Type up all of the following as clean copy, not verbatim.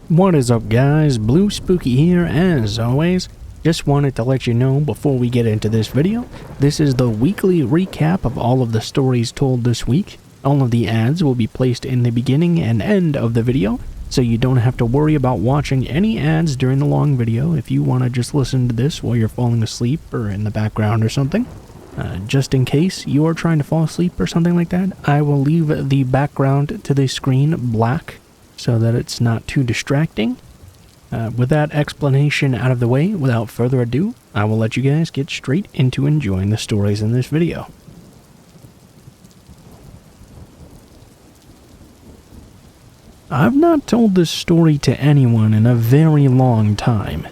What is up, guys? Blue Spooky here as always. Just wanted to let you know before we get into this video, this is the weekly recap of all of the stories told this week. All of the ads will be placed in the beginning and end of the video, so you don't have to worry about watching any ads during the long video if you want to just listen to this while you're falling asleep or in the background or something. Just in case you are trying to fall asleep or something like that, I will leave the background to the screen black so that it's not too distracting. With that explanation out of the way, without further ado, I will let you guys get straight into enjoying the stories in this video. I've not told this story to anyone in a very long time,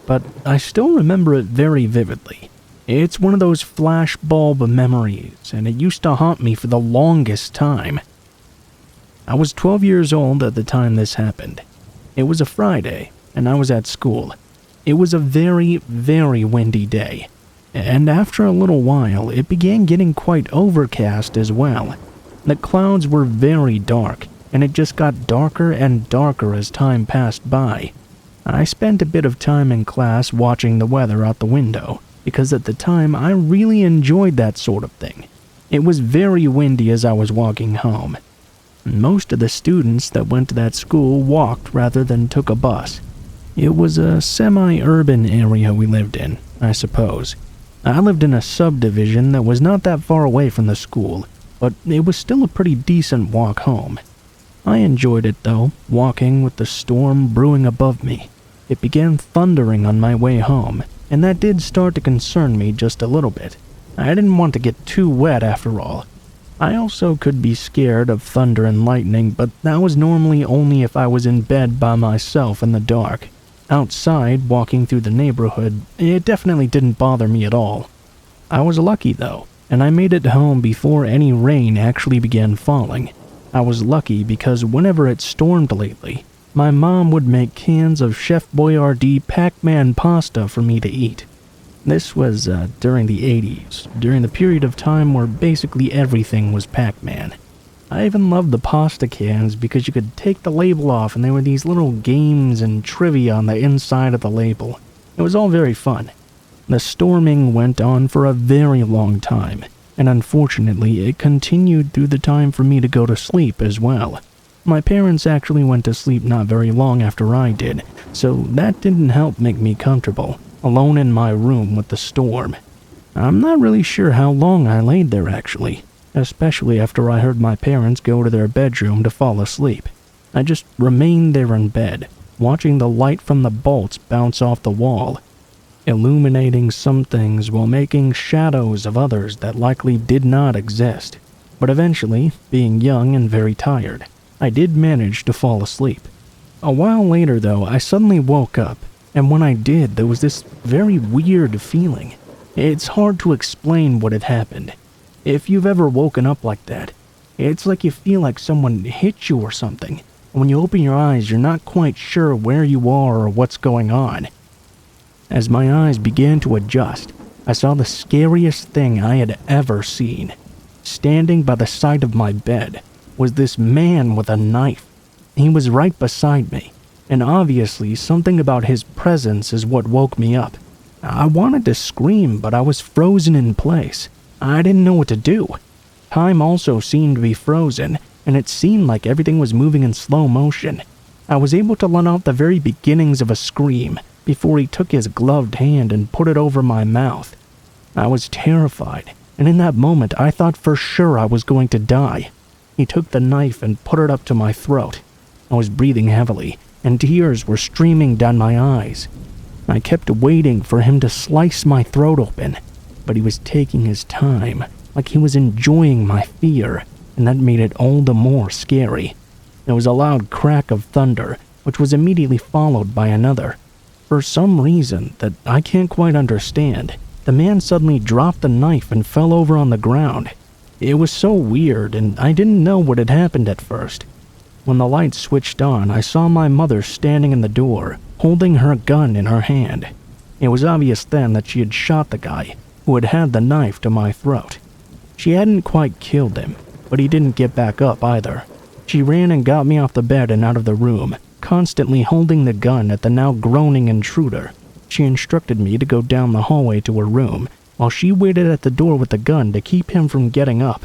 but I still remember it very vividly. It's one of those flashbulb memories, and it used to haunt me for the longest time. I was 12 years old at the time this happened. It was a Friday, and I was at school. It was a very, very windy day, and after a little while, it began getting quite overcast as well. The clouds were very dark, and it just got darker and darker as time passed by. I spent a bit of time in class watching the weather out the window, because at the time I really enjoyed that sort of thing. It was very windy as I was walking home. Most of the students that went to that school walked rather than took a bus. It was a semi-urban area we lived in, I suppose. I lived in a subdivision that was not that far away from the school, but it was still a pretty decent walk home. I enjoyed it though, walking with the storm brewing above me. It began thundering on my way home, and that did start to concern me just a little bit. I didn't want to get too wet after all. I also could be scared of thunder and lightning, but that was normally only if I was in bed by myself in the dark. Outside, walking through the neighborhood, it definitely didn't bother me at all. I was lucky though, and I made it home before any rain actually began falling. I was lucky because whenever it stormed lately, my mom would make cans of Chef Boyardee Pac-Man pasta for me to eat. This was during the 80s, during the period of time where basically everything was Pac-Man. I even loved the pasta cans because you could take the label off and there were these little games and trivia on the inside of the label. It was all very fun. The storming went on for a very long time, and unfortunately it continued through the time for me to go to sleep as well. My parents actually went to sleep not very long after I did, so that didn't help make me comfortable, alone in my room with the storm. I'm not really sure how long I laid there actually, especially after I heard my parents go to their bedroom to fall asleep. I just remained there in bed, watching the light from the bolts bounce off the wall, illuminating some things while making shadows of others that likely did not exist. But eventually, being young and very tired, I did manage to fall asleep. A while later though, I suddenly woke up, and when I did, there was this very weird feeling. It's hard to explain what had happened. If you've ever woken up like that, it's like you feel like someone hit you or something. And when you open your eyes, you're not quite sure where you are or what's going on. As my eyes began to adjust, I saw the scariest thing I had ever seen. Standing by the side of my bed was this man with a knife. He was right beside me, and obviously something about his presence is what woke me up. I wanted to scream, but I was frozen in place. I didn't know what to do. Time also seemed to be frozen, and it seemed like everything was moving in slow motion. I was able to let out the very beginnings of a scream before he took his gloved hand and put it over my mouth. I was terrified, and in that moment I thought for sure I was going to die. He took the knife and put it up to my throat. I was breathing heavily, and tears were streaming down my eyes. I kept waiting for him to slice my throat open, but he was taking his time, like he was enjoying my fear, and that made it all the more scary. There was a loud crack of thunder, which was immediately followed by another. For some reason that I can't quite understand, the man suddenly dropped the knife and fell over on the ground. It was so weird, and I didn't know what had happened at first. When the lights switched on, I saw my mother standing in the door, holding her gun in her hand. It was obvious then that she had shot the guy who had had the knife to my throat. She hadn't quite killed him, but he didn't get back up either. She ran and got me off the bed and out of the room, constantly holding the gun at the now groaning intruder. She instructed me to go down the hallway to her room, while she waited at the door with the gun to keep him from getting up.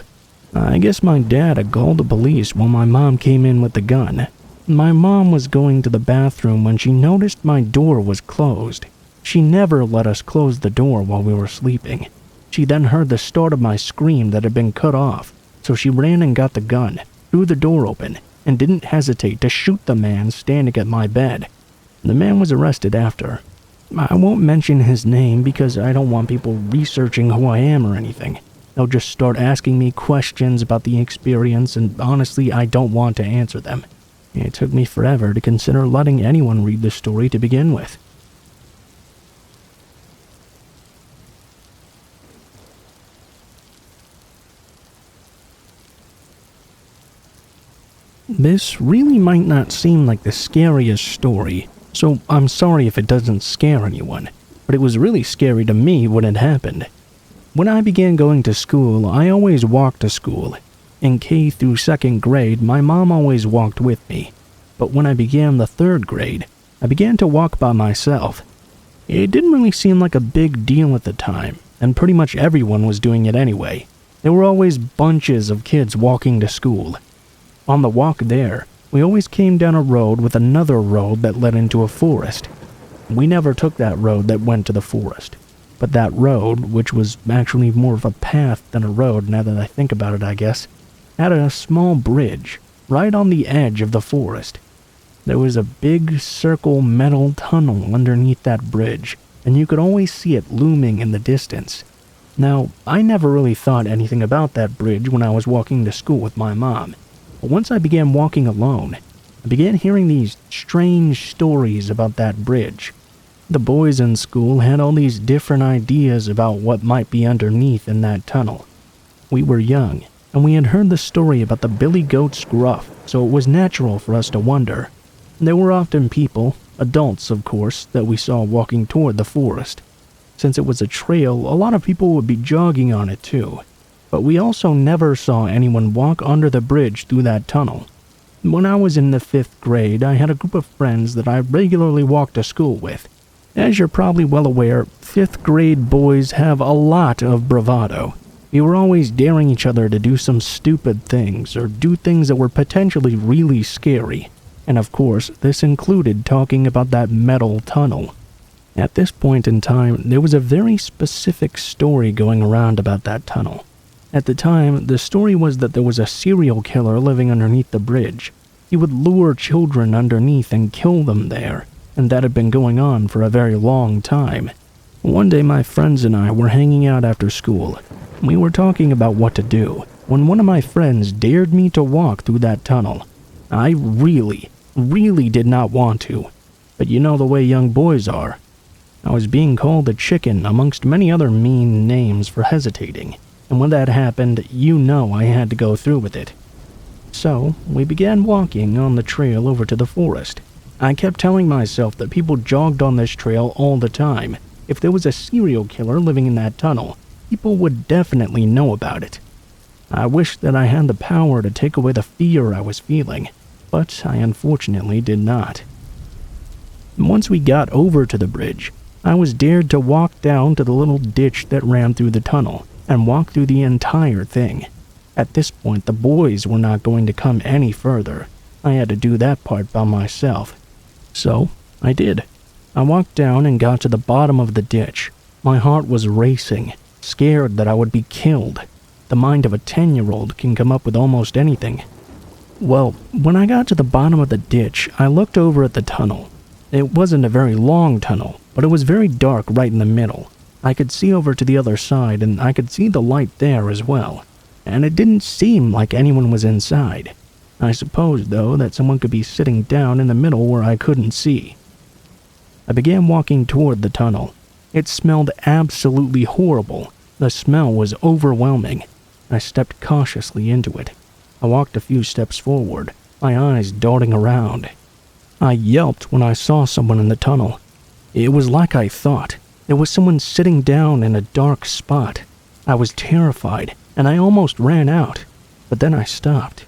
I guess my dad had called the police while my mom came in with the gun. My mom was going to the bathroom when she noticed my door was closed. She never let us close the door while we were sleeping. She then heard the start of my scream that had been cut off, so she ran and got the gun, threw the door open, and didn't hesitate to shoot the man standing at my bed. The man was arrested after. I won't mention his name because I don't want people researching who I am or anything. They'll just start asking me questions about the experience, and honestly, I don't want to answer them. It took me forever to consider letting anyone read the story to begin with. This really might not seem like the scariest story, so I'm sorry if it doesn't scare anyone, but it was really scary to me when it happened. When I began going to school, I always walked to school. In K through 2nd grade, my mom always walked with me, but when I began the 3rd grade, I began to walk by myself. It didn't really seem like a big deal at the time, and pretty much everyone was doing it anyway. There were always bunches of kids walking to school. On the walk there, we always came down a road with another road that led into a forest. We never took that road that went to the forest, but that road, which was actually more of a path than a road now that I think about it I guess, had a small bridge right on the edge of the forest. There was a big circle metal tunnel underneath that bridge, and you could always see it looming in the distance. Now, I never really thought anything about that bridge when I was walking to school with my mom. But once I began walking alone, I began hearing these strange stories about that bridge. The boys in school had all these different ideas about what might be underneath in that tunnel. We were young, and we had heard the story about the billy goat's gruff, so it was natural for us to wonder. There were often people, adults of course, that we saw walking toward the forest. Since it was a trail, a lot of people would be jogging on it too. But we also never saw anyone walk under the bridge through that tunnel. When I was in the 5th grade, I had a group of friends that I regularly walked to school with. As you're probably well aware, 5th grade boys have a lot of bravado. We were always daring each other to do some stupid things, or do things that were potentially really scary. And of course, this included talking about that metal tunnel. At this point in time, there was a very specific story going around about that tunnel. At the time, the story was that there was a serial killer living underneath the bridge. He would lure children underneath and kill them there, and that had been going on for a very long time. One day my friends and I were hanging out after school. We were talking about what to do, when one of my friends dared me to walk through that tunnel. I really did not want to, but you know the way young boys are. I was being called a chicken amongst many other mean names for hesitating. And when that happened, you know I had to go through with it. So, we began walking on the trail over to the forest. I kept telling myself that people jogged on this trail all the time. If there was a serial killer living in that tunnel, people would definitely know about it. I wished that I had the power to take away the fear I was feeling, but I unfortunately did not. Once we got over to the bridge, I was dared to walk down to the little ditch that ran through the tunnel, and walk through the entire thing. At this point, the boys were not going to come any further. I had to do that part by myself. So, I did. I walked down and got to the bottom of the ditch. My heart was racing, scared that I would be killed. The mind of a 10-year-old can come up with almost anything. Well, when I got to the bottom of the ditch, I looked over at the tunnel. It wasn't a very long tunnel, but it was very dark right in the middle. I could see over to the other side, and I could see the light there as well. And it didn't seem like anyone was inside. I suppose, though, that someone could be sitting down in the middle where I couldn't see. I began walking toward the tunnel. It smelled absolutely horrible. The smell was overwhelming. I stepped cautiously into it. I walked a few steps forward, my eyes darting around. I yelped when I saw someone in the tunnel. It was like I thought. There was someone sitting down in a dark spot. I was terrified, and I almost ran out, but then I stopped.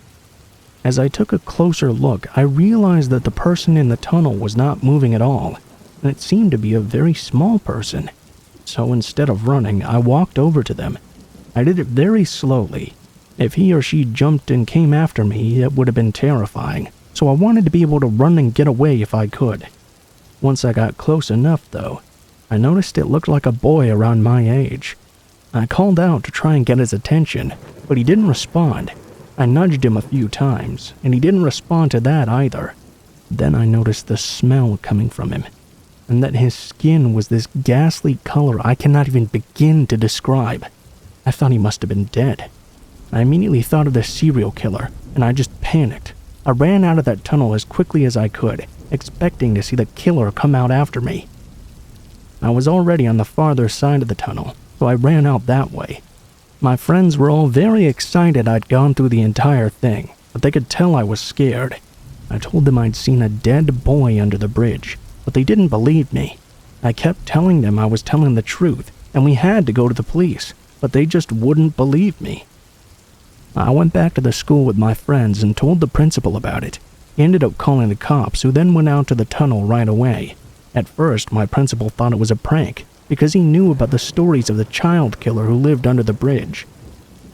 As I took a closer look, I realized that the person in the tunnel was not moving at all, and it seemed to be a very small person. So instead of running, I walked over to them. I did it very slowly. If he or she jumped and came after me, it would have been terrifying, so I wanted to be able to run and get away if I could. Once I got close enough, though, I noticed it looked like a boy around my age. I called out to try and get his attention, but he didn't respond. I nudged him a few times, and he didn't respond to that either. Then I noticed the smell coming from him, and that his skin was this ghastly color I cannot even begin to describe. I thought he must have been dead. I immediately thought of the serial killer, and I just panicked. I ran out of that tunnel as quickly as I could, expecting to see the killer come out after me. I was already on the farther side of the tunnel, so I ran out that way. My friends were all very excited I'd gone through the entire thing, but they could tell I was scared. I told them I'd seen a dead boy under the bridge, but they didn't believe me. I kept telling them I was telling the truth, and we had to go to the police, but they just wouldn't believe me. I went back to the school with my friends and told the principal about it. He ended up calling the cops, who then went out to the tunnel right away. At first, my principal thought it was a prank, because he knew about the stories of the child killer who lived under the bridge.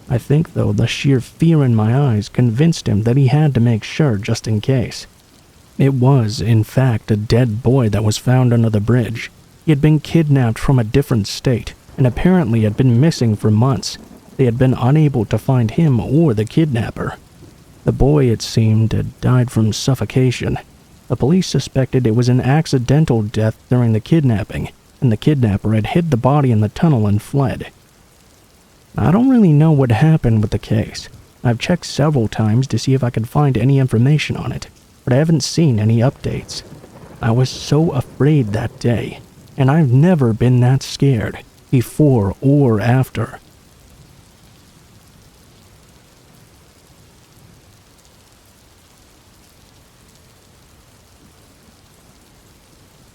I think, though, the sheer fear in my eyes convinced him that he had to make sure just in case. It was, in fact, a dead boy that was found under the bridge. He had been kidnapped from a different state, and apparently had been missing for months. They had been unable to find him or the kidnapper. The boy, it seemed, had died from suffocation. The police suspected it was an accidental death during the kidnapping, and the kidnapper had hid the body in the tunnel and fled. I don't really know what happened with the case. I've checked several times to see if I could find any information on it, but I haven't seen any updates. I was so afraid that day, and I've never been that scared, before or after.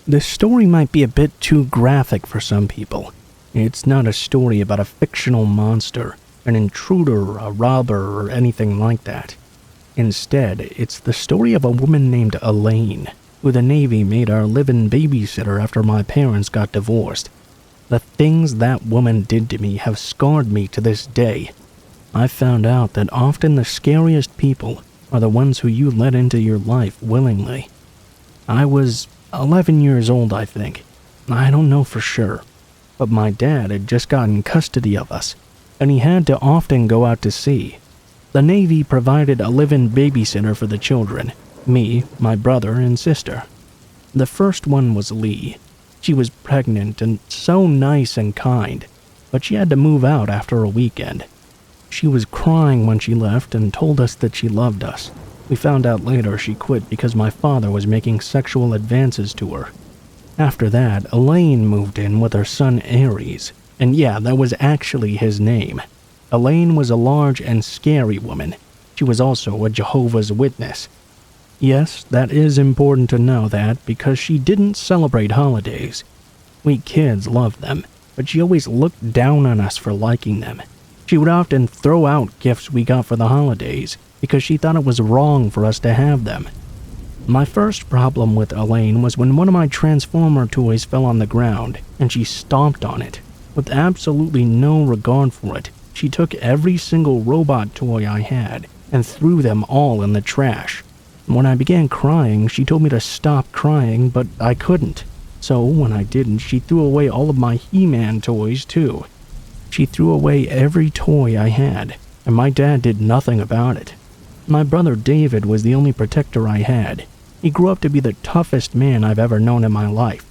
This story might be a bit too graphic for some people. It's not a story about a fictional monster, an intruder, a robber, or anything like that. Instead, it's the story of a woman named Elaine, who the Navy made our live-in babysitter after my parents got divorced. The things that woman did to me have scarred me to this day. I found out that often the scariest people are the ones who you let into your life willingly. I was 11 years old, I think. I don't know for sure. But my dad had just gotten custody of us, and he had to often go out to sea. The Navy provided a live-in babysitter for the children, me, my brother, and sister. The first one was Lee. She was pregnant and so nice and kind, but she had to move out after a weekend. She was crying when she left and told us that she loved us. We found out later she quit because my father was making sexual advances to her. After that, Elaine moved in with her son Aries, and yeah, that was actually his name. Elaine was a large and scary woman. She was also a Jehovah's Witness. Yes, that is important to know that because she didn't celebrate holidays. We kids loved them, but she always looked down on us for liking them. She would often throw out gifts we got for the holidays because she thought it was wrong for us to have them. My first problem with Elaine was when one of my Transformer toys fell on the ground and she stomped on it. With absolutely no regard for it, she took every single robot toy I had and threw them all in the trash. When I began crying, she told me to stop crying, but I couldn't. So when I didn't, she threw away all of my He-Man toys too. She threw away every toy I had, and my dad did nothing about it. My brother David was the only protector I had. He grew up to be the toughest man I've ever known in my life.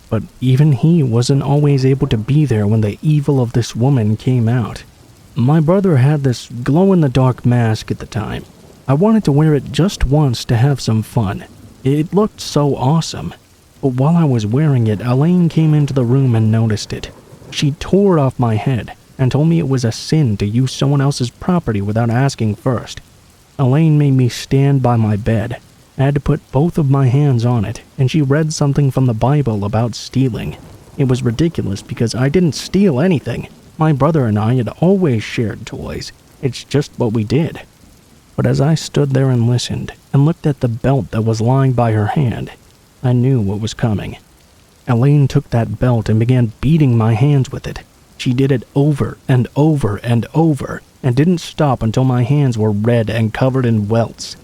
But even he wasn't always able to be there when the evil of this woman came out. My brother had this glow-in-the-dark mask at the time. I wanted to wear it just once to have some fun. It looked so awesome. But while I was wearing it, Elaine came into the room and noticed it. She tore it off my head and told me it was a sin to use someone else's property without asking first. Elaine made me stand by my bed. I had to put both of my hands on it, and she read something from the Bible about stealing. It was ridiculous because I didn't steal anything. My brother and I had always shared toys. It's just what we did. But as I stood there and listened, and looked at the belt that was lying by her hand, I knew what was coming. Elaine took that belt and began beating my hands with it. She did it over and over and over, and didn't stop until my hands were red and covered in welts.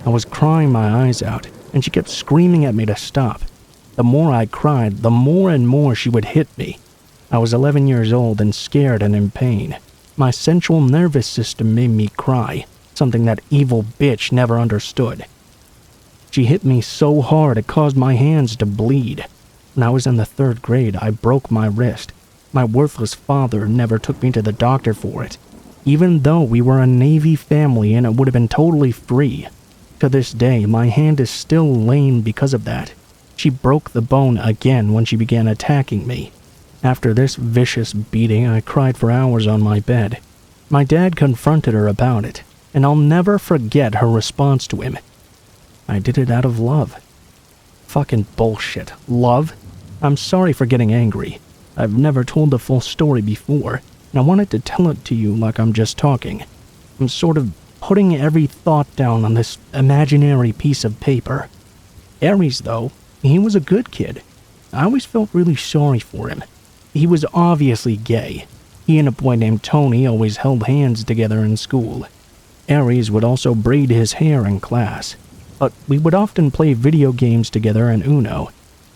I was crying my eyes out, and she kept screaming at me to stop. The more I cried, the more and more she would hit me. I was 11 years old and scared and in pain. My central nervous system made me cry, something that evil bitch never understood. She hit me so hard it caused my hands to bleed. When I was in the 3rd grade, I broke my wrist. My worthless father never took me to the doctor for it, even though we were a Navy family and it would have been totally free. To this day, my hand is still lame because of that. She broke the bone again when she began attacking me. After this vicious beating, I cried for hours on my bed. My dad confronted her about it, and I'll never forget her response to him. I did it out of love. Fucking bullshit. Love? I'm sorry for getting angry. I've never told the full story before, and I wanted to tell it to you like I'm just talking. I'm sort of putting every thought down on this imaginary piece of paper. Aries, though, he was a good kid. I always felt really sorry for him. He was obviously gay. He and a boy named Tony always held hands together in school. Aries would also braid his hair in class, but we would often play video games together and Uno.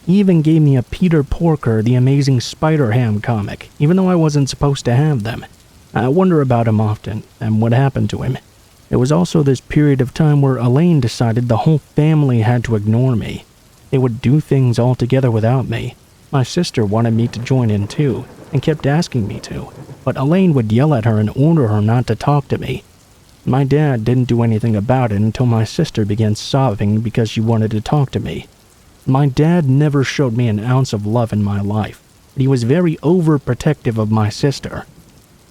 He even gave me a Peter Porker The Amazing Spider-Ham comic, even though I wasn't supposed to have them. I wonder about him often, and what happened to him. It was also this period of time where Elaine decided the whole family had to ignore me. They would do things all together without me. My sister wanted me to join in too, and kept asking me to, but Elaine would yell at her and order her not to talk to me. My dad didn't do anything about it until my sister began sobbing because she wanted to talk to me. My dad never showed me an ounce of love in my life, but he was very overprotective of my sister.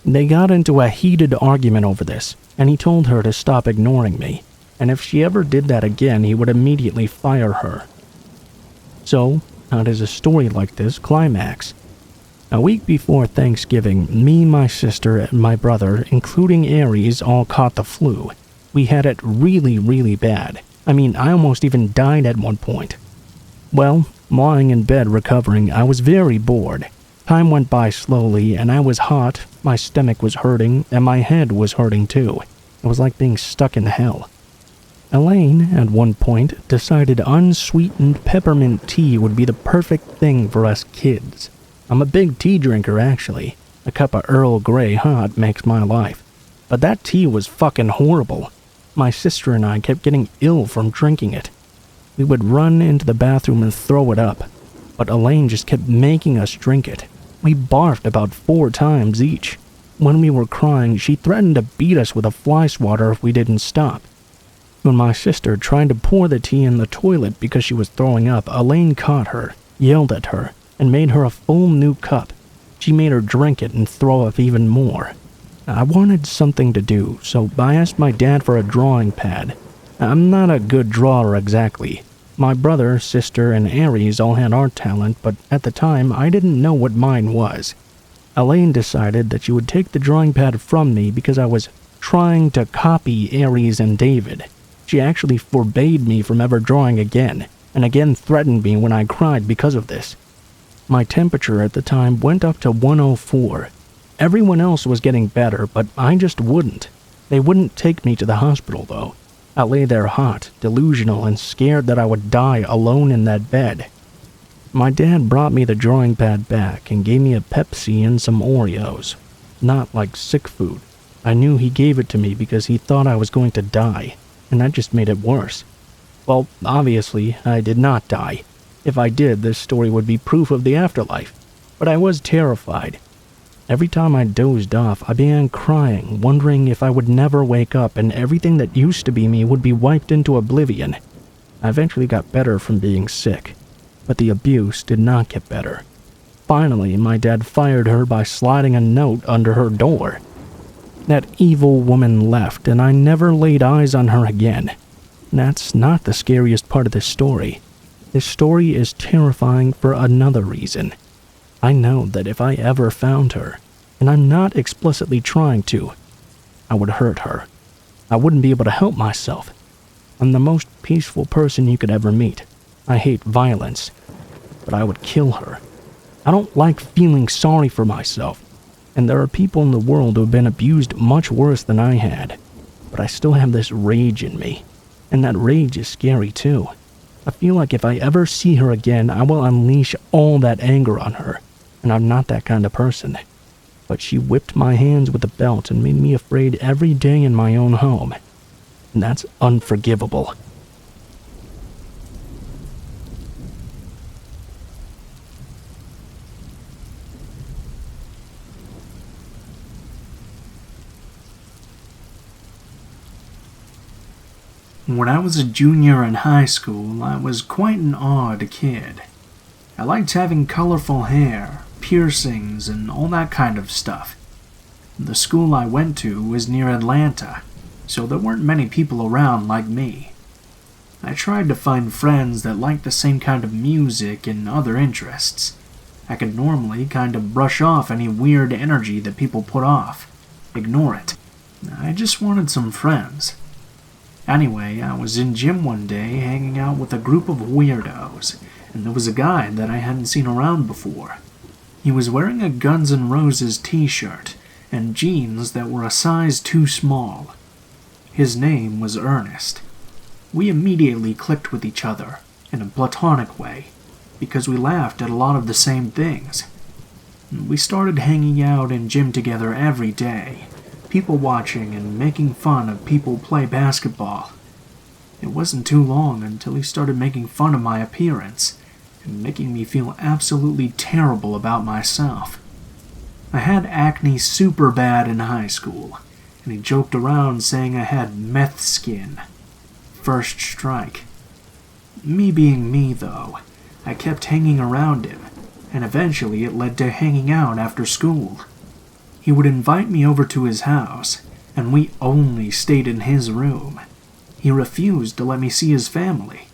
They got into a heated argument over this, and he told her to stop ignoring me, and if she ever did that again, he would immediately fire her. So, how does a story like this climax? A week before Thanksgiving, me, my sister, and my brother, including Aries, all caught the flu. We had it really, really bad. I mean, I almost even died at one point. Well, lying in bed recovering, I was very bored. Time went by slowly, and I was hot, my stomach was hurting, and my head was hurting too. It was like being stuck in hell. Elaine, at one point, decided unsweetened peppermint tea would be the perfect thing for us kids. I'm a big tea drinker, actually. A cup of Earl Grey hot makes my life. But that tea was fucking horrible. My sister and I kept getting ill from drinking it. We would run into the bathroom and throw it up, but Elaine just kept making us drink it. We barfed about 4 times each. When we were crying, she threatened to beat us with a fly swatter if we didn't stop. When my sister tried to pour the tea in the toilet because she was throwing up, Elaine caught her, yelled at her, and made her a full new cup. She made her drink it and throw up even more. I wanted something to do, so I asked my dad for a drawing pad. I'm not a good drawer exactly. My brother, sister, and Aries all had art talent, but at the time, I didn't know what mine was. Elaine decided that she would take the drawing pad from me because I was trying to copy Aries and David. She actually forbade me from ever drawing again, and again threatened me when I cried because of this. My temperature at the time went up to 104. Everyone else was getting better, but I just wouldn't. They wouldn't take me to the hospital, though. I lay there hot, delusional, and scared that I would die alone in that bed. My dad brought me the drawing pad back and gave me a Pepsi and some Oreos. Not like sick food. I knew he gave it to me because he thought I was going to die, and that just made it worse. Well, obviously, I did not die. If I did, this story would be proof of the afterlife. But I was terrified. Every time I dozed off, I began crying, wondering if I would never wake up and everything that used to be me would be wiped into oblivion. I eventually got better from being sick, but the abuse did not get better. Finally, my dad fired her by sliding a note under her door. That evil woman left, and I never laid eyes on her again. That's not the scariest part of this story. This story is terrifying for another reason. I know that if I ever found her, and I'm not explicitly trying to, I would hurt her. I wouldn't be able to help myself. I'm the most peaceful person you could ever meet. I hate violence, but I would kill her. I don't like feeling sorry for myself, and there are people in the world who have been abused much worse than I had, but I still have this rage in me, and that rage is scary too. I feel like if I ever see her again, I will unleash all that anger on her, and I'm not that kind of person. But she whipped my hands with a belt and made me afraid every day in my own home, and that's unforgivable. When I was a junior in high school, I was quite an odd kid. I liked having colorful hair, piercings, and all that kind of stuff. The school I went to was near Atlanta, so there weren't many people around like me. I tried to find friends that liked the same kind of music and other interests. I could normally kind of brush off any weird energy that people put off. Ignore it. I just wanted some friends. Anyway, I was in gym one day hanging out with a group of weirdos, and there was a guy that I hadn't seen around before. He was wearing a Guns N' Roses t-shirt and jeans that were a size too small. His name was Ernest. We immediately clicked with each other, in a platonic way, because we laughed at a lot of the same things. We started hanging out in gym together every day, people watching and making fun of people play basketball. It wasn't too long until he started making fun of my appearance and making me feel absolutely terrible about myself. I had acne super bad in high school, and he joked around saying I had meth skin. First strike. Me being me, though, I kept hanging around him, and eventually it led to hanging out after school. He would invite me over to his house, and we only stayed in his room. He refused to let me see his family.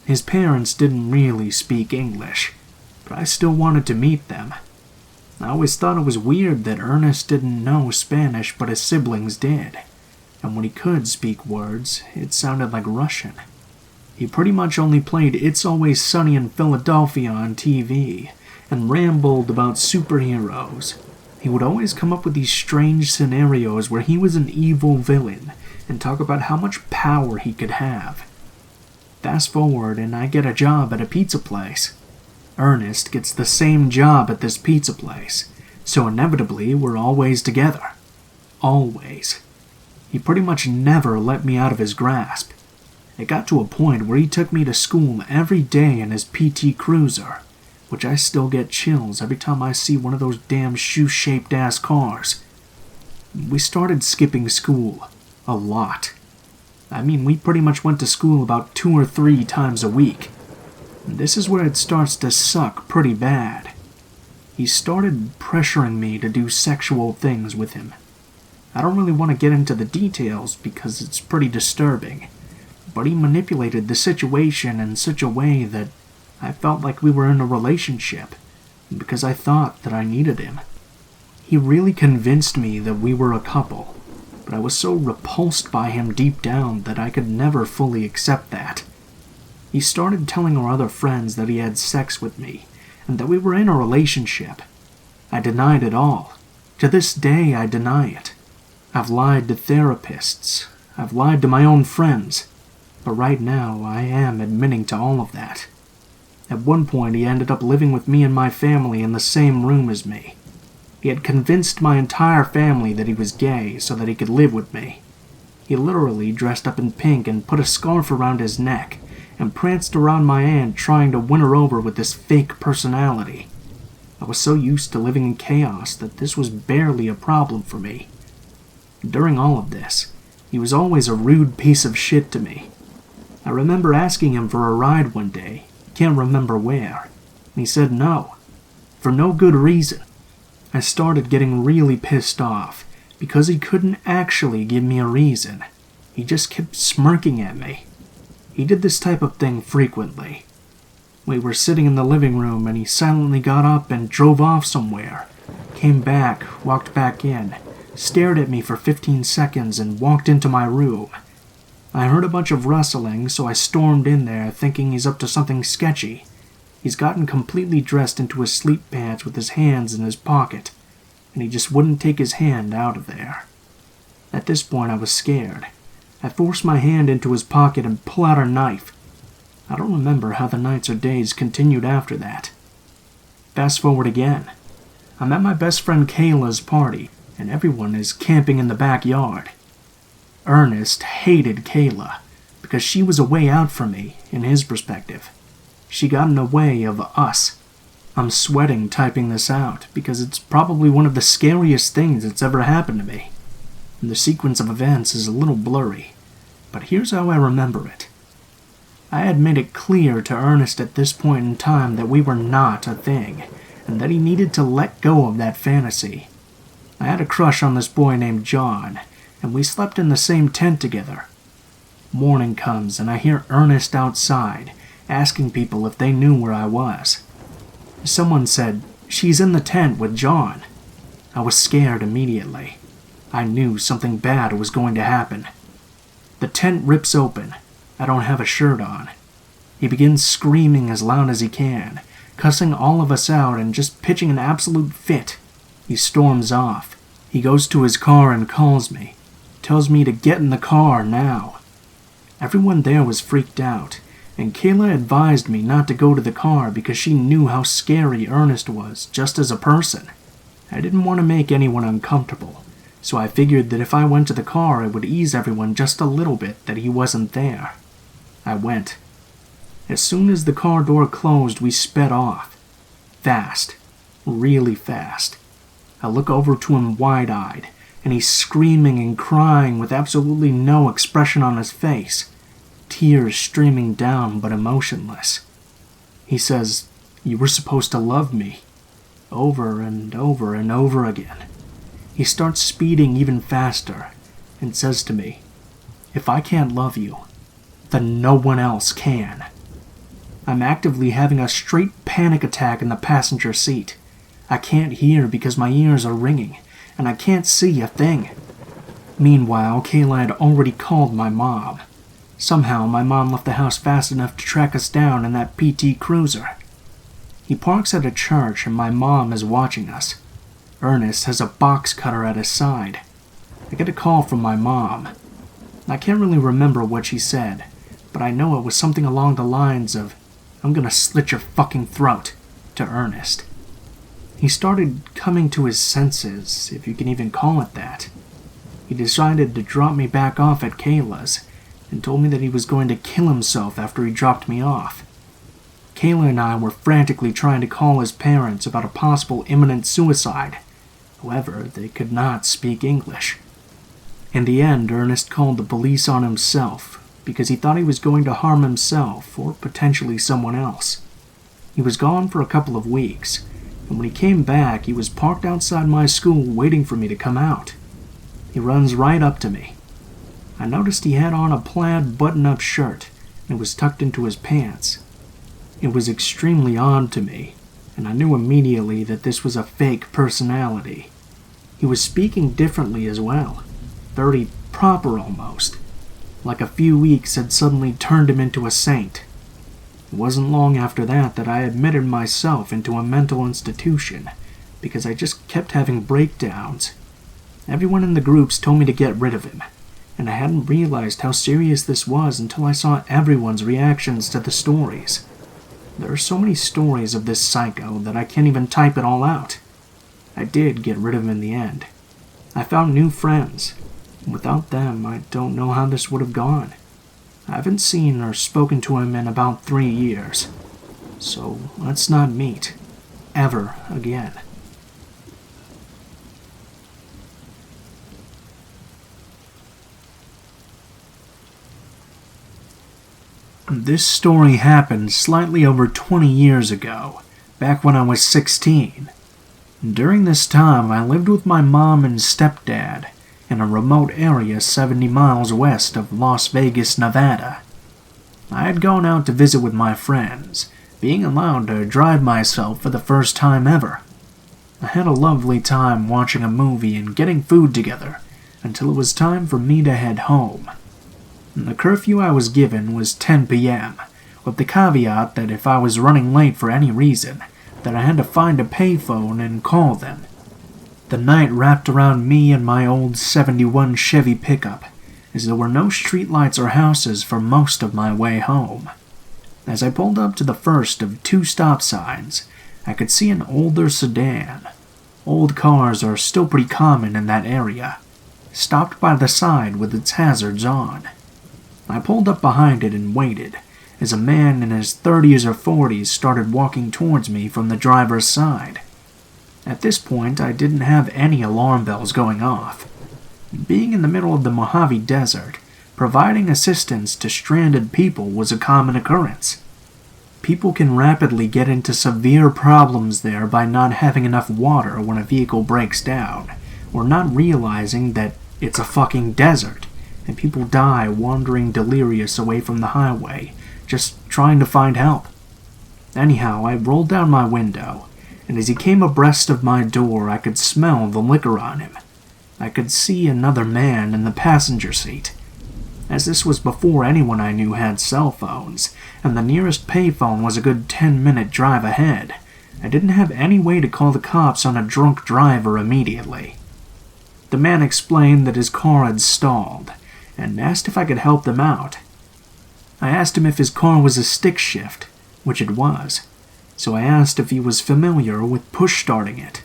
His parents didn't really speak English, but I still wanted to meet them. I always thought it was weird that Ernest didn't know Spanish but his siblings did, and when he could speak words, it sounded like Russian. He pretty much only played It's Always Sunny in Philadelphia on TV, and rambled about superheroes. He would always come up with these strange scenarios where he was an evil villain and talk about how much power he could have. Fast forward and I get a job at a pizza place. Ernest gets the same job at this pizza place, so inevitably we're always together. Always. He pretty much never let me out of his grasp. It got to a point where he took me to school every day in his PT Cruiser, which I still get chills every time I see one of those damn shoe-shaped ass cars. We started skipping school. A lot. I mean, we pretty much went to school about 2 or 3 times a week. And this is where it starts to suck pretty bad. He started pressuring me to do sexual things with him. I don't really want to get into the details because it's pretty disturbing, but he manipulated the situation in such a way that I felt like we were in a relationship, because I thought that I needed him. He really convinced me that we were a couple, but I was so repulsed by him deep down that I could never fully accept that. He started telling our other friends that he had sex with me, and that we were in a relationship. I denied it all. To this day, I deny it. I've lied to therapists. I've lied to my own friends. But right now, I am admitting to all of that. At one point, he ended up living with me and my family in the same room as me. He had convinced my entire family that he was gay so that he could live with me. He literally dressed up in pink and put a scarf around his neck and pranced around my aunt trying to win her over with this fake personality. I was so used to living in chaos that this was barely a problem for me. During all of this, he was always a rude piece of shit to me. I remember asking him for a ride one day, can't remember where, and he said no, for no good reason. I started getting really pissed off, because he couldn't actually give me a reason. He just kept smirking at me. He did this type of thing frequently. We were sitting in the living room and he silently got up and drove off somewhere, came back, walked back in, stared at me for 15 seconds and walked into my room. I heard a bunch of rustling, so I stormed in there thinking he's up to something sketchy. He's gotten completely dressed into his sleep pants with his hands in his pocket, and he just wouldn't take his hand out of there. At this point I was scared. I forced my hand into his pocket and pull out a knife. I don't remember how the nights or days continued after that. Fast forward again. I'm at my best friend Kayla's party, and everyone is camping in the backyard. Ernest hated Kayla because she was a way out for me, in his perspective. She got in the way of us. I'm sweating typing this out because it's probably one of the scariest things that's ever happened to me. And the sequence of events is a little blurry, but here's how I remember it. I had made it clear to Ernest at this point in time that we were not a thing, and that he needed to let go of that fantasy. I had a crush on this boy named John, and we slept in the same tent together. Morning comes and I hear Ernest outside, asking people if they knew where I was. Someone said, "She's in the tent with John." I was scared immediately. I knew something bad was going to happen. The tent rips open. I don't have a shirt on. He begins screaming as loud as he can, cussing all of us out and just pitching an absolute fit. He storms off. He goes to his car and calls me. Tells me to get in the car now. Everyone there was freaked out, and Kayla advised me not to go to the car because she knew how scary Ernest was, just as a person. I didn't want to make anyone uncomfortable, so I figured that if I went to the car it would ease everyone just a little bit that he wasn't there. I went. As soon as the car door closed, we sped off. Fast. Really fast. I look over to him wide-eyed, and he's screaming and crying with absolutely no expression on his face, tears streaming down but emotionless. He says, "You were supposed to love me," over and over and over again. He starts speeding even faster and says to me, "If I can't love you, then no one else can." I'm actively having a straight panic attack in the passenger seat. I can't hear because my ears are ringing, and I can't see a thing. Meanwhile, Kayla had already called my mom. Somehow, my mom left the house fast enough to track us down in that PT Cruiser. He parks at a church, and my mom is watching us. Ernest has a box cutter at his side. I get a call from my mom. I can't really remember what she said, but I know it was something along the lines of, "I'm gonna slit your fucking throat," to Ernest. He started coming to his senses, if you can even call it that. He decided to drop me back off at Kayla's, and told me that he was going to kill himself after he dropped me off. Kayla and I were frantically trying to call his parents about a possible imminent suicide. However, they could not speak English. In the end, Ernest called the police on himself because he thought he was going to harm himself or potentially someone else. He was gone for a couple of weeks, and when he came back, he was parked outside my school waiting for me to come out. He runs right up to me. I noticed he had on a plaid button-up shirt, and it was tucked into his pants. It was extremely odd to me, and I knew immediately that this was a fake personality. He was speaking differently as well, very proper almost, like a few weeks had suddenly turned him into a saint. It wasn't long after that I admitted myself into a mental institution, because I just kept having breakdowns. Everyone in the groups told me to get rid of him, and I hadn't realized how serious this was until I saw everyone's reactions to the stories. There are so many stories of this psycho that I can't even type it all out. I did get rid of him in the end. I found new friends. Without them, I don't know how this would have gone. I haven't seen or spoken to him in about 3 years. So let's not meet. Ever again. This story happened slightly over 20 years ago, back when I was 16. During this time, I lived with my mom and stepdad in a remote area 70 miles west of Las Vegas, Nevada. I had gone out to visit with my friends, being allowed to drive myself for the first time ever. I had a lovely time watching a movie and getting food together until it was time for me to head home. The curfew I was given was 10 p.m., with the caveat that if I was running late for any reason, that I had to find a payphone and call them. The night wrapped around me and my old 71 Chevy pickup, as there were no streetlights or houses for most of my way home. As I pulled up to the first of 2 stop signs, I could see an older sedan. Old cars are still pretty common in that area, stopped by the side with its hazards on. I pulled up behind it and waited, as a man in his 30s or 40s started walking towards me from the driver's side. At this point, I didn't have any alarm bells going off. Being in the middle of the Mojave Desert, providing assistance to stranded people was a common occurrence. People can rapidly get into severe problems there by not having enough water when a vehicle breaks down, or not realizing that it's a fucking desert, and people die wandering delirious away from the highway, just trying to find help. Anyhow, I rolled down my window, and as he came abreast of my door, I could smell the liquor on him. I could see another man in the passenger seat. As this was before anyone I knew had cell phones, and the nearest payphone was a good 10-minute drive ahead, I didn't have any way to call the cops on a drunk driver immediately. The man explained that his car had stalled, and asked if I could help them out. I asked him if his car was a stick shift, which it was, so I asked if he was familiar with push-starting it.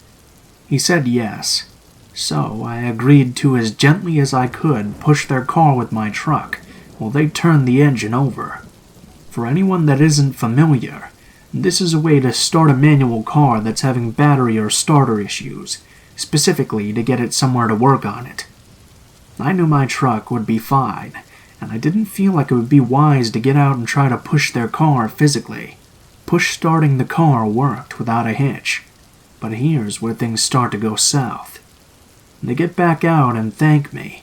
He said yes. So I agreed to as gently as I could push their car with my truck while they turned the engine over. For anyone that isn't familiar, this is a way to start a manual car that's having battery or starter issues, specifically to get it somewhere to work on it. I knew my truck would be fine, and I didn't feel like it would be wise to get out and try to push their car physically. Push-starting the car worked without a hitch, but here's where things start to go south. They get back out and thank me.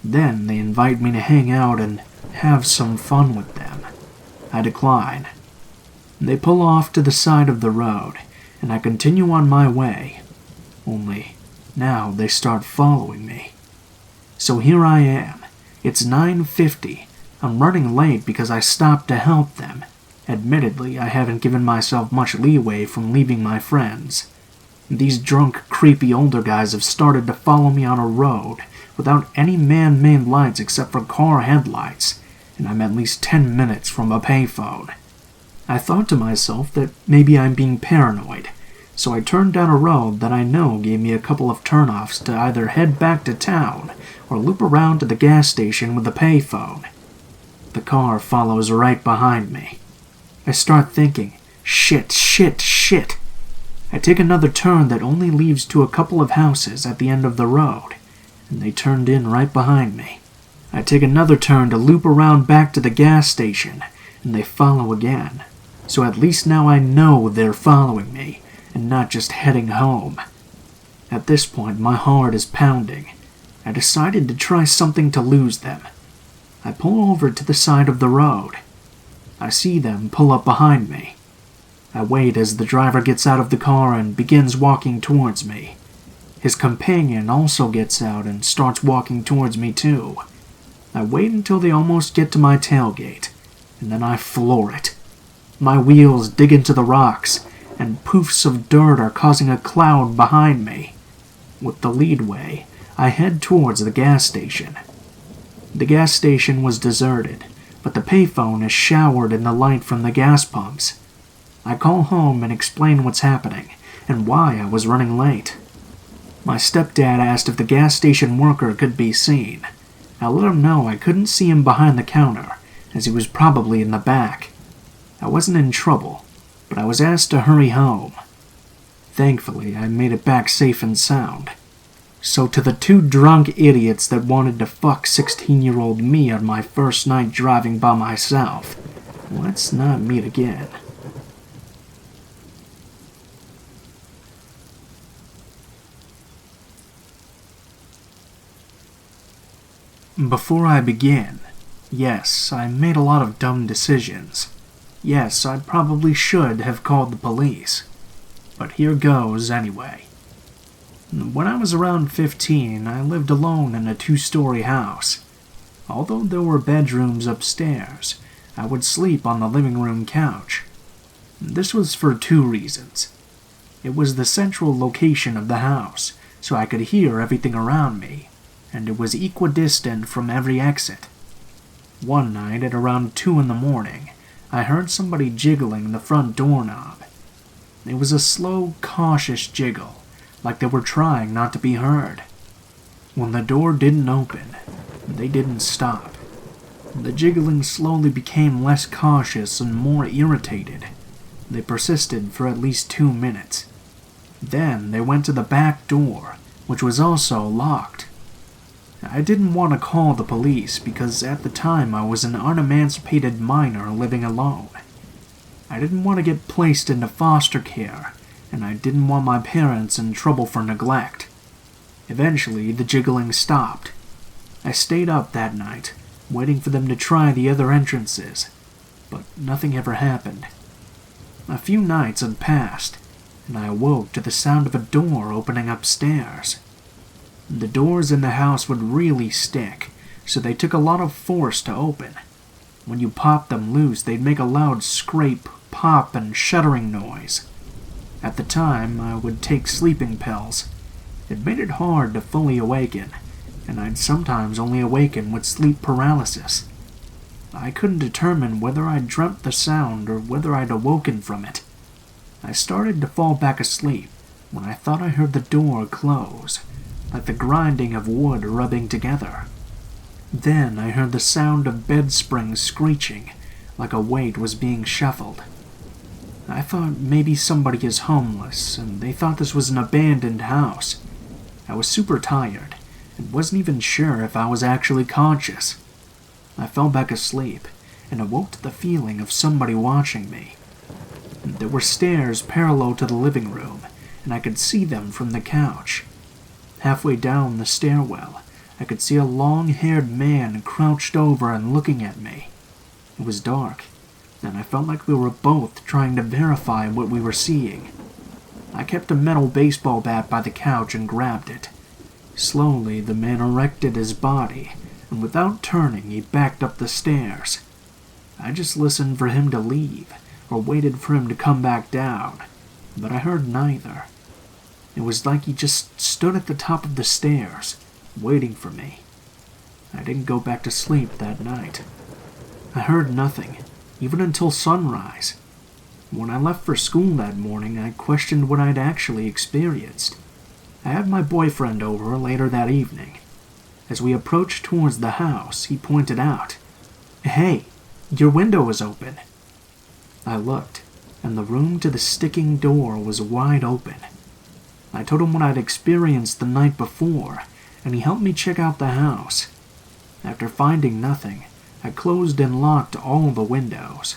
Then they invite me to hang out and have some fun with them. I decline. They pull off to the side of the road, and I continue on my way. Only, now they start following me. So here I am. It's 9:50. I'm running late because I stopped to help them. Admittedly, I haven't given myself much leeway from leaving my friends. These drunk, creepy older guys have started to follow me on a road without any man-made lights except for car headlights, and I'm at least 10 minutes from a payphone. I thought to myself that maybe I'm being paranoid, so I turned down a road that I know gave me a couple of turnoffs to either head back to town or loop around to the gas station with a payphone. The car follows right behind me. I start thinking, shit. I take another turn that only leads to a couple of houses at the end of the road, and they turned in right behind me. I take another turn to loop around back to the gas station, and they follow again. So at least now I know they're following me, and not just heading home. At this point, my heart is pounding. I decided to try something to lose them. I pull over to the side of the road. I see them pull up behind me. I wait as the driver gets out of the car and begins walking towards me. His companion also gets out and starts walking towards me too. I wait until they almost get to my tailgate, and then I floor it. My wheels dig into the rocks, and poofs of dirt are causing a cloud behind me. With the leadway, I head towards the gas station. The gas station was deserted, but the payphone is showered in the light from the gas pumps. I call home and explain what's happening, and why I was running late. My stepdad asked if the gas station worker could be seen. I let him know I couldn't see him behind the counter, as he was probably in the back. I wasn't in trouble, but I was asked to hurry home. Thankfully, I made it back safe and sound. So to the 2 drunk idiots that wanted to fuck 16-year-old me on my first night driving by myself, let's not meet again. Before I begin, yes, I made a lot of dumb decisions. Yes, I probably should have called the police. But here goes anyway. When I was around 15, I lived alone in a 2-story house. Although there were bedrooms upstairs, I would sleep on the living room couch. This was for 2 reasons. It was the central location of the house, so I could hear everything around me, and it was equidistant from every exit. One night at around 2 in the morning, I heard somebody jiggling the front doorknob. It was a slow, cautious jiggle, like they were trying not to be heard. When the door didn't open, they didn't stop. The jiggling slowly became less cautious and more irritated. They persisted for at least 2 minutes. Then they went to the back door, which was also locked. I didn't want to call the police because at the time I was an unemancipated minor living alone. I didn't want to get placed into foster care, and I didn't want my parents in trouble for neglect. Eventually, the jiggling stopped. I stayed up that night, waiting for them to try the other entrances, but nothing ever happened. A few nights had passed, and I awoke to the sound of a door opening upstairs. The doors in the house would really stick, so they took a lot of force to open. When you popped them loose, they'd make a loud scrape, pop, and shuddering noise. At the time, I would take sleeping pills. It made it hard to fully awaken, and I'd sometimes only awaken with sleep paralysis. I couldn't determine whether I'd dreamt the sound or whether I'd awoken from it. I started to fall back asleep when I thought I heard the door close, like the grinding of wood rubbing together. Then I heard the sound of bed springs screeching, like a weight was being shuffled. I thought maybe somebody is homeless, and they thought this was an abandoned house. I was super tired, and wasn't even sure if I was actually conscious. I fell back asleep, and awoke to the feeling of somebody watching me. There were stairs parallel to the living room, and I could see them from the couch. Halfway down the stairwell, I could see a long-haired man crouched over and looking at me. It was dark, and I felt like we were both trying to verify what we were seeing. I kept a metal baseball bat by the couch and grabbed it. Slowly, the man erected his body, and without turning, he backed up the stairs. I just listened for him to leave, or waited for him to come back down, but I heard neither. It was like he just stood at the top of the stairs, waiting for me. I didn't go back to sleep that night. I heard nothing, even until sunrise. When I left for school that morning, I questioned what I'd actually experienced. I had my boyfriend over later that evening. As we approached towards the house, he pointed out, "Hey, your window is open." I looked, and the room to the sticking door was wide open. I told him what I'd experienced the night before, and he helped me check out the house. After finding nothing, I closed and locked all the windows.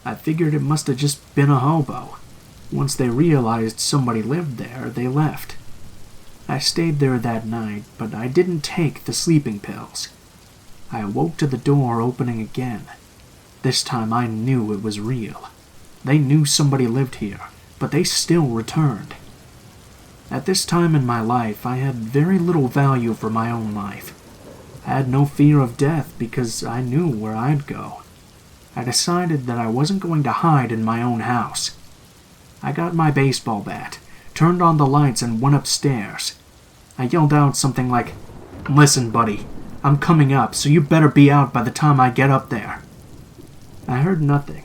I figured it must have just been a hobo. Once they realized somebody lived there, they left. I stayed there that night, but I didn't take the sleeping pills. I awoke to the door opening again. This time I knew it was real. They knew somebody lived here, but they still returned. At this time in my life, I had very little value for my own life. I had no fear of death because I knew where I'd go. I decided that I wasn't going to hide in my own house. I got my baseball bat, turned on the lights, and went upstairs. I yelled out something like, "Listen, buddy, I'm coming up, so you better be out by the time I get up there." I heard nothing,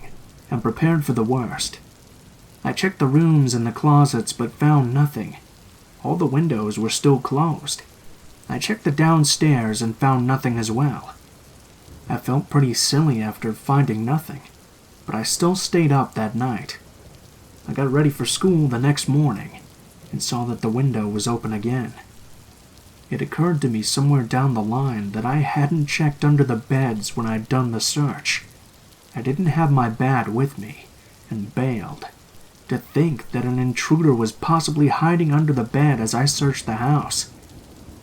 and prepared for the worst. I checked the rooms and the closets, but found nothing. All the windows were still closed. I checked the downstairs and found nothing as well. I felt pretty silly after finding nothing, but I still stayed up that night. I got ready for school the next morning and saw that the window was open again. It occurred to me somewhere down the line that I hadn't checked under the beds when I'd done the search. I didn't have my bat with me and bailed. To think that an intruder was possibly hiding under the bed as I searched the house.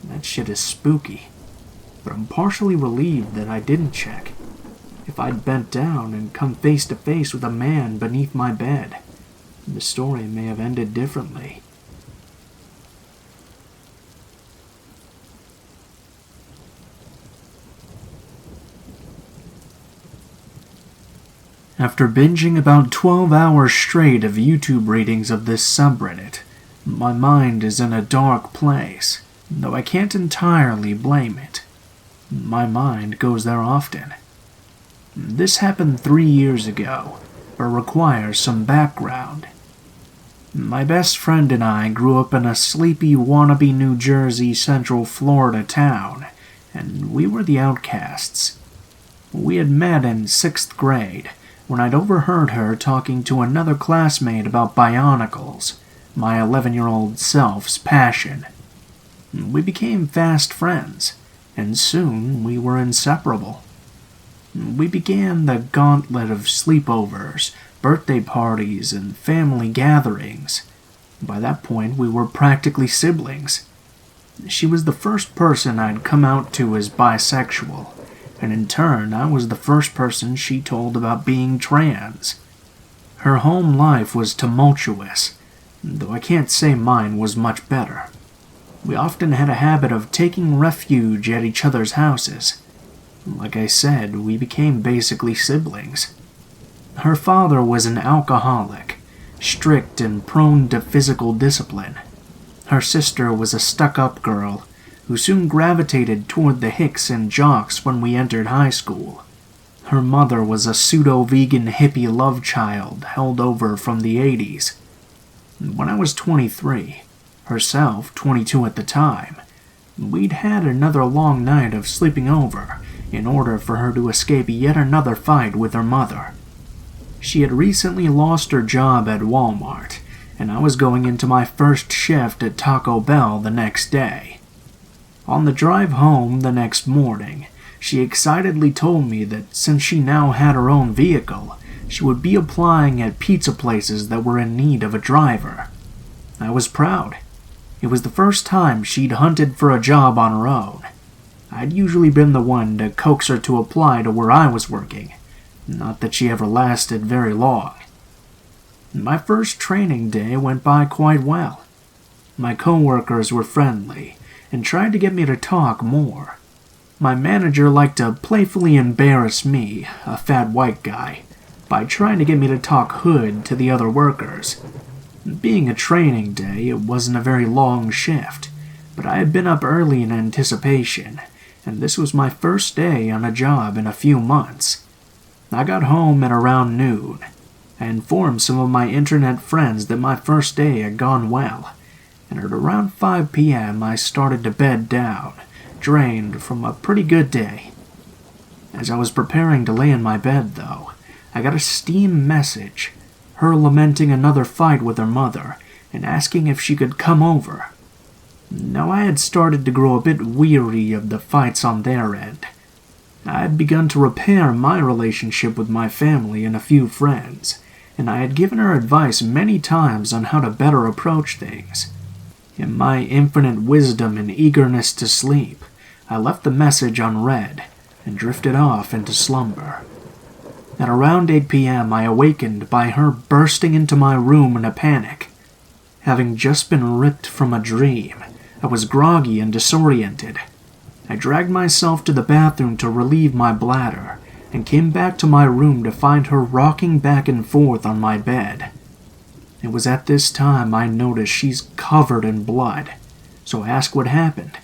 That shit is spooky. But I'm partially relieved that I didn't check. If I'd bent down and come face to face with a man beneath my bed, the story may have ended differently. After binging about 12 hours straight of YouTube readings of this subreddit, my mind is in a dark place, though I can't entirely blame it. My mind goes there often. This happened 3 years ago, but requires some background. My best friend and I grew up in a sleepy wannabe New Jersey, Central Florida town, and we were the outcasts. We had met in 6th grade, when I'd overheard her talking to another classmate about bionicles, my 11-year-old self's passion. We became fast friends, and soon we were inseparable. We began the gauntlet of sleepovers, birthday parties, and family gatherings. By that point, we were practically siblings. She was the first person I'd come out to as bisexual, and in turn, I was the first person she told about being trans. Her home life was tumultuous, though I can't say mine was much better. We often had a habit of taking refuge at each other's houses. Like I said, we became basically siblings. Her father was an alcoholic, strict and prone to physical discipline. Her sister was a stuck-up girl who soon gravitated toward the hicks and jocks when we entered high school. Her mother was a pseudo-vegan hippie love child held over from the 80s. When I was 23, herself 22 at the time, we'd had another long night of sleeping over in order for her to escape yet another fight with her mother. She had recently lost her job at Walmart, and I was going into my first shift at Taco Bell the next day. On the drive home the next morning, she excitedly told me that since she now had her own vehicle, she would be applying at pizza places that were in need of a driver. I was proud. It was the first time she'd hunted for a job on her own. I'd usually been the one to coax her to apply to where I was working, not that she ever lasted very long. My first training day went by quite well. My coworkers were friendly and tried to get me to talk more. My manager liked to playfully embarrass me, a fat white guy, by trying to get me to talk hood to the other workers. Being a training day, it wasn't a very long shift, but I had been up early in anticipation, and this was my first day on a job in a few months. I got home at around noon. I informed some of my internet friends that my first day had gone well, and at around 5 p.m. I started to bed down, drained from a pretty good day. As I was preparing to lay in my bed, though, I got a Steam message, her lamenting another fight with her mother and asking if she could come over. Now I had started to grow a bit weary of the fights on their end. I had begun to repair my relationship with my family and a few friends, and I had given her advice many times on how to better approach things. In my infinite wisdom and eagerness to sleep, I left the message unread and drifted off into slumber. At around 8 p.m., I awakened by her bursting into my room in a panic. Having just been ripped from a dream, I was groggy and disoriented. I dragged myself to the bathroom to relieve my bladder and came back to my room to find her rocking back and forth on my bed. It was at this time I noticed she's covered in blood, so I ask what happened.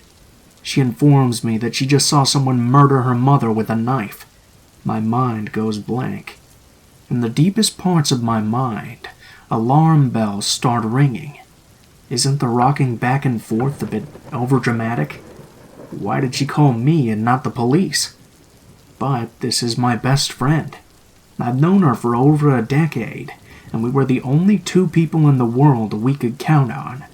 She informs me that she just saw someone murder her mother with a knife. My mind goes blank. In the deepest parts of my mind, alarm bells start ringing. Isn't the rocking back and forth a bit overdramatic? Why did she call me and not the police? But this is my best friend. I've known her for over a decade, and we were the only two people in the world we could count on.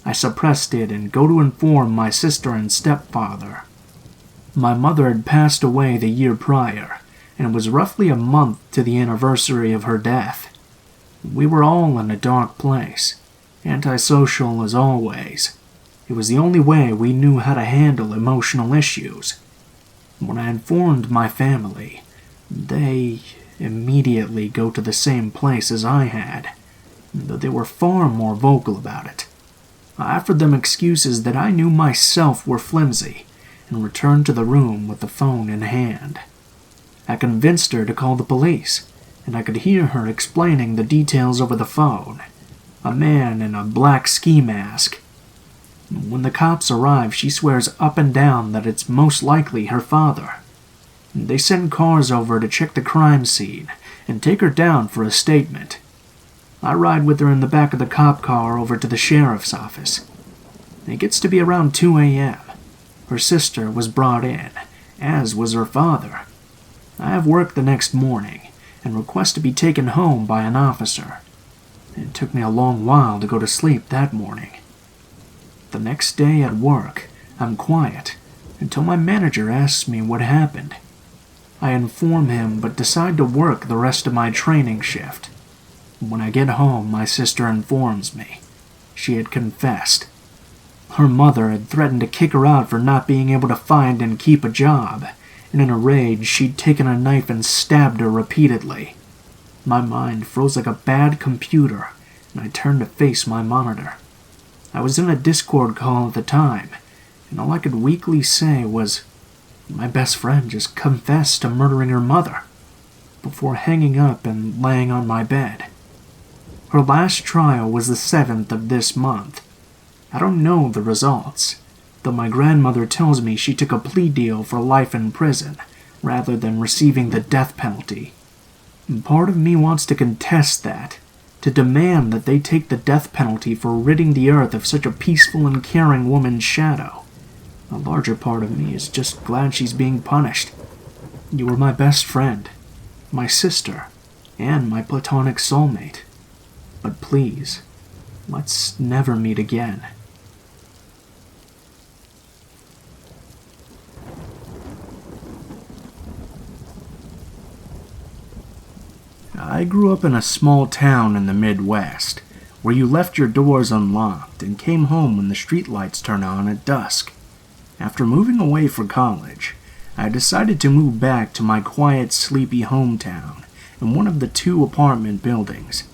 I suppressed it and go to inform my sister and stepfather. My mother had passed away the year prior, and it was roughly a month to the anniversary of her death. We were all in a dark place, antisocial as always. It was the only way we knew how to handle emotional issues. When I informed my family, they immediately go to the same place as I had, though they were far more vocal about it. I offered them excuses that I knew myself were flimsy, and returned to the room with the phone in hand. I convinced her to call the police, and I could hear her explaining the details over the phone. A man in a black ski mask. When the cops arrive, she swears up and down that it's most likely her father. They send cars over to check the crime scene and take her down for a statement. I ride with her in the back of the cop car over to the sheriff's office. It gets to be around 2 a.m. Her sister was brought in, as was her father. I have work the next morning and request to be taken home by an officer. It took me a long while to go to sleep that morning. The next day at work, I'm quiet until my manager asks me what happened. I inform him but decide to work the rest of my training shift. When I get home, my sister informs me she had confessed. Her mother had threatened to kick her out for not being able to find and keep a job, and in a rage, she'd taken a knife and stabbed her repeatedly. My mind froze like a bad computer, and I turned to face my monitor. I was in a Discord call at the time, and all I could weakly say was, my best friend just confessed to murdering her mother, before hanging up and laying on my bed. Her last trial was the 7th of this month. I don't know the results, though my grandmother tells me she took a plea deal for life in prison, rather than receiving the death penalty. And part of me wants to contest that, to demand that they take the death penalty for ridding the earth of such a peaceful and caring woman's shadow. A larger part of me is just glad she's being punished. You were my best friend, my sister, and my platonic soulmate. But please, let's never meet again. I grew up in a small town in the Midwest, where you left your doors unlocked and came home when the streetlights turned on at dusk. After moving away for college, I decided to move back to my quiet, sleepy hometown in one of the 2 apartment buildings.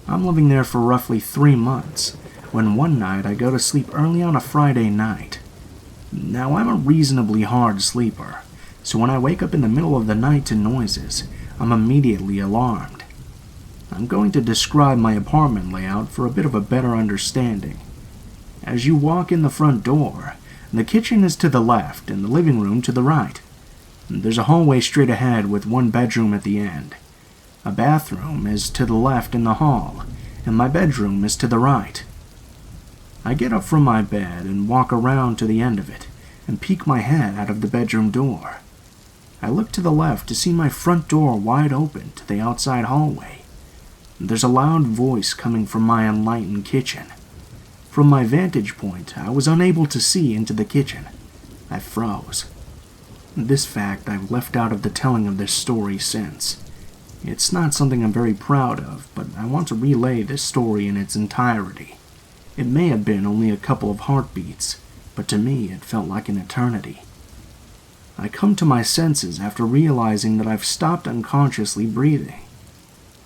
I'm living there for roughly 3 months, when one night I go to sleep early on a Friday night. Now, I'm a reasonably hard sleeper, so when I wake up in the middle of the night to noises, I'm immediately alarmed. I'm going to describe my apartment layout for a bit of a better understanding. As you walk in the front door, the kitchen is to the left and the living room to the right. There's a hallway straight ahead with 1 bedroom at the end. A bathroom is to the left in the hall, and my bedroom is to the right. I get up from my bed and walk around to the end of it and peek my head out of the bedroom door. I look to the left to see my front door wide open to the outside hallway. There's a loud voice coming from my unlighted kitchen. From my vantage point, I was unable to see into the kitchen. I froze. This fact I've left out of the telling of this story since. It's not something I'm very proud of, but I want to relay this story in its entirety. It may have been only a couple of heartbeats, but to me it felt like an eternity. I come to my senses after realizing that I've stopped unconsciously breathing.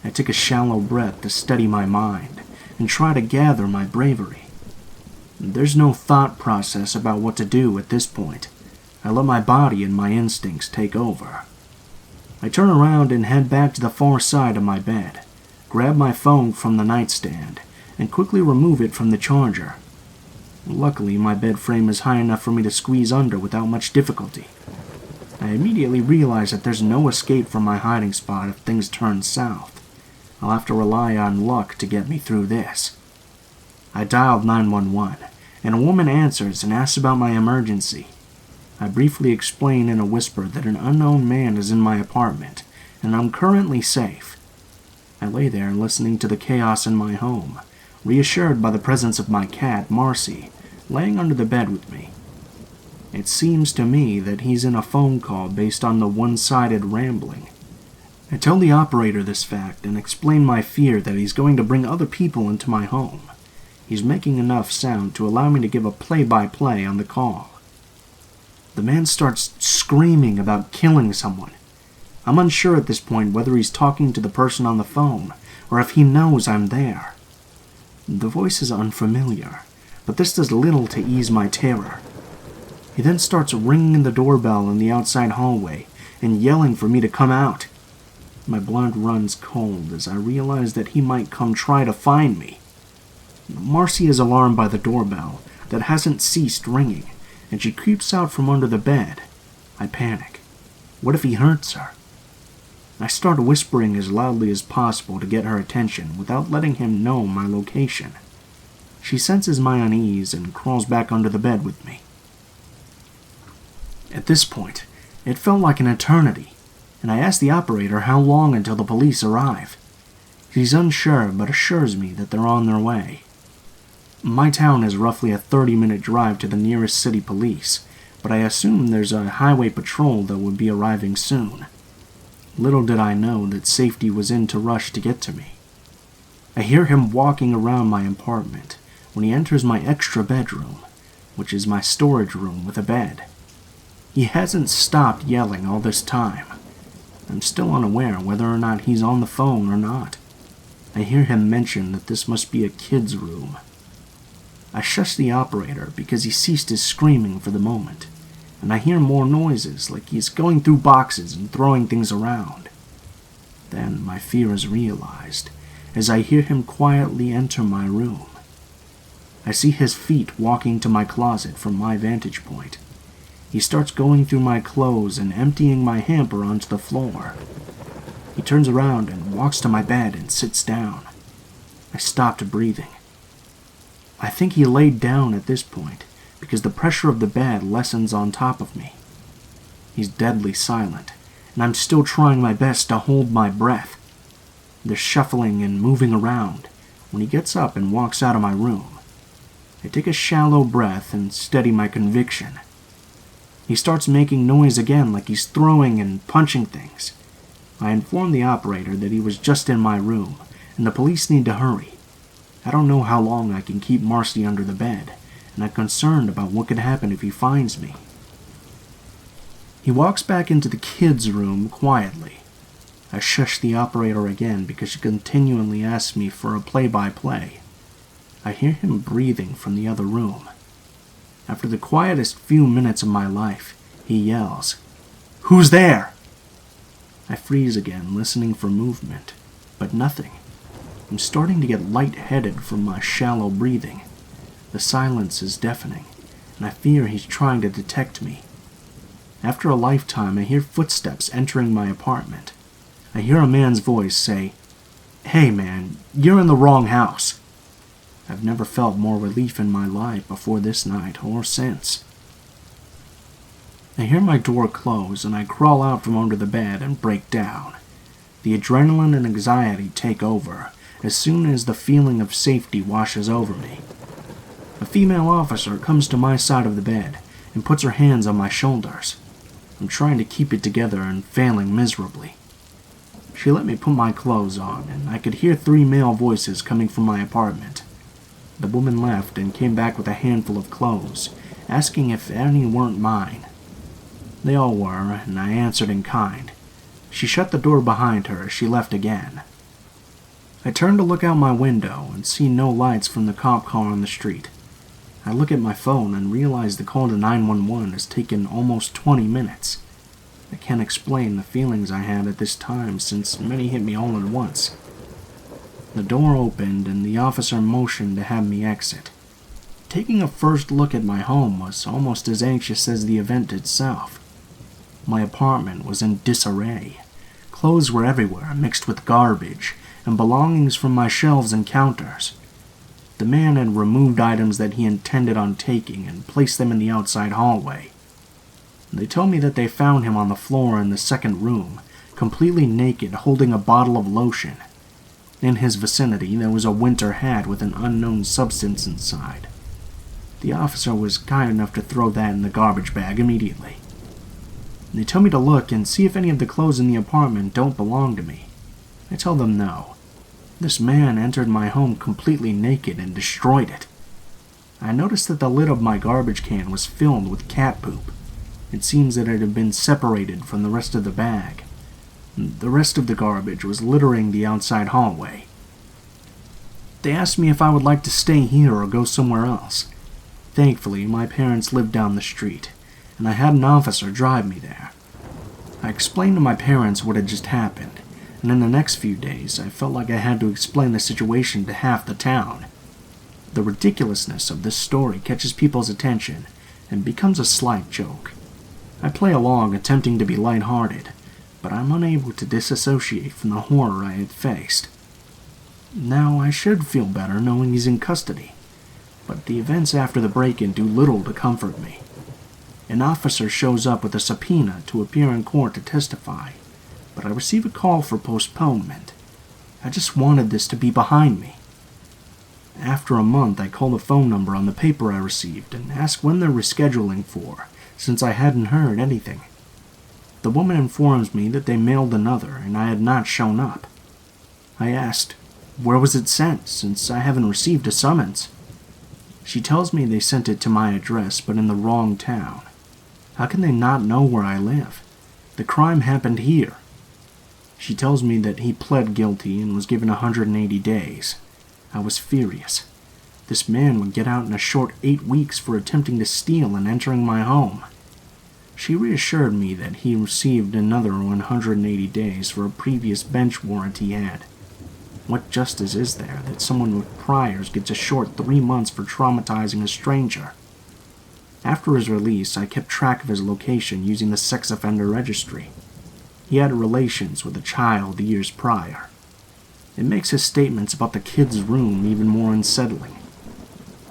I take a shallow breath to steady my mind and try to gather my bravery. There's no thought process about what to do at this point. I let my body and my instincts take over. I turn around and head back to the far side of my bed, grab my phone from the nightstand, and quickly remove it from the charger. Luckily, my bed frame is high enough for me to squeeze under without much difficulty. I immediately realize that there's no escape from my hiding spot if things turn south. I'll have to rely on luck to get me through this. I dialed 911, and a woman answers and asks about my emergency. I briefly explain in a whisper that an unknown man is in my apartment, and I'm currently safe. I lay there listening to the chaos in my home, reassured by the presence of my cat, Marcy, laying under the bed with me. It seems to me that he's in a phone call based on the one-sided rambling. I tell the operator this fact and explain my fear that he's going to bring other people into my home. He's making enough sound to allow me to give a play-by-play on the call. The man starts screaming about killing someone. I'm unsure at this point whether he's talking to the person on the phone or if he knows I'm there. The voice is unfamiliar, but this does little to ease my terror. He then starts ringing the doorbell in the outside hallway and yelling for me to come out. My blood runs cold as I realize that he might come try to find me. Marcy is alarmed by the doorbell that hasn't ceased ringing, and she creeps out from under the bed. I panic. What if he hurts her? I start whispering as loudly as possible to get her attention without letting him know my location. She senses my unease and crawls back under the bed with me. At this point, it felt like an eternity, and I ask the operator how long until the police arrive. She's unsure but assures me that they're on their way. My town is roughly a 30-minute drive to the nearest city police, but I assume there's a highway patrol that would be arriving soon. Little did I know that safety was in to rush to get to me. I hear him walking around my apartment when he enters my extra bedroom, which is my storage room with a bed. He hasn't stopped yelling all this time. I'm still unaware whether or not he's on the phone or not. I hear him mention that this must be a kid's room. I shush the operator because he ceased his screaming for the moment, and I hear more noises like he's going through boxes and throwing things around. Then my fear is realized as I hear him quietly enter my room. I see his feet walking to my closet from my vantage point. He starts going through my clothes and emptying my hamper onto the floor. He turns around and walks to my bed and sits down. I stopped breathing. I think he laid down at this point because the pressure of the bed lessens on top of me. He's deadly silent, and I'm still trying my best to hold my breath. There's shuffling and moving around when he gets up and walks out of my room. I take a shallow breath and steady my conviction. He starts making noise again like he's throwing and punching things. I inform the operator that he was just in my room, and the police need to hurry. I don't know how long I can keep Marcy under the bed, and I'm concerned about what could happen if he finds me. He walks back into the kids' room quietly. I shush the operator again because she continually asks me for a play-by-play. I hear him breathing from the other room. After the quietest few minutes of my life, he yells, "Who's there?" I freeze again, listening for movement, but nothing. I'm starting to get lightheaded from my shallow breathing. The silence is deafening, and I fear he's trying to detect me. After a lifetime, I hear footsteps entering my apartment. I hear a man's voice say, "Hey man, you're in the wrong house." I've never felt more relief in my life before this night or since. I hear my door close and I crawl out from under the bed and break down. The adrenaline and anxiety take over as soon as the feeling of safety washes over me. A female officer comes to my side of the bed and puts her hands on my shoulders. I'm trying to keep it together and failing miserably. She let me put my clothes on, and I could hear 3 male voices coming from my apartment. The woman left and came back with a handful of clothes, asking if any weren't mine. They all were, and I answered in kind. She shut the door behind her as she left again. I turn to look out my window and see no lights from the cop car on the street. I look at my phone and realize the call to 911 has taken almost 20 minutes. I can't explain the feelings I had at this time since many hit me all at once. The door opened and the officer motioned to have me exit. Taking a first look at my home was almost as anxious as the event itself. My apartment was in disarray. Clothes were everywhere, mixed with garbage, and belongings from my shelves and counters. The man had removed items that he intended on taking and placed them in the outside hallway. They told me that they found him on the floor in the second room, completely naked, holding a bottle of lotion. In his vicinity, there was a winter hat with an unknown substance inside. The officer was kind enough to throw that in the garbage bag immediately. They tell me to look and see if any of the clothes in the apartment don't belong to me. I tell them no. This man entered my home completely naked and destroyed it. I noticed that the lid of my garbage can was filled with cat poop. It seems that it had been separated from the rest of the bag. The rest of the garbage was littering the outside hallway. They asked me if I would like to stay here or go somewhere else. Thankfully, my parents lived down the street, and I had an officer drive me there. I explained to my parents what had just happened, and in the next few days I felt like I had to explain the situation to half the town. The ridiculousness of this story catches people's attention and becomes a slight joke. I play along, attempting to be lighthearted, but I'm unable to disassociate from the horror I had faced. Now, I should feel better knowing he's in custody, but the events after the break-in do little to comfort me. An officer shows up with a subpoena to appear in court to testify, but I receive a call for postponement. I just wanted this to be behind me. After a month, I call the phone number on the paper I received and ask when they're rescheduling for, since I hadn't heard anything. The woman informs me that they mailed another and I had not shown up. I asked, where was it sent, since I haven't received a summons? She tells me they sent it to my address, but in the wrong town. How can they not know where I live? The crime happened here. She tells me that he pled guilty and was given 180 days. I was furious. This man would get out in a short 8 weeks for attempting to steal and entering my home. She reassured me that he received another 180 days for a previous bench warrant he had. What justice is there that someone with priors gets a short 3 months for traumatizing a stranger? After his release, I kept track of his location using the sex offender registry. He had relations with a child years prior. It makes his statements about the kid's room even more unsettling.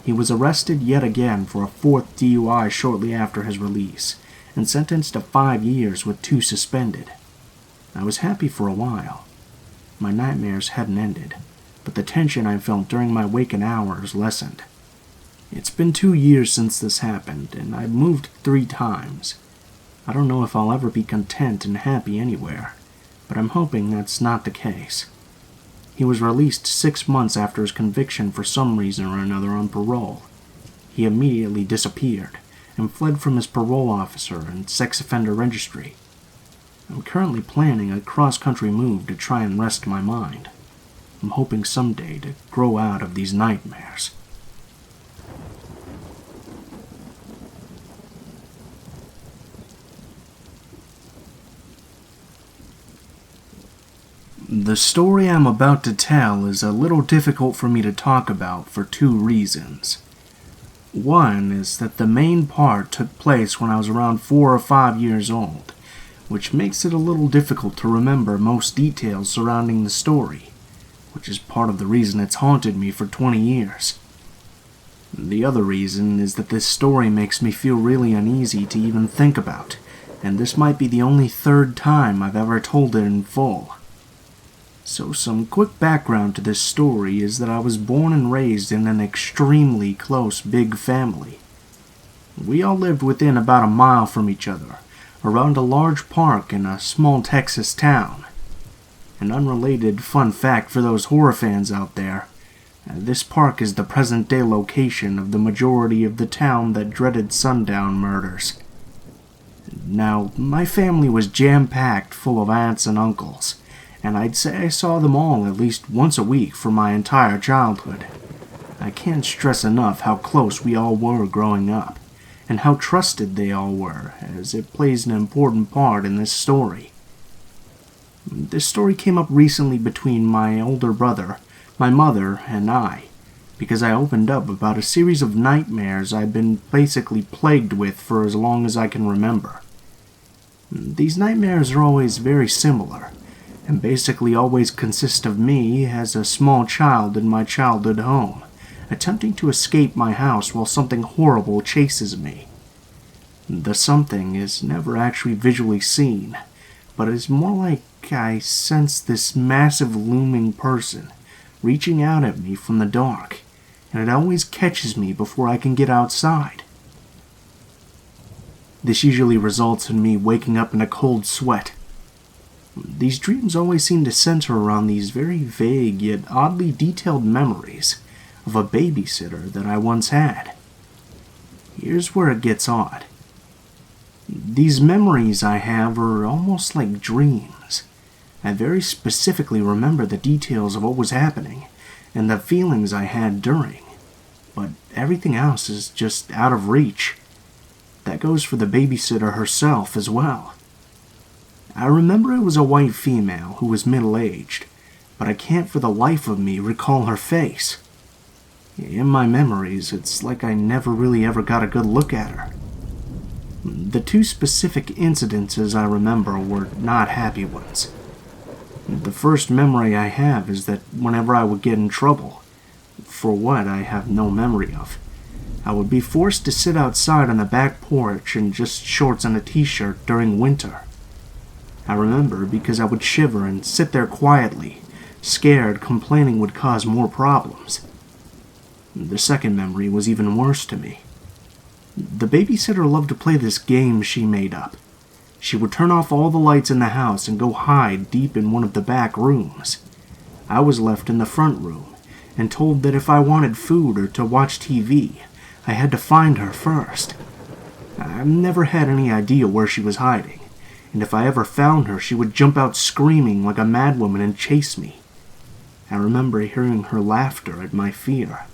He was arrested yet again for a 4th DUI shortly after his release, and sentenced to 5 years with 2 suspended. I was happy for a while. My nightmares hadn't ended, but the tension I felt during my waking hours lessened. It's been 2 years since this happened, and I've moved 3 times. I don't know if I'll ever be content and happy anywhere, but I'm hoping that's not the case. He was released 6 months after his conviction for some reason or another on parole. He immediately disappeared and fled from his parole officer and sex offender registry. I'm currently planning a cross-country move to try and rest my mind. I'm hoping someday to grow out of these nightmares. The story I'm about to tell is a little difficult for me to talk about for 2 reasons. One is that the main part took place when I was around 4 or 5 years old, which makes it a little difficult to remember most details surrounding the story, which is part of the reason it's haunted me for 20 years. The other reason is that this story makes me feel really uneasy to even think about, and this might be the only 3rd time I've ever told it in full. So some quick background to this story is that I was born and raised in an extremely close big family. We all lived within about a mile from each other, around a large park in a small Texas town. An unrelated fun fact for those horror fans out there, this park is the present-day location of the majority of the town that dreaded sundown murders. Now, my family was jam-packed full of aunts and uncles, and I'd say I saw them all at least once a week for my entire childhood. I can't stress enough how close we all were growing up, and how trusted they all were, as it plays an important part in this story. This story came up recently between my older brother, my mother, and I, because I opened up about a series of nightmares I've been basically plagued with for as long as I can remember. These nightmares are always very similar, and basically always consist of me as a small child in my childhood home, attempting to escape my house while something horrible chases me. The something is never actually visually seen, but is more like I sense this massive looming person reaching out at me from the dark, and it always catches me before I can get outside. This usually results in me waking up in a cold sweat. These dreams always seem to center around these very vague yet oddly detailed memories of a babysitter that I once had. Here's where it gets odd. These memories I have are almost like dreams. I very specifically remember the details of what was happening and the feelings I had during, but everything else is just out of reach. That goes for the babysitter herself as well. I remember it was a white female who was middle-aged, but I can't for the life of me recall her face. In my memories, it's like I never really ever got a good look at her. The two specific incidences I remember were not happy ones. The first memory I have is that whenever I would get in trouble, for what I have no memory of, I would be forced to sit outside on the back porch in just shorts and a t-shirt during winter. I remember because I would shiver and sit there quietly, scared complaining would cause more problems. The second memory was even worse to me. The babysitter loved to play this game she made up. She would turn off all the lights in the house and go hide deep in one of the back rooms. I was left in the front room and told that if I wanted food or to watch TV, I had to find her first. I've never had any idea where she was hiding, and if I ever found her, she would jump out screaming like a madwoman and chase me. I remember hearing her laughter at my fear.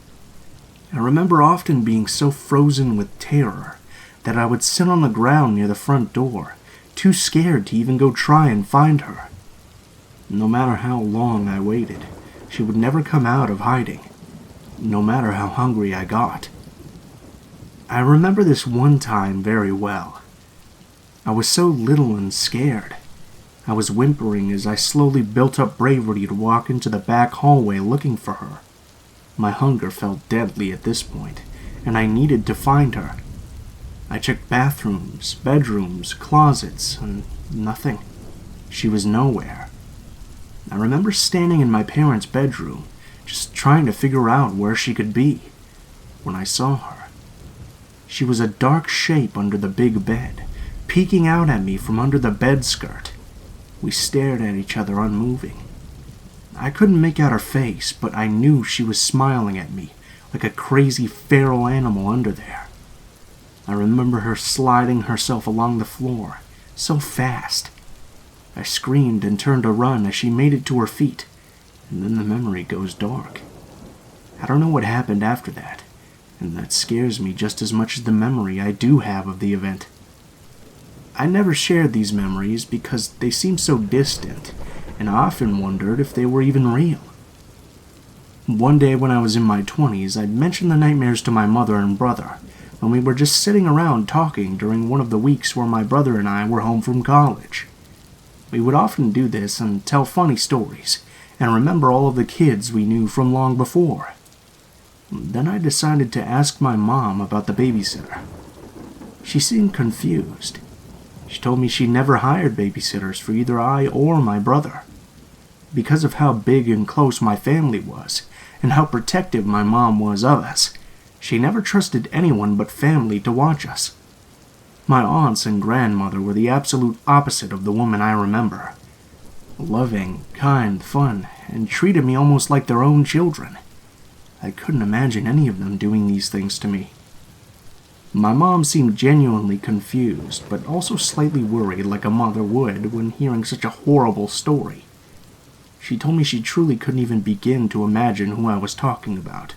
I remember often being so frozen with terror that I would sit on the ground near the front door, too scared to even go try and find her. No matter how long I waited, she would never come out of hiding, no matter how hungry I got. I remember this one time very well. I was so little and scared. I was whimpering as I slowly built up bravery to walk into the back hallway looking for her. My hunger felt deadly at this point, and I needed to find her. I checked bathrooms, bedrooms, closets, and nothing. She was nowhere. I remember standing in my parents' bedroom, just trying to figure out where she could be, when I saw her. She was a dark shape under the big bed, peeking out at me from under the bed skirt. We stared at each other unmoving. I couldn't make out her face, but I knew she was smiling at me, like a crazy feral animal under there. I remember her sliding herself along the floor, so fast. I screamed and turned to run as she made it to her feet, and then the memory goes dark. I don't know what happened after that, and that scares me just as much as the memory I do have of the event. I never shared these memories because they seemed so distant, and I often wondered if they were even real. One day when I was in my 20s, I'd mentioned the nightmares to my mother and brother when we were just sitting around talking during one of the weeks where my brother and I were home from college. We would often do this and tell funny stories and remember all of the kids we knew from long before. Then I decided to ask my mom about the babysitter. She seemed confused. She told me she never hired babysitters for either I or my brother. Because of how big and close my family was, and how protective my mom was of us, she never trusted anyone but family to watch us. My aunts and grandmother were the absolute opposite of the woman I remember. Loving, kind, fun, and treated me almost like their own children. I couldn't imagine any of them doing these things to me. My mom seemed genuinely confused, but also slightly worried like a mother would when hearing such a horrible story. She told me she truly couldn't even begin to imagine who I was talking about.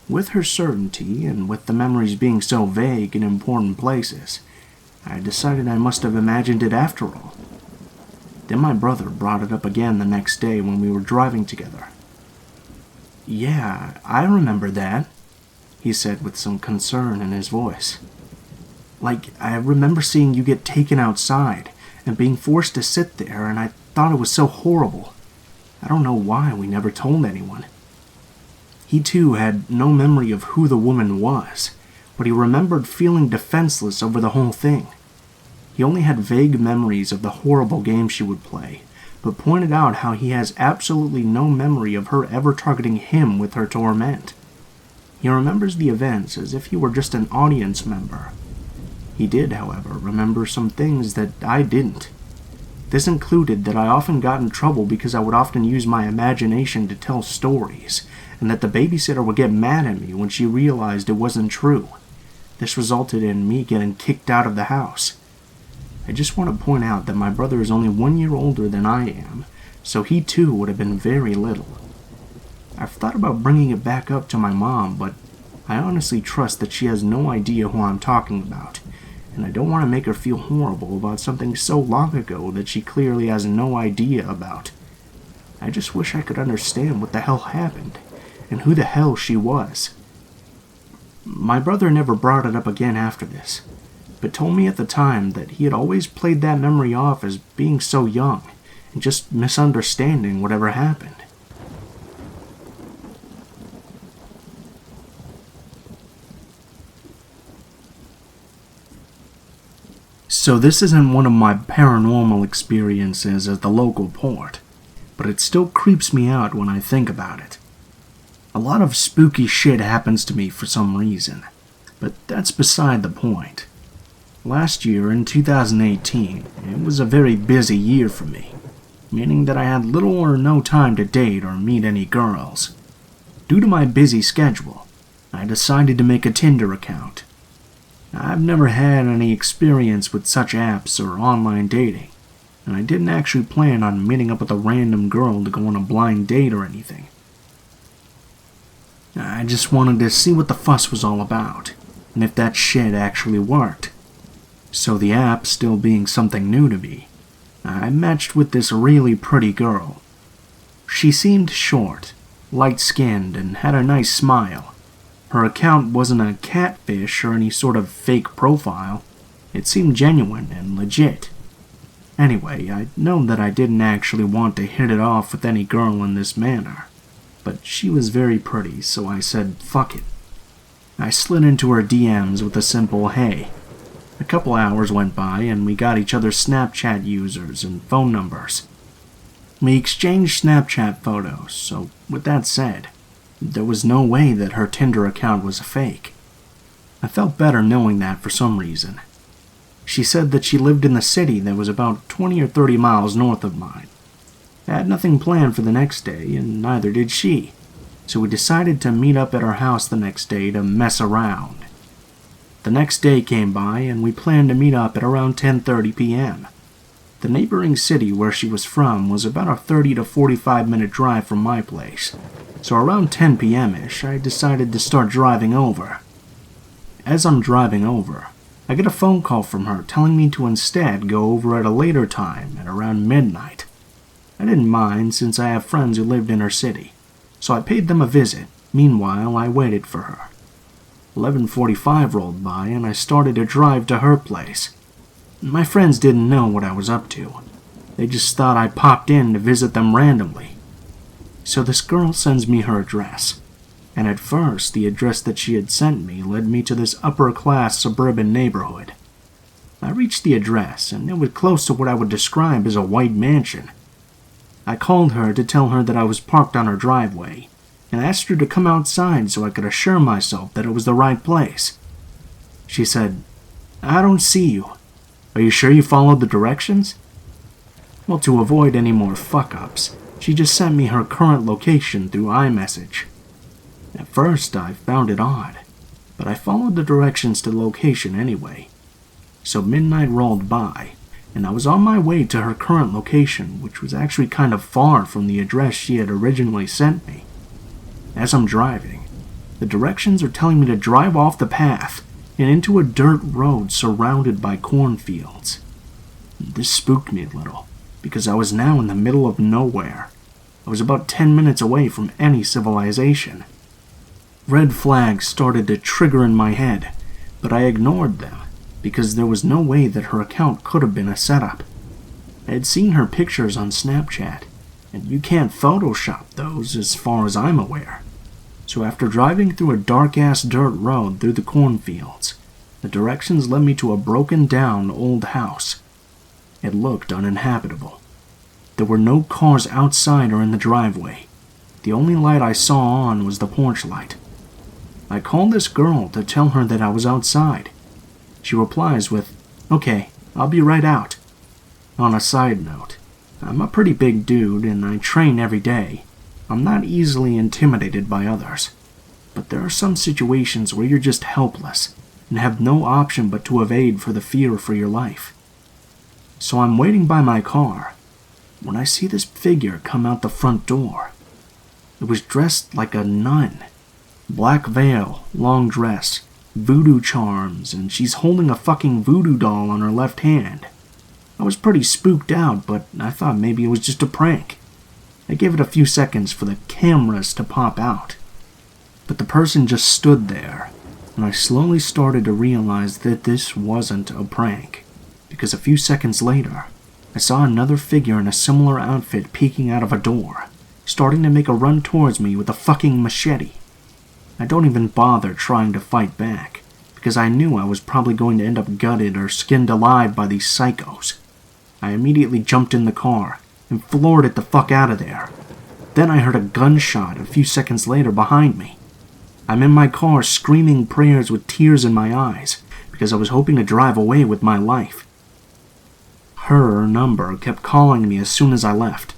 With her certainty, and with the memories being so vague in important places, I decided I must have imagined it after all. Then my brother brought it up again the next day when we were driving together. "Yeah, I remember that," he said with some concern in his voice. "Like, I remember seeing you get taken outside and being forced to sit there, and I thought it was so horrible. I don't know why we never told anyone." He too had no memory of who the woman was, but he remembered feeling defenseless over the whole thing. He only had vague memories of the horrible game she would play, but pointed out how he has absolutely no memory of her ever targeting him with her torment. He remembers the events as if he were just an audience member. He did, however, remember some things that I didn't. This included that I often got in trouble because I would often use my imagination to tell stories, and that the babysitter would get mad at me when she realized it wasn't true. This resulted in me getting kicked out of the house. I just want to point out that my brother is only 1 year older than I am, so he too would have been very little. I've thought about bringing it back up to my mom, but I honestly trust that she has no idea who I'm talking about, and I don't want to make her feel horrible about something so long ago that she clearly has no idea about. I just wish I could understand what the hell happened, and who the hell she was. My brother never brought it up again after this, but told me at the time that he had always played that memory off as being so young, and just misunderstanding whatever happened. So this isn't one of my paranormal experiences at the local port, but it still creeps me out when I think about it. A lot of spooky shit happens to me for some reason, but that's beside the point. Last year, in 2018, it was a very busy year for me, meaning that I had little or no time to date or meet any girls. Due to my busy schedule, I decided to make a Tinder account. I've never had any experience with such apps or online dating, and I didn't actually plan on meeting up with a random girl to go on a blind date or anything. I just wanted to see what the fuss was all about, and if that shit actually worked. So the app still being something new to me, I matched with this really pretty girl. She seemed short, light-skinned, and had a nice smile. Her account wasn't a catfish or any sort of fake profile. It seemed genuine and legit. Anyway, I know that I didn't actually want to hit it off with any girl in this manner, but she was very pretty, so I said fuck it. I slid into her DMs with a simple hey. A couple hours went by and we got each other's Snapchat users and phone numbers. We exchanged Snapchat photos, so with that said, there was no way that her Tinder account was a fake. I felt better knowing that for some reason. She said that she lived in the city that was about 20 or 30 miles north of mine. I had nothing planned for the next day, and neither did she, so we decided to meet up at our house the next day to mess around. The next day came by, and we planned to meet up at around 10:30 p.m. The neighboring city where she was from was about a 30 to 45-minute drive from my place, so around 10 p.m.-ish, I decided to start driving over. As I'm driving over, I get a phone call from her telling me to instead go over at a later time at around midnight. I didn't mind since I have friends who lived in her city, so I paid them a visit. Meanwhile, I waited for her. 11:45 rolled by and I started to drive to her place. My friends didn't know what I was up to. They just thought I popped in to visit them randomly. So this girl sends me her address, and at first the address that she had sent me led me to this upper-class suburban neighborhood. I reached the address, and it was close to what I would describe as a white mansion. I called her to tell her that I was parked on her driveway, and asked her to come outside so I could assure myself that it was the right place. She said, "I don't see you. Are you sure you followed the directions?" Well, to avoid any more fuck-ups, she just sent me her current location through iMessage. At first, I found it odd, but I followed the directions to the location anyway. So midnight rolled by, and I was on my way to her current location, which was actually kind of far from the address she had originally sent me. As I'm driving, the directions are telling me to drive off the path and into a dirt road surrounded by cornfields. This spooked me a little, because I was now in the middle of nowhere. I was about 10 minutes away from any civilization. Red flags started to trigger in my head, but I ignored them, because there was no way that her account could have been a setup. I had seen her pictures on Snapchat, and you can't Photoshop those as far as I'm aware. So after driving through a dark-ass dirt road through the cornfields, the directions led me to a broken-down old house. It looked uninhabitable. There were no cars outside or in the driveway. The only light I saw on was the porch light. I called this girl to tell her that I was outside. She replies with, "Okay, I'll be right out." On a side note, I'm a pretty big dude and I train every day. I'm not easily intimidated by others. But there are some situations where you're just helpless and have no option but to evade for the fear for your life. So I'm waiting by my car when I see this figure come out the front door. It was dressed like a nun. Black veil, long dress, voodoo charms, and she's holding a fucking voodoo doll on her left hand. I was pretty spooked out, but I thought maybe it was just a prank. I gave it a few seconds for the cameras to pop out. But the person just stood there, and I slowly started to realize that this wasn't a prank, because a few seconds later, I saw another figure in a similar outfit peeking out of a door, starting to make a run towards me with a fucking machete. I don't even bother trying to fight back, because I knew I was probably going to end up gutted or skinned alive by these psychos. I immediately jumped in the car and floored it the fuck out of there. Then I heard a gunshot a few seconds later behind me. I'm in my car screaming prayers with tears in my eyes because I was hoping to drive away with my life. Her number kept calling me as soon as I left.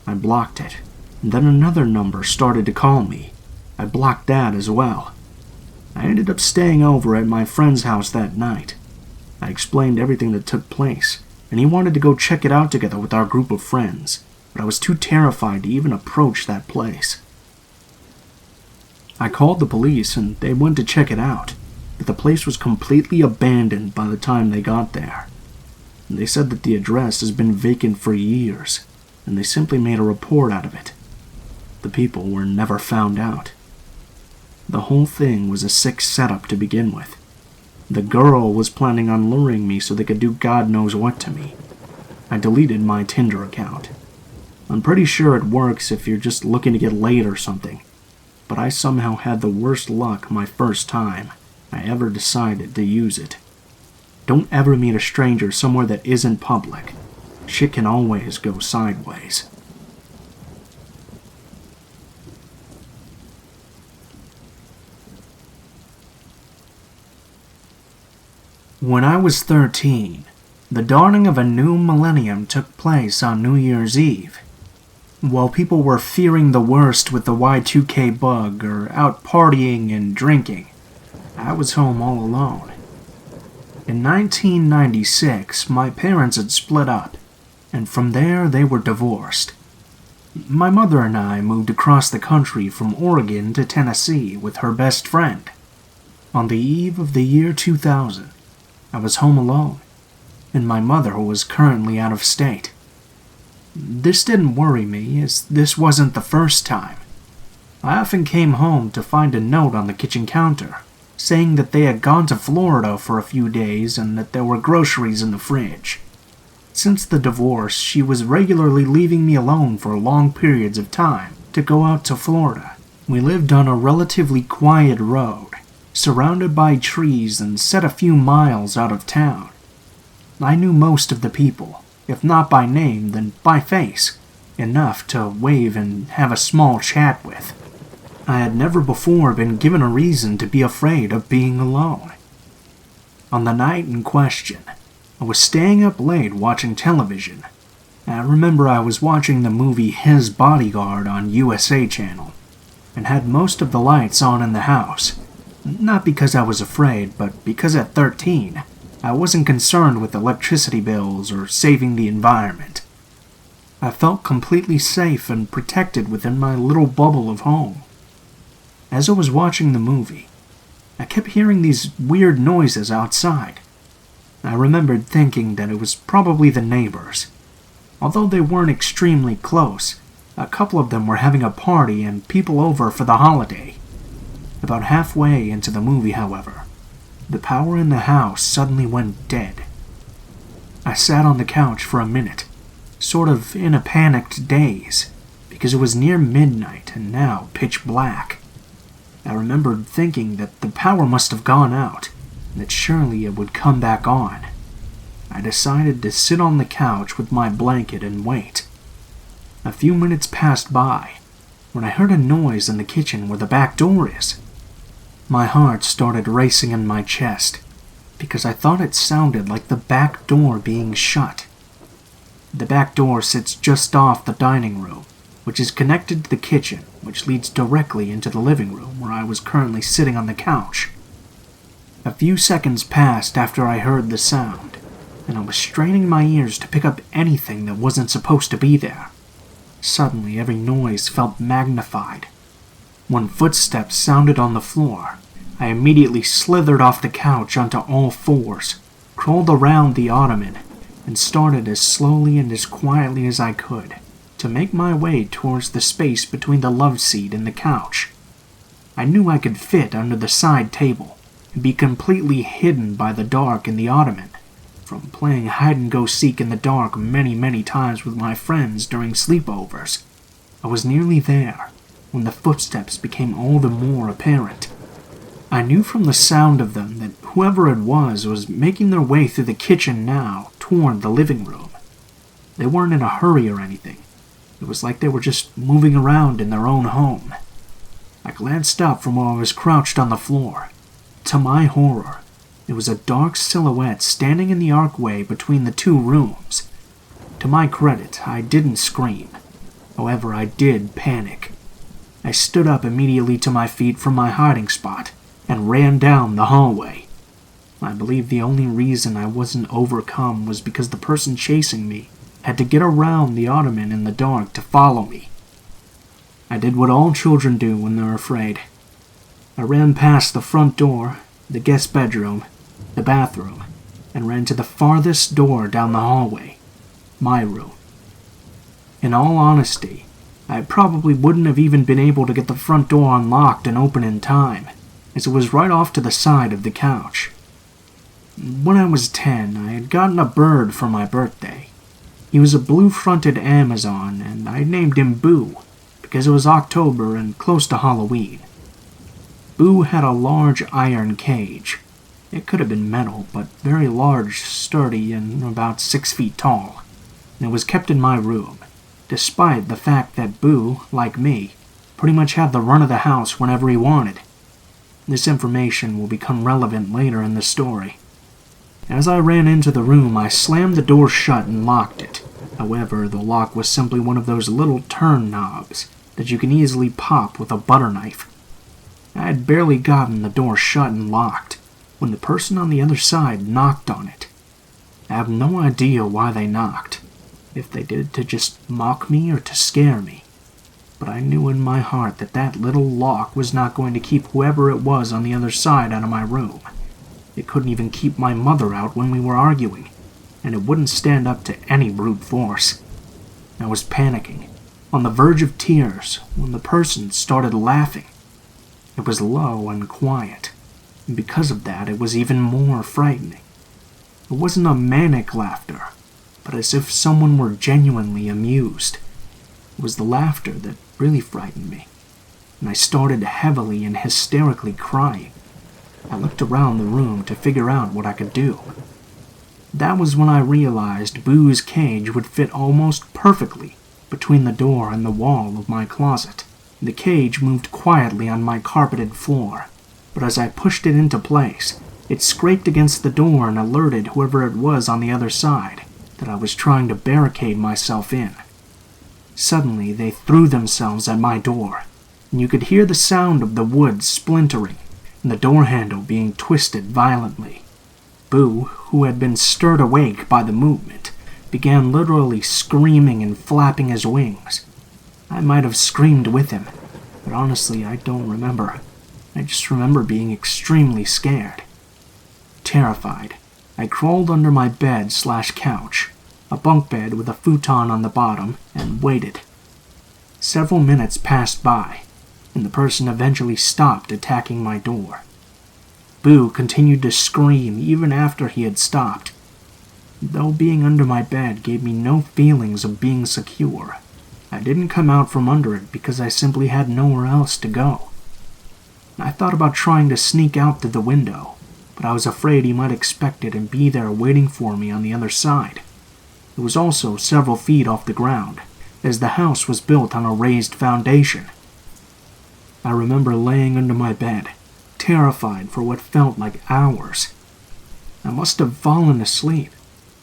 I blocked it, and then another number started to call me. I blocked that as well. I ended up staying over at my friend's house that night. I explained everything that took place, and he wanted to go check it out together with our group of friends, but I was too terrified to even approach that place. I called the police and they went to check it out, but the place was completely abandoned by the time they got there. They said that the address has been vacant for years, and they simply made a report out of it. The people were never found out. The whole thing was a sick setup to begin with. The girl was planning on luring me so they could do God knows what to me. I deleted my Tinder account. I'm pretty sure it works if you're just looking to get laid or something, but I somehow had the worst luck my first time I ever decided to use it. Don't ever meet a stranger somewhere that isn't public. Shit can always go sideways. When I was 13, the dawning of a new millennium took place on New Year's Eve. While people were fearing the worst with the Y2K bug or out partying and drinking, I was home all alone. In 1996, my parents had split up, and from there they were divorced. My mother and I moved across the country from Oregon to Tennessee with her best friend. On the eve of the year 2000, I was home alone, and my mother was currently out of state. This didn't worry me, as this wasn't the first time. I often came home to find a note on the kitchen counter, saying that they had gone to Florida for a few days and that there were groceries in the fridge. Since the divorce, she was regularly leaving me alone for long periods of time to go out to Florida. We lived on a relatively quiet road, surrounded by trees and set a few miles out of town. I knew most of the people, if not by name, then by face, enough to wave and have a small chat with. I had never before been given a reason to be afraid of being alone. On the night in question, I was staying up late watching television. I remember I was watching the movie His Bodyguard on USA Channel, and had most of the lights on in the house. Not because I was afraid, but because at 13, I wasn't concerned with electricity bills or saving the environment. I felt completely safe and protected within my little bubble of home. As I was watching the movie, I kept hearing these weird noises outside. I remembered thinking that it was probably the neighbors. Although they weren't extremely close, a couple of them were having a party and people over for the holiday. About halfway into the movie, however, the power in the house suddenly went dead. I sat on the couch for a minute, sort of in a panicked daze, because it was near midnight and now pitch black. I remembered thinking that the power must have gone out, and that surely it would come back on. I decided to sit on the couch with my blanket and wait. A few minutes passed by, when I heard a noise in the kitchen where the back door is. My heart started racing in my chest, because I thought it sounded like the back door being shut. The back door sits just off the dining room, which is connected to the kitchen, which leads directly into the living room where I was currently sitting on the couch. A few seconds passed after I heard the sound, and I was straining my ears to pick up anything that wasn't supposed to be there. Suddenly, every noise felt magnified. When footsteps sounded on the floor, I immediately slithered off the couch onto all fours, crawled around the ottoman, and started as slowly and as quietly as I could to make my way towards the space between the love seat and the couch. I knew I could fit under the side table and be completely hidden by the dark in the ottoman, from playing hide-and-go-seek in the dark many times with my friends during sleepovers. I was nearly there when the footsteps became all the more apparent. I knew from the sound of them that whoever it was making their way through the kitchen now toward the living room. They weren't in a hurry or anything. It was like they were just moving around in their own home. I glanced up from where I was crouched on the floor. To my horror, it was a dark silhouette standing in the archway between the two rooms. To my credit, I didn't scream. However, I did panic. I stood up immediately to my feet from my hiding spot and ran down the hallway. I believe the only reason I wasn't overcome was because the person chasing me had to get around the ottoman in the dark to follow me. I did what all children do when they're afraid. I ran past the front door, the guest bedroom, the bathroom, and ran to the farthest door down the hallway, my room. In all honesty, I probably wouldn't have even been able to get the front door unlocked and open in time, as it was right off to the side of the couch. When I was 10, I had gotten a bird for my birthday. He was a blue-fronted Amazon, and I named him Boo, because it was October and close to Halloween. Boo had a large iron cage. It could have been metal, but very large, sturdy, and about 6 feet tall. And it was kept in my room, despite the fact that Boo, like me, pretty much had the run of the house whenever he wanted. This information will become relevant later in the story. As I ran into the room, I slammed the door shut and locked it. However, the lock was simply one of those little turn knobs that you can easily pop with a butter knife. I had barely gotten the door shut and locked when the person on the other side knocked on it. I have no idea why they knocked, if they did it to just mock me or to scare me. But I knew in my heart that that little lock was not going to keep whoever it was on the other side out of my room. It couldn't even keep my mother out when we were arguing, and it wouldn't stand up to any brute force. I was panicking, on the verge of tears, when the person started laughing. It was low and quiet, and because of that it was even more frightening. It wasn't a manic laughter, but as if someone were genuinely amused. It was the laughter that really frightened me, and I started heavily and hysterically crying. I looked around the room to figure out what I could do. That was when I realized Boo's cage would fit almost perfectly between the door and the wall of my closet. The cage moved quietly on my carpeted floor, but as I pushed it into place, it scraped against the door and alerted whoever it was on the other side that I was trying to barricade myself in. Suddenly, they threw themselves at my door, and you could hear the sound of the wood splintering and the door handle being twisted violently. Boo, who had been stirred awake by the movement, began literally screaming and flapping his wings. I might have screamed with him, but honestly I don't remember. I just remember being extremely scared. Terrified, I crawled under my bed/couch, a bunk bed with a futon on the bottom, and waited. Several minutes passed by, and the person eventually stopped attacking my door. Boo continued to scream even after he had stopped. Though being under my bed gave me no feelings of being secure, I didn't come out from under it because I simply had nowhere else to go. I thought about trying to sneak out through the window, but I was afraid he might expect it and be there waiting for me on the other side. It was also several feet off the ground, as the house was built on a raised foundation. I remember laying under my bed, terrified for what felt like hours. I must have fallen asleep,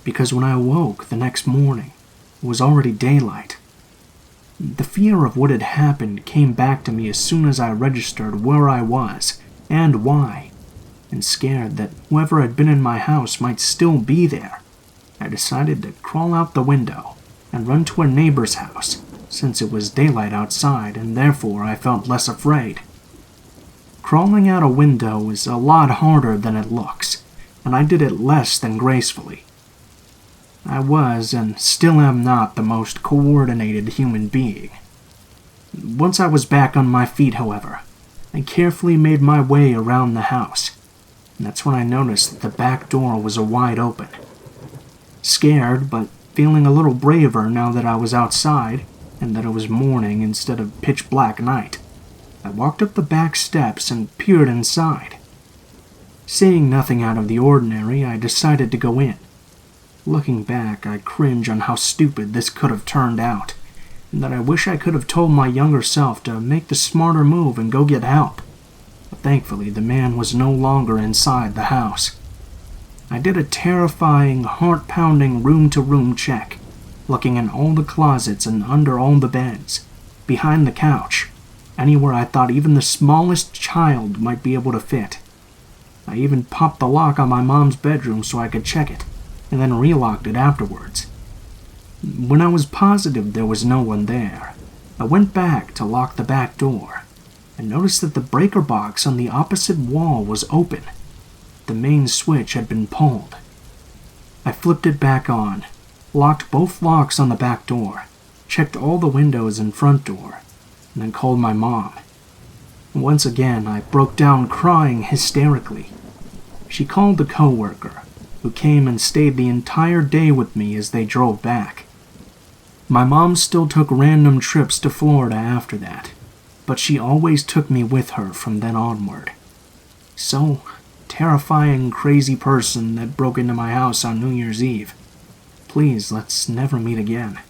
because when I awoke the next morning, it was already daylight. The fear of what had happened came back to me as soon as I registered where I was and why, and scared that whoever had been in my house might still be there. I decided to crawl out the window and run to a neighbor's house, since it was daylight outside and therefore I felt less afraid. Crawling out a window is a lot harder than it looks, and I did it less than gracefully. I was, and still am not, the most coordinated human being. Once I was back on my feet, however, I carefully made my way around the house, and that's when I noticed that the back door was wide open. Scared, but feeling a little braver now that I was outside, and that it was morning instead of pitch black night, I walked up the back steps and peered inside. Seeing nothing out of the ordinary, I decided to go in. Looking back, I cringe on how stupid this could have turned out, and that I wish I could have told my younger self to make the smarter move and go get help. But thankfully, the man was no longer inside the house. I did a terrifying, heart-pounding room-to-room check, looking in all the closets and under all the beds, behind the couch, anywhere I thought even the smallest child might be able to fit. I even popped the lock on my mom's bedroom so I could check it, and then relocked it afterwards. When I was positive there was no one there, I went back to lock the back door, and noticed that the breaker box on the opposite wall was open. The main switch had been pulled. I flipped it back on, locked both locks on the back door, checked all the windows and front door, and then called my mom. Once again, I broke down crying hysterically. She called a coworker, who came and stayed the entire day with me as they drove back. My mom still took random trips to Florida after that, but she always took me with her from then onward. So, terrifying, crazy person that broke into my house on New Year's Eve, please, let's never meet again.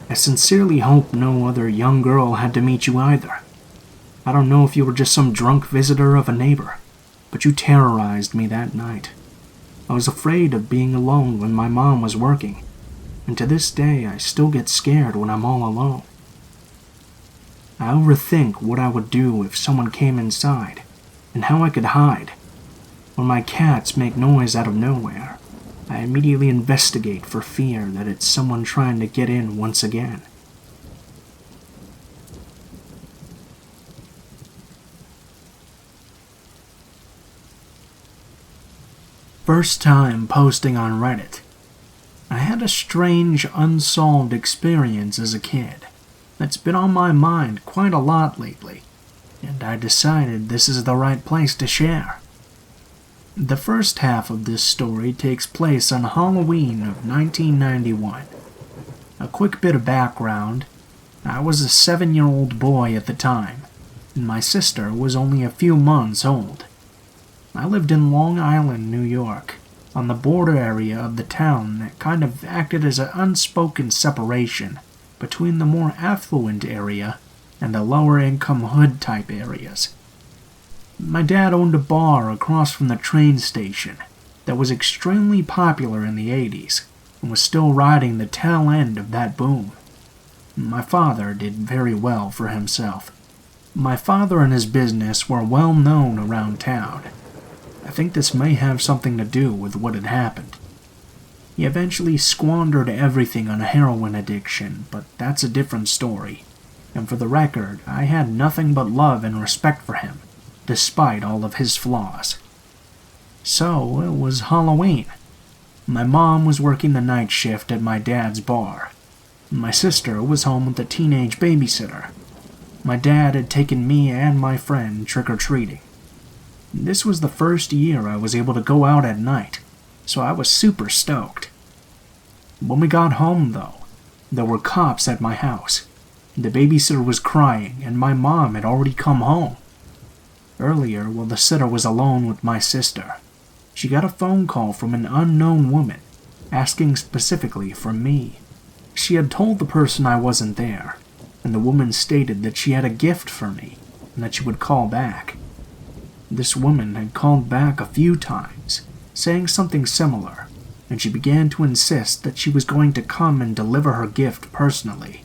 I sincerely hope no other young girl had to meet you either. I don't know if you were just some drunk visitor of a neighbor, but you terrorized me that night. I was afraid of being alone when my mom was working, and to this day I still get scared when I'm all alone. I overthink what I would do if someone came inside, and how I could hide. When my cats make noise out of nowhere, I immediately investigate for fear that it's someone trying to get in once again. First time posting on Reddit. I had a strange, unsolved experience as a kid that's been on my mind quite a lot lately, and I decided this is the right place to share. The first half of this story takes place on Halloween of 1991. A quick bit of background: I was a 7-year-old boy at the time, and my sister was only a few months old. I lived in Long Island, New York, on the border area of the town that kind of acted as an unspoken separation between the more affluent area and the lower-income hood-type areas. My dad owned a bar across from the train station that was extremely popular in the 80s and was still riding the tail end of that boom. My father did very well for himself. My father and his business were well known around town. I think this may have something to do with what had happened. He eventually squandered everything on a heroin addiction, but that's a different story. And for the record, I had nothing but love and respect for him, despite all of his flaws. So, it was Halloween. My mom was working the night shift at my dad's bar. My sister was home with a teenage babysitter. My dad had taken me and my friend trick-or-treating. This was the first year I was able to go out at night, so I was super stoked. When we got home, though, there were cops at my house. The babysitter was crying, and my mom had already come home. Earlier, while the sitter was alone with my sister, she got a phone call from an unknown woman, asking specifically for me. She had told the person I wasn't there, and the woman stated that she had a gift for me, and that she would call back. This woman had called back a few times, saying something similar, and she began to insist that she was going to come and deliver her gift personally.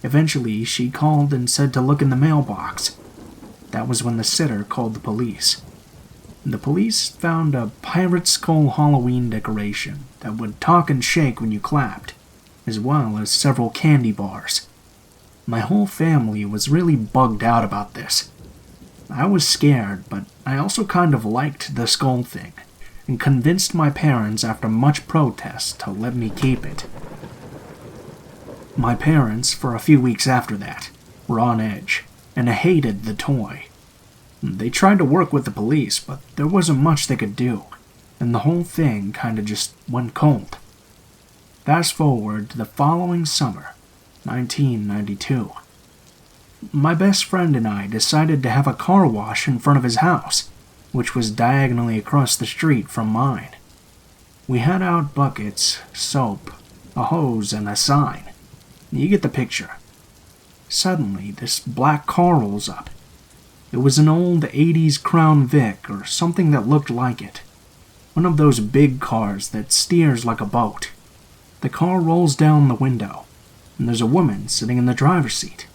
Eventually, she called and said to look in the mailbox. That was when the sitter called the police. The police found a pirate skull Halloween decoration that would talk and shake when you clapped, as well as several candy bars. My whole family was really bugged out about this. I was scared, but I also kind of liked the skull thing, and convinced my parents after much protest to let me keep it. My parents, for a few weeks after that, were on edge, and hated the toy. They tried to work with the police, but there wasn't much they could do, and the whole thing kinda just went cold. Fast forward to the following summer, 1992. My best friend and I decided to have a car wash in front of his house, which was diagonally across the street from mine. We had out buckets, soap, a hose, and a sign. You get the picture. Suddenly, this black car rolls up. It was an old 80s Crown Vic or something that looked like it. One of those big cars that steers like a boat. The car rolls down the window, and there's a woman sitting in the driver's seat.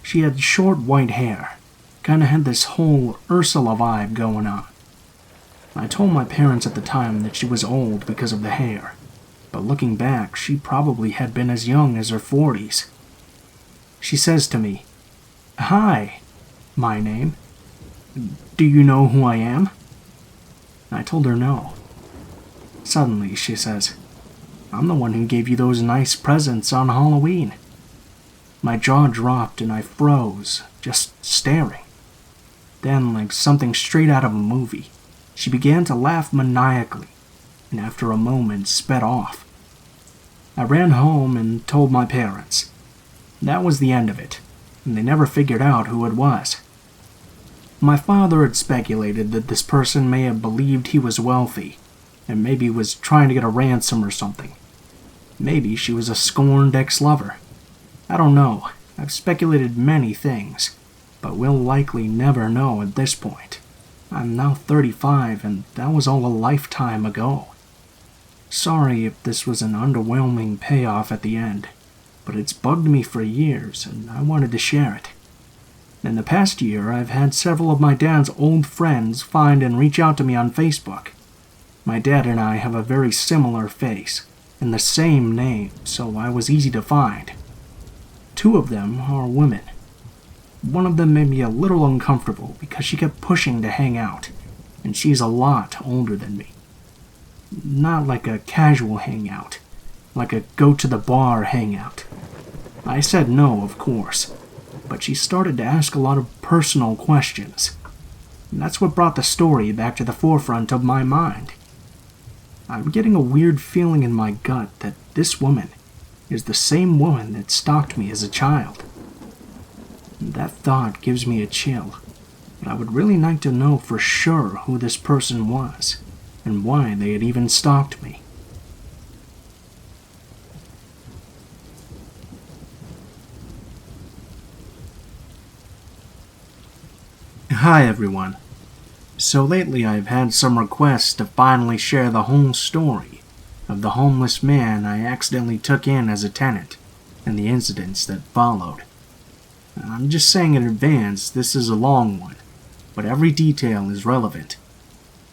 She had short white hair, kinda had this whole Ursula vibe going on. I told my parents at the time that she was old because of the hair, but looking back, she probably had been as young as her 40s. She says to me, "Hi, my name. Do you know who I am?" I told her no. Suddenly, she says, "I'm the one who gave you those nice presents on Halloween." My jaw dropped and I froze, just staring. Then, like something straight out of a movie, she began to laugh maniacally, and after a moment sped off. I ran home and told my parents. That was the end of it, and they never figured out who it was. My father had speculated that this person may have believed he was wealthy, and maybe was trying to get a ransom or something. Maybe she was a scorned ex-lover. I don't know. I've speculated many things, but we'll likely never know at this point. I'm now 35, and that was all a lifetime ago. Sorry if this was an underwhelming payoff at the end, but it's bugged me for years, and I wanted to share it. In the past year, I've had several of my dad's old friends find and reach out to me on Facebook. My dad and I have a very similar face, and the same name, so I was easy to find. 2 of them are women. One of them made me a little uncomfortable because she kept pushing to hang out, and she's a lot older than me. Not like a casual hangout, like a go-to-the-bar hangout. I said no, of course, but she started to ask a lot of personal questions. And that's what brought the story back to the forefront of my mind. I'm getting a weird feeling in my gut that this woman is the same woman that stalked me as a child. That thought gives me a chill, but I would really like to know for sure who this person was, and why they had even stalked me. Hi everyone. So lately I've had some requests to finally share the whole story of the homeless man I accidentally took in as a tenant, and the incidents that followed. I'm just saying in advance, this is a long one, but every detail is relevant.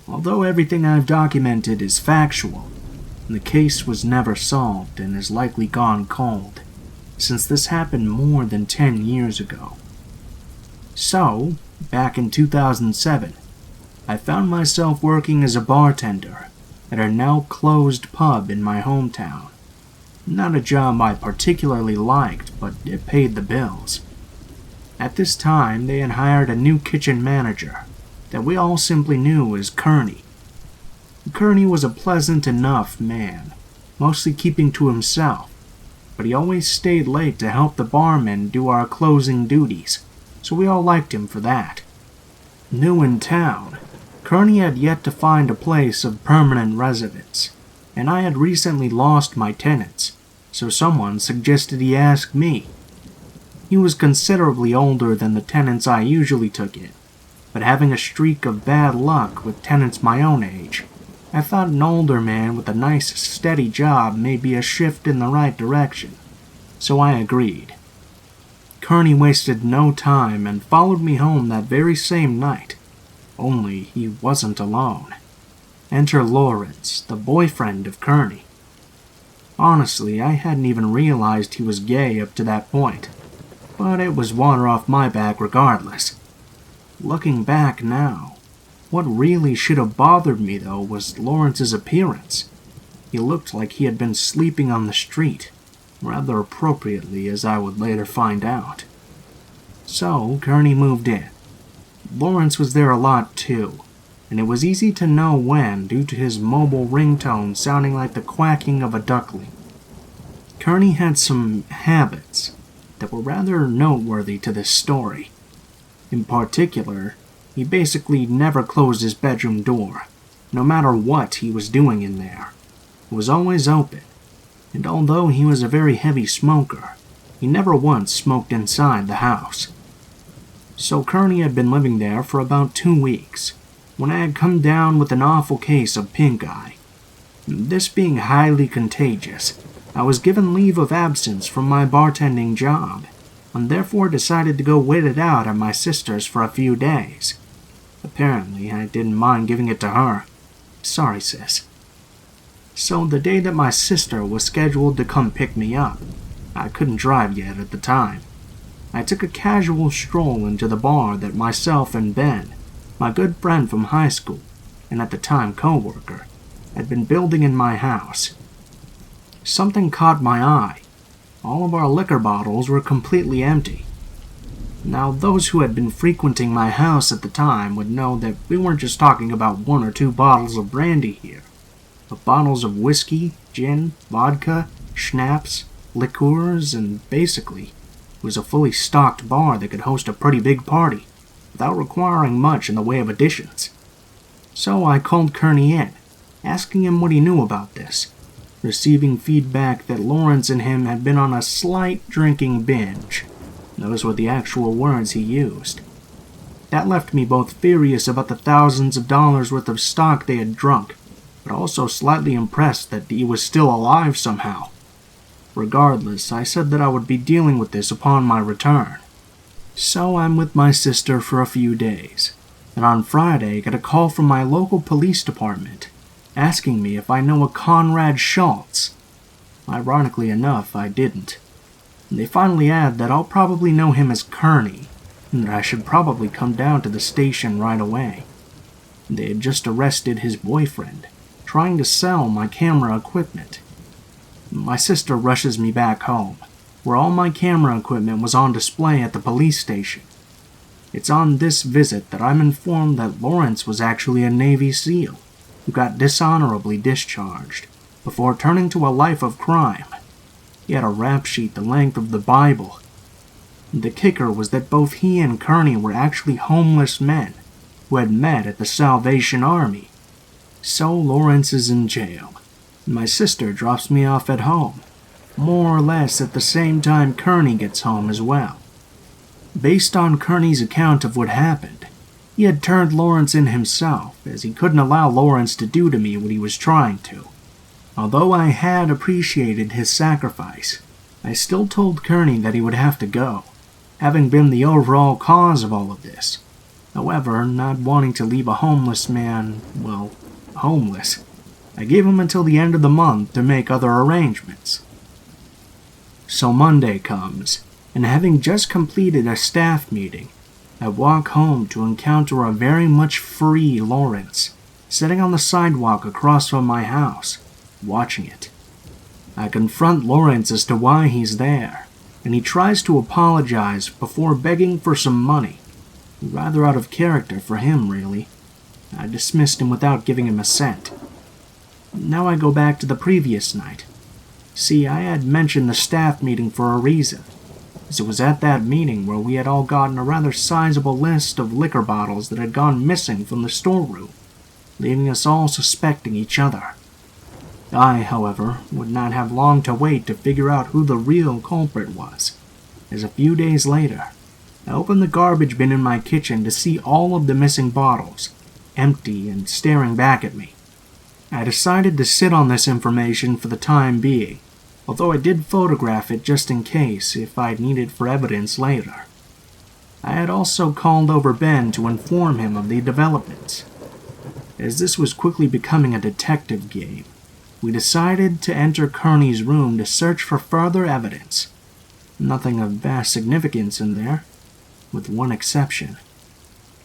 Although everything I've documented is factual, the case was never solved and is likely gone cold, since this happened more than 10 years ago. So, back in 2007, I found myself working as a bartender at a now closed pub in my hometown. Not a job I particularly liked, but it paid the bills. At this time, they had hired a new kitchen manager that we all simply knew as Kearney. Kearney was a pleasant enough man, mostly keeping to himself, but he always stayed late to help the barmen do our closing duties, so we all liked him for that. New in town, Kearney had yet to find a place of permanent residence, and I had recently lost my tenants, so someone suggested he ask me. He was considerably older than the tenants I usually took in, but having a streak of bad luck with tenants my own age, I thought an older man with a nice, steady job may be a shift in the right direction, so I agreed. Kearney wasted no time and followed me home that very same night, only he wasn't alone. Enter Lawrence, the boyfriend of Kearney. Honestly, I hadn't even realized he was gay up to that point, but it was water off my back regardless. Looking back now, what really should have bothered me though was Lawrence's appearance. He looked like he had been sleeping on the street, rather appropriately as I would later find out. So, Kearney moved in. Lawrence was there a lot too, and it was easy to know when due to his mobile ringtone sounding like the quacking of a duckling. Kearney had some habits that were rather noteworthy to this story. In particular, he basically never closed his bedroom door, no matter what he was doing in there. It was always open, and although he was a very heavy smoker, he never once smoked inside the house. So Kearney had been living there for about 2 weeks, when I had come down with an awful case of pink eye. This being highly contagious, I was given leave of absence from my bartending job, and therefore decided to go wait it out at my sister's for a few days. Apparently, I didn't mind giving it to her. Sorry, sis. So the day that my sister was scheduled to come pick me up, I couldn't drive yet at the time. I took a casual stroll into the bar that myself and Ben, my good friend from high school, and at the time co-worker, had been building in my house. Something caught my eye. All of our liquor bottles were completely empty. Now, those who had been frequenting my house at the time would know that we weren't just talking about 1 or 2 bottles of brandy here, but bottles of whiskey, gin, vodka, schnapps, liqueurs, and basically, it was a fully stocked bar that could host a pretty big party, without requiring much in the way of additions. So I called Kearney in, asking him what he knew about this, receiving feedback that Lawrence and him had been on a slight drinking binge. Those were the actual words he used. That left me both furious about the thousands of dollars worth of stock they had drunk, but also slightly impressed that he was still alive somehow. Regardless, I said that I would be dealing with this upon my return. So I'm with my sister for a few days, and on Friday get a call from my local police department, asking me if I know a Conrad Schultz. Ironically enough, I didn't. They finally add that I'll probably know him as Kearney, and that I should probably come down to the station right away. They had just arrested his boyfriend, trying to sell my camera equipment. My sister rushes me back home, where all my camera equipment was on display at the police station. It's on this visit that I'm informed that Lawrence was actually a Navy SEAL, who got dishonorably discharged, before turning to a life of crime. He had a rap sheet the length of the Bible. The kicker was that both he and Kearney were actually homeless men who had met at the Salvation Army. So Lawrence is in jail, and my sister drops me off at home, more or less at the same time Kearney gets home as well. Based on Kearney's account of what happened, he had turned Lawrence in himself, as he couldn't allow Lawrence to do to me what he was trying to. Although I had appreciated his sacrifice, I still told Kearney that he would have to go, having been the overall cause of all of this. However, not wanting to leave a homeless man, well, homeless, I gave him until the end of the month to make other arrangements. So Monday comes, and having just completed a staff meeting, I walk home to encounter a very much free Lawrence, sitting on the sidewalk across from my house, watching it. I confront Lawrence as to why he's there, and he tries to apologize before begging for some money. Rather out of character for him, really. I dismissed him without giving him a cent. Now I go back to the previous night. See, I had mentioned the staff meeting for a reason, as it was at that meeting where we had all gotten a rather sizable list of liquor bottles that had gone missing from the storeroom, leaving us all suspecting each other. I, however, would not have long to wait to figure out who the real culprit was, as a few days later, I opened the garbage bin in my kitchen to see all of the missing bottles, empty and staring back at me. I decided to sit on this information for the time being, although I did photograph it just in case if I'd need it for evidence later. I had also called over Ben to inform him of the developments. As this was quickly becoming a detective game, we decided to enter Kearney's room to search for further evidence. Nothing of vast significance in there, with one exception.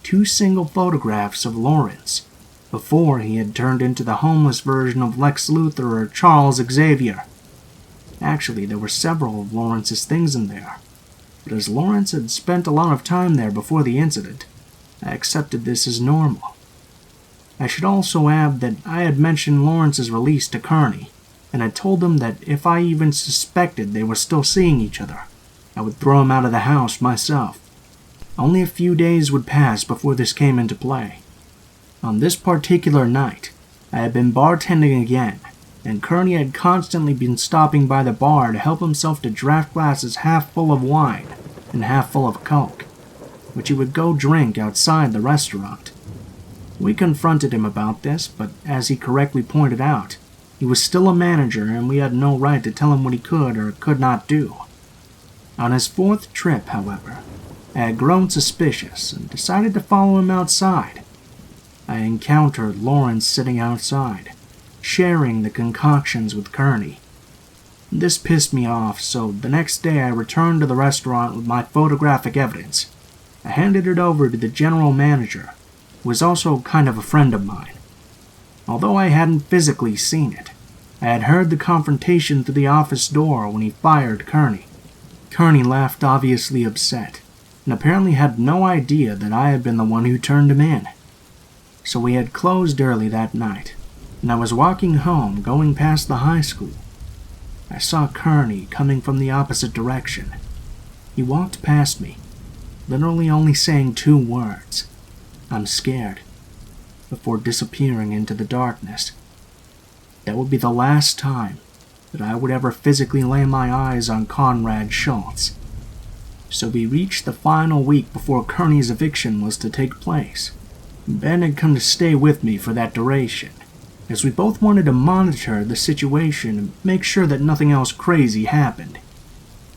2 single photographs of Lawrence, before he had turned into the homeless version of Lex Luthor or Charles Xavier. Actually, there were several of Lawrence's things in there, but as Lawrence had spent a lot of time there before the incident, I accepted this as normal. I should also add that I had mentioned Lawrence's release to Kearney, and I told him that if I even suspected they were still seeing each other, I would throw him out of the house myself. Only a few days would pass before this came into play. On this particular night, I had been bartending again, and Kearney had constantly been stopping by the bar to help himself to draft glasses half full of wine and half full of Coke, which he would go drink outside the restaurant. We confronted him about this, but as he correctly pointed out, he was still a manager and we had no right to tell him what he could or could not do. On his 4th trip, however, I had grown suspicious and decided to follow him outside. I encountered Lawrence sitting outside, sharing the concoctions with Kearney. This pissed me off, so the next day I returned to the restaurant with my photographic evidence. I handed it over to the general manager, who was also kind of a friend of mine. Although I hadn't physically seen it, I had heard the confrontation through the office door when he fired Kearney. Kearney laughed, obviously upset, and apparently had no idea that I had been the one who turned him in. So we had closed early that night, and I was walking home going past the high school. I saw Kearney coming from the opposite direction. He walked past me, literally only saying 2 words, "I'm scared," before disappearing into the darkness. That would be the last time that I would ever physically lay my eyes on Conrad Schultz. So we reached the final week before Kearney's eviction was to take place. Ben had come to stay with me for that duration, as we both wanted to monitor the situation and make sure that nothing else crazy happened.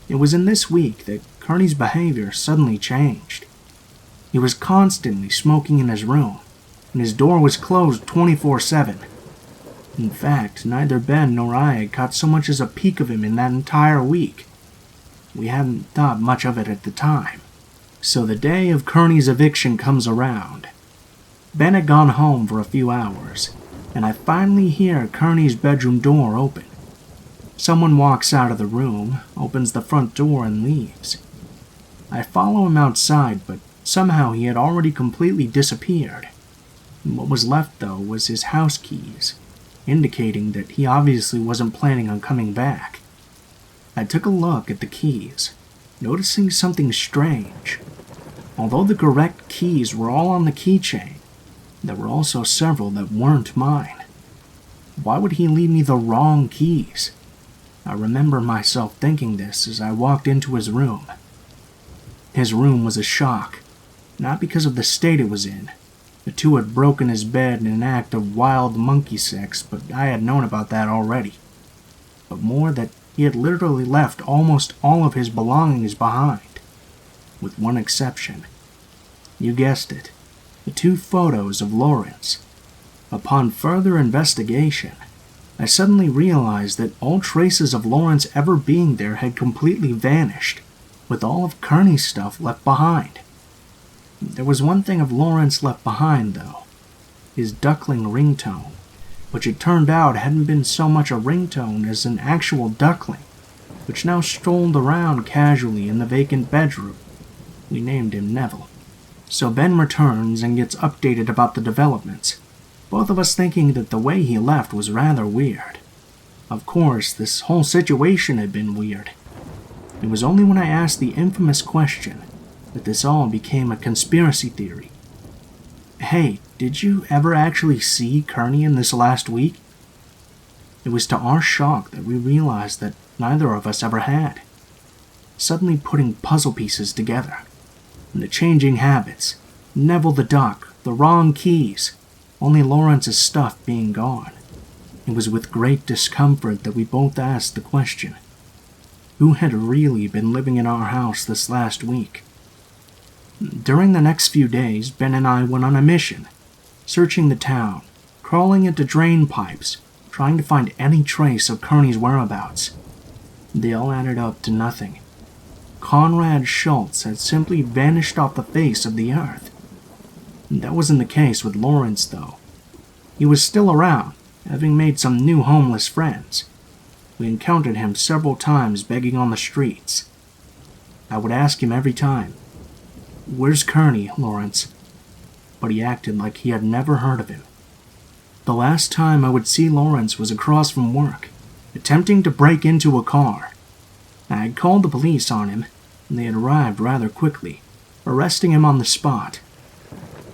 It was in this week that Kearney's behavior suddenly changed. He was constantly smoking in his room, and his door was closed 24/7. In fact, neither Ben nor I had caught so much as a peek of him in that entire week. We hadn't thought much of it at the time. So the day of Kearney's eviction comes around. Ben had gone home for a few hours, and I finally hear Kearney's bedroom door open. Someone walks out of the room, opens the front door, and leaves. I follow him outside, but somehow he had already completely disappeared. What was left, though, was his house keys, indicating that he obviously wasn't planning on coming back. I took a look at the keys, noticing something strange. Although the correct keys were all on the keychain, there were also several that weren't mine. Why would he leave me the wrong keys? I remember myself thinking this as I walked into his room. His room was a shock, not because of the state it was in. The 2 had broken his bed in an act of wild monkey sex, but I had known about that already. But more that he had literally left almost all of his belongings behind, with one exception. You guessed it, the 2 photos of Lawrence. Upon further investigation, I suddenly realized that all traces of Lawrence ever being there had completely vanished, with all of Kearney's stuff left behind. There was one thing of Lawrence left behind, though, his duckling ringtone, which it turned out hadn't been so much a ringtone as an actual duckling, which now strolled around casually in the vacant bedroom. We named him Neville. So Ben returns and gets updated about the developments, both of us thinking that the way he left was rather weird. Of course, this whole situation had been weird. It was only when I asked the infamous question that this all became a conspiracy theory. "Hey, did you ever actually see Kearney in this last week?" It was to our shock that we realized that neither of us ever had. Suddenly putting puzzle pieces together, and the changing habits, Neville the duck, the wrong keys, only Lawrence's stuff being gone. It was with great discomfort that we both asked the question, who had really been living in our house this last week? During the next few days, Ben and I went on a mission, searching the town, crawling into drain pipes, trying to find any trace of Kearney's whereabouts. They all added up to nothing. Conrad Schultz had simply vanished off the face of the earth. That wasn't the case with Lawrence, though. He was still around, having made some new homeless friends. We encountered him several times begging on the streets. I would ask him every time, "Where's Kearney, Lawrence?" But he acted like he had never heard of him. The last time I would see Lawrence was across from work, attempting to break into a car. I had called the police on him, and they had arrived rather quickly, arresting him on the spot.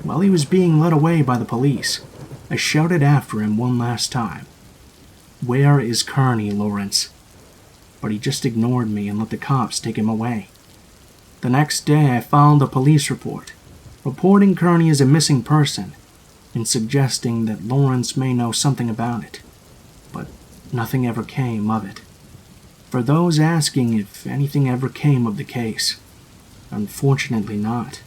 While he was being led away by the police, I shouted after him one last time, "Where is Kearney, Lawrence?" But he just ignored me and let the cops take him away. The next day I filed a police report, reporting Kearney as a missing person and suggesting that Lawrence may know something about it, but nothing ever came of it. For those asking if anything ever came of the case, unfortunately not.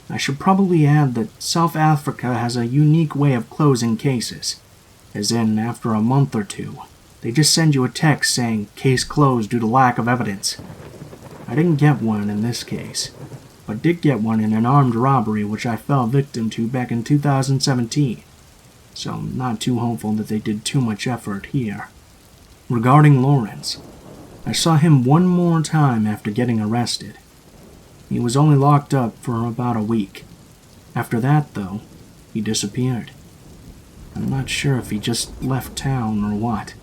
I should probably add that South Africa has a unique way of closing cases, as in, after a month or two, they just send you a text saying case closed due to lack of evidence. I didn't get one in this case, but did get one in an armed robbery which I fell victim to back in 2017, so I'm not too hopeful that they did too much effort here. Regarding Lawrence, I saw him one more time after getting arrested. He was only locked up for about a week. After that, though, he disappeared. I'm not sure if he just left town or what.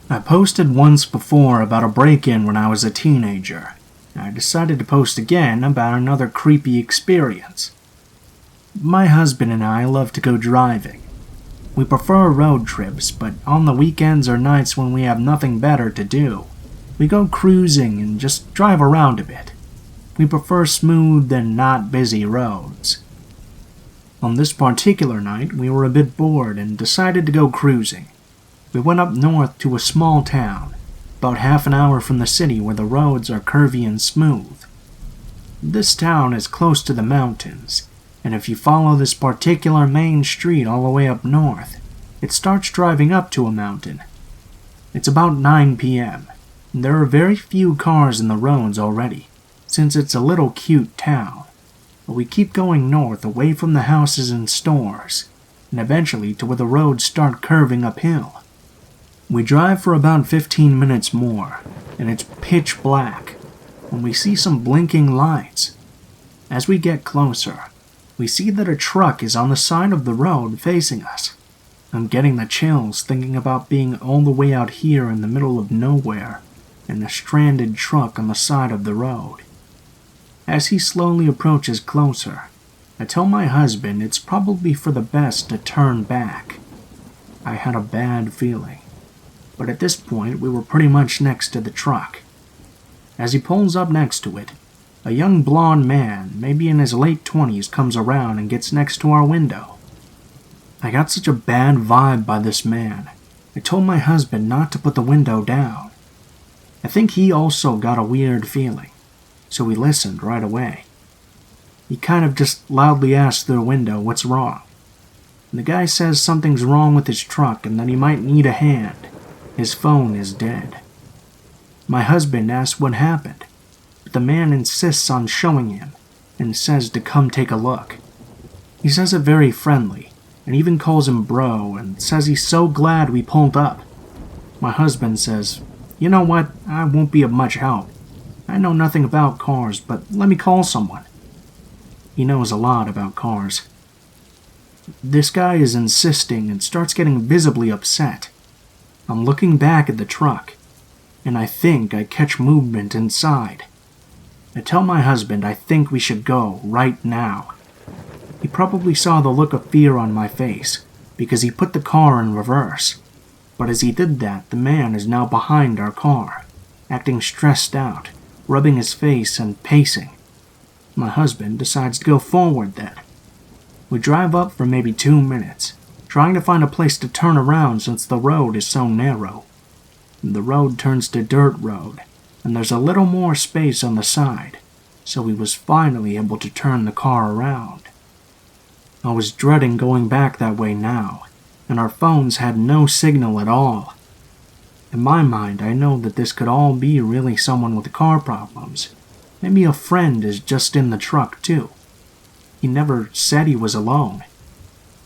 I posted once before about a break-in when I was a teenager. I decided to post again about another creepy experience. My husband and I love to go driving. We prefer road trips, but on the weekends or nights when we have nothing better to do, we go cruising and just drive around a bit. We prefer smooth and not busy roads. On this particular night, we were a bit bored and decided to go cruising. We went up north to a small town, about half an hour from the city where the roads are curvy and smooth. This town is close to the mountains, and if you follow this particular main street all the way up north, it starts driving up to a mountain. It's about 9 p.m., and there are very few cars in the roads already, since it's a little cute town. But we keep going north away from the houses and stores, and eventually to where the roads start curving uphill. We drive for about 15 minutes more, and it's pitch black, when we see some blinking lights. As we get closer, we see that a truck is on the side of the road facing us. I'm getting the chills thinking about being all the way out here in the middle of nowhere and a stranded truck on the side of the road. As he slowly approaches closer, I tell my husband it's probably for the best to turn back. I had a bad feeling, but at this point we were pretty much next to the truck. As he pulls up next to it, a young blonde man, maybe in his late 20s, comes around and gets next to our window. I got such a bad vibe by this man, I told my husband not to put the window down. I think he also got a weird feeling, so we listened right away. He kind of just loudly asked through the window what's wrong. And the guy says something's wrong with his truck and that he might need a hand. His phone is dead. My husband asks what happened, but the man insists on showing him and says to come take a look. He says it very friendly and even calls him bro and says he's so glad we pulled up. My husband says, "You know what, I won't be of much help. I know nothing about cars, but let me call someone." He knows a lot about cars. This guy is insisting and starts getting visibly upset. I'm looking back at the truck, and I think I catch movement inside. I tell my husband I think we should go right now. He probably saw the look of fear on my face because he put the car in reverse. But as he did that, the man is now behind our car, acting stressed out, rubbing his face and pacing. My husband decides to go forward then. We drive up for maybe 2 minutes, trying to find a place to turn around since the road is so narrow. The road turns to dirt road, and there's a little more space on the side, so we was finally able to turn the car around. I was dreading going back that way now, and our phones had no signal at all. In my mind, I know that this could all be really someone with car problems. Maybe a friend is just in the truck too. He never said he was alone.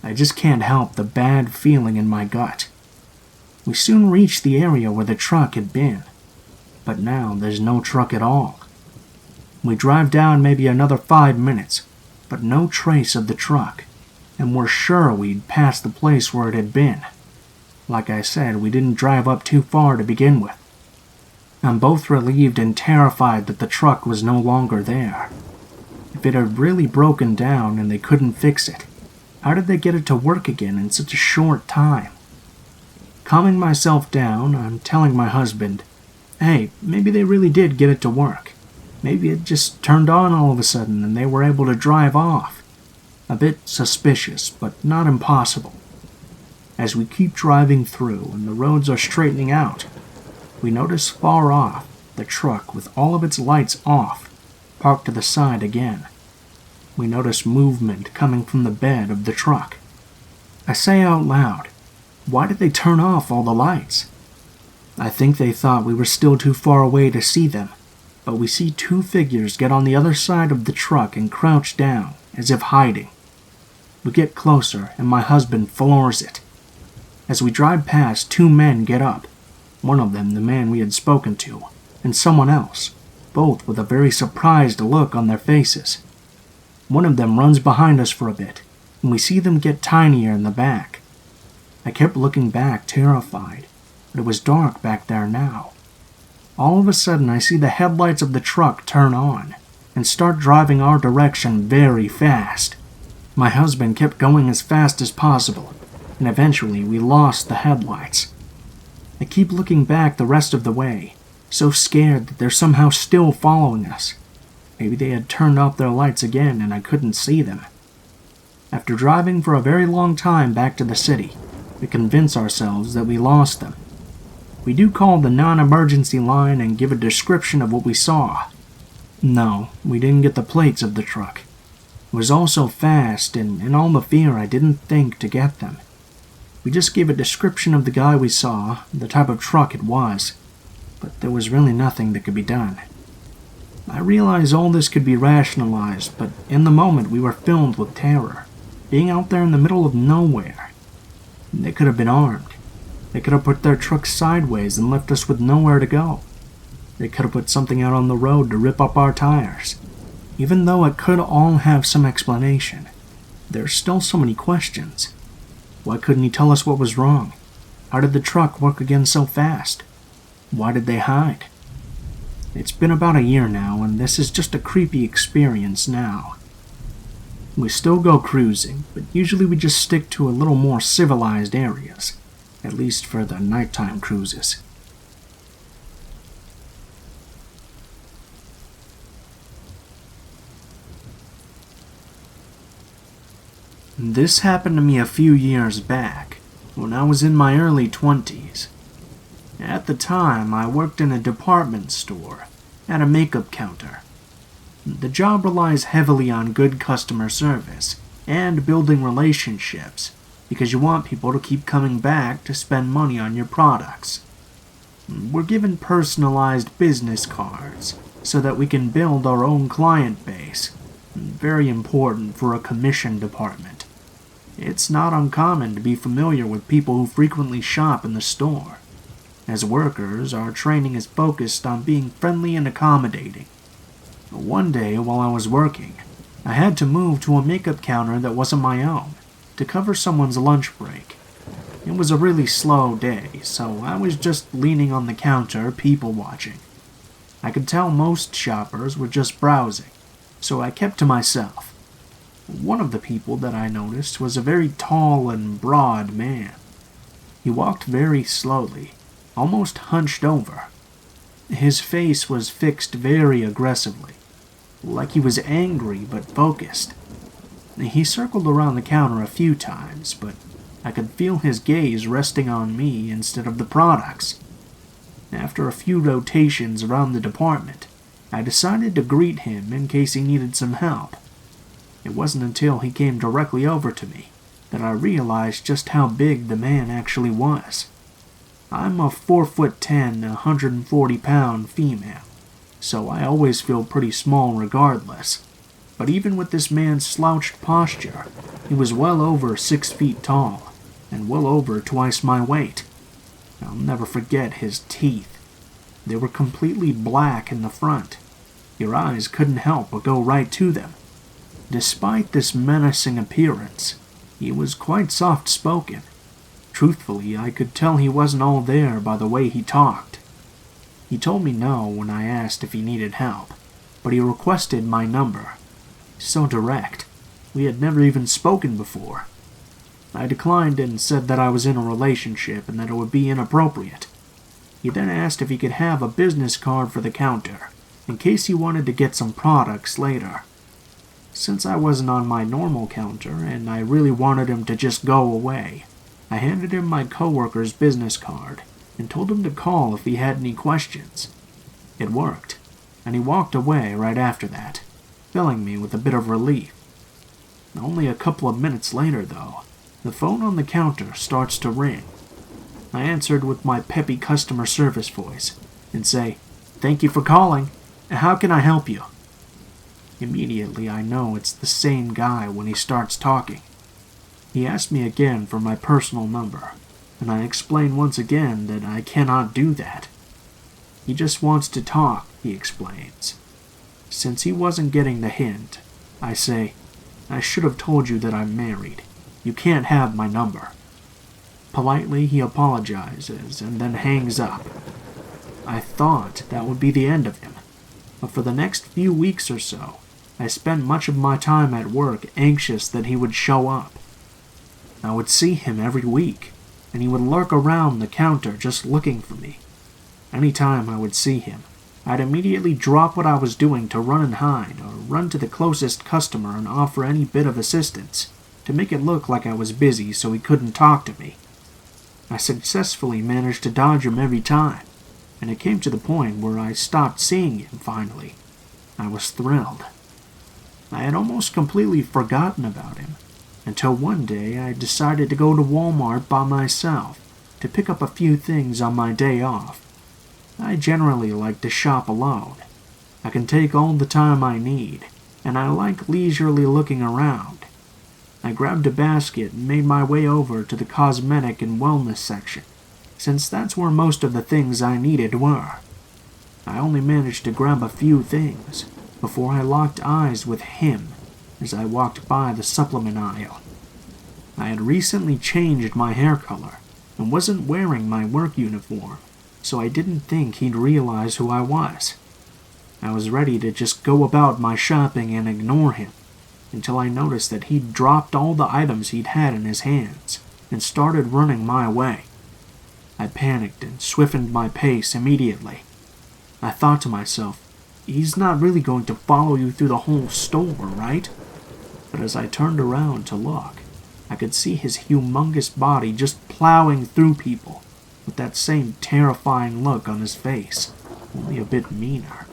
I just can't help the bad feeling in my gut. We soon reached the area where the truck had been, but now there's no truck at all. We drive down maybe another 5 minutes, but no trace of the truck, and we're sure we'd passed the place where it had been. Like I said, we didn't drive up too far to begin with. I'm both relieved and terrified that the truck was no longer there. If it had really broken down and they couldn't fix it, how did they get it to work again in such a short time? Calming myself down, I'm telling my husband, hey, maybe they really did get it to work. Maybe it just turned on all of a sudden and they were able to drive off. A bit suspicious, but not impossible. As we keep driving through and the roads are straightening out, we notice far off the truck with all of its lights off, parked to the side again. We notice movement coming from the bed of the truck. I say out loud, why did they turn off all the lights? I think they thought we were still too far away to see them, but we see two figures get on the other side of the truck and crouch down, as if hiding. We get closer, and my husband floors it. As we drive past, two men get up, one of them the man we had spoken to, and someone else, both with a very surprised look on their faces. One of them runs behind us for a bit, and we see them get tinier in the back. I kept looking back, terrified, but it was dark back there now. All of a sudden, I see the headlights of the truck turn on and start driving our direction very fast. My husband kept going as fast as possible, and eventually we lost the headlights. I keep looking back the rest of the way, so scared that they're somehow still following us. Maybe they had turned off their lights again and I couldn't see them. After driving for a very long time back to the city, we convince ourselves that we lost them. We do call the non-emergency line and give a description of what we saw. No, we didn't get the plates of the truck. It was all so fast, and in all the fear I didn't think to get them. We just gave a description of the guy we saw, the type of truck it was, but there was really nothing that could be done. I realize all this could be rationalized, but in the moment we were filled with terror, being out there in the middle of nowhere. They could have been armed. They could have put their truck sideways and left us with nowhere to go. They could have put something out on the road to rip up our tires. Even though it could all have some explanation, there's still so many questions. Why couldn't he tell us what was wrong? How did the truck work again so fast? Why did they hide? It's been about a year now, and this is just a creepy experience now. We still go cruising, but usually we just stick to a little more civilized areas, at least for the nighttime cruises. This happened to me a few years back, when I was in my early 20s. At the time, I worked in a department store, at a makeup counter. The job relies heavily on good customer service and building relationships, because you want people to keep coming back to spend money on your products. We're given personalized business cards so that we can build our own client base, very important for a commission department. It's not uncommon to be familiar with people who frequently shop in the store. As workers, our training is focused on being friendly and accommodating. One day, while I was working, I had to move to a makeup counter that wasn't my own, to cover someone's lunch break. It was a really slow day, so I was just leaning on the counter, people watching. I could tell most shoppers were just browsing, so I kept to myself. One of the people that I noticed was a very tall and broad man. He walked very slowly, almost hunched over. His face was fixed very aggressively, like he was angry but focused. He circled around the counter a few times, but I could feel his gaze resting on me instead of the products. After a few rotations around the department, I decided to greet him in case he needed some help. It wasn't until he came directly over to me that I realized just how big the man actually was. I'm a 4'10", 140-pound female, so I always feel pretty small regardless. But even with this man's slouched posture, he was well over 6 feet tall, and well over twice my weight. I'll never forget his teeth. They were completely black in the front. Your eyes couldn't help but go right to them. Despite this menacing appearance, he was quite soft-spoken. Truthfully, I could tell he wasn't all there by the way he talked. He told me no when I asked if he needed help, but he requested my number. So direct. We had never even spoken before. I declined and said that I was in a relationship and that it would be inappropriate. He then asked if he could have a business card for the counter, in case he wanted to get some products later. Since I wasn't on my normal counter and I really wanted him to just go away, I handed him my coworker's business card and told him to call if he had any questions. It worked, and he walked away right after that, filling me with a bit of relief. Only a couple of minutes later, though, the phone on the counter starts to ring. I answered with my peppy customer service voice and say, "Thank you for calling. How can I help you?" Immediately, I know it's the same guy when he starts talking. He asked me again for my personal number, and I explain once again that I cannot do that. He just wants to talk, he explains. Since he wasn't getting the hint, I say, "I should have told you that I'm married. You can't have my number." Politely, he apologizes and then hangs up. I thought that would be the end of him, but for the next few weeks or so, I spent much of my time at work anxious that he would show up. I would see him every week, and he would lurk around the counter just looking for me. Any time I would see him, I'd immediately drop what I was doing to run and hide or run to the closest customer and offer any bit of assistance to make it look like I was busy so he couldn't talk to me. I successfully managed to dodge him every time, and it came to the point where I stopped seeing him finally. I was thrilled. I had almost completely forgotten about him, until one day I decided to go to Walmart by myself to pick up a few things on my day off. I generally like to shop alone. I can take all the time I need, and I like leisurely looking around. I grabbed a basket and made my way over to the cosmetic and wellness section, since that's where most of the things I needed were. I only managed to grab a few things before I locked eyes with him as I walked by the supplement aisle. I had recently changed my hair color and wasn't wearing my work uniform, so I didn't think he'd realize who I was. I was ready to just go about my shopping and ignore him, until I noticed that he'd dropped all the items he'd had in his hands and started running my way. I panicked and swiftened my pace immediately. I thought to myself, he's not really going to follow you through the whole store, right? But as I turned around to look, I could see his humongous body just plowing through people, with that same terrifying look on his face, only a bit meaner.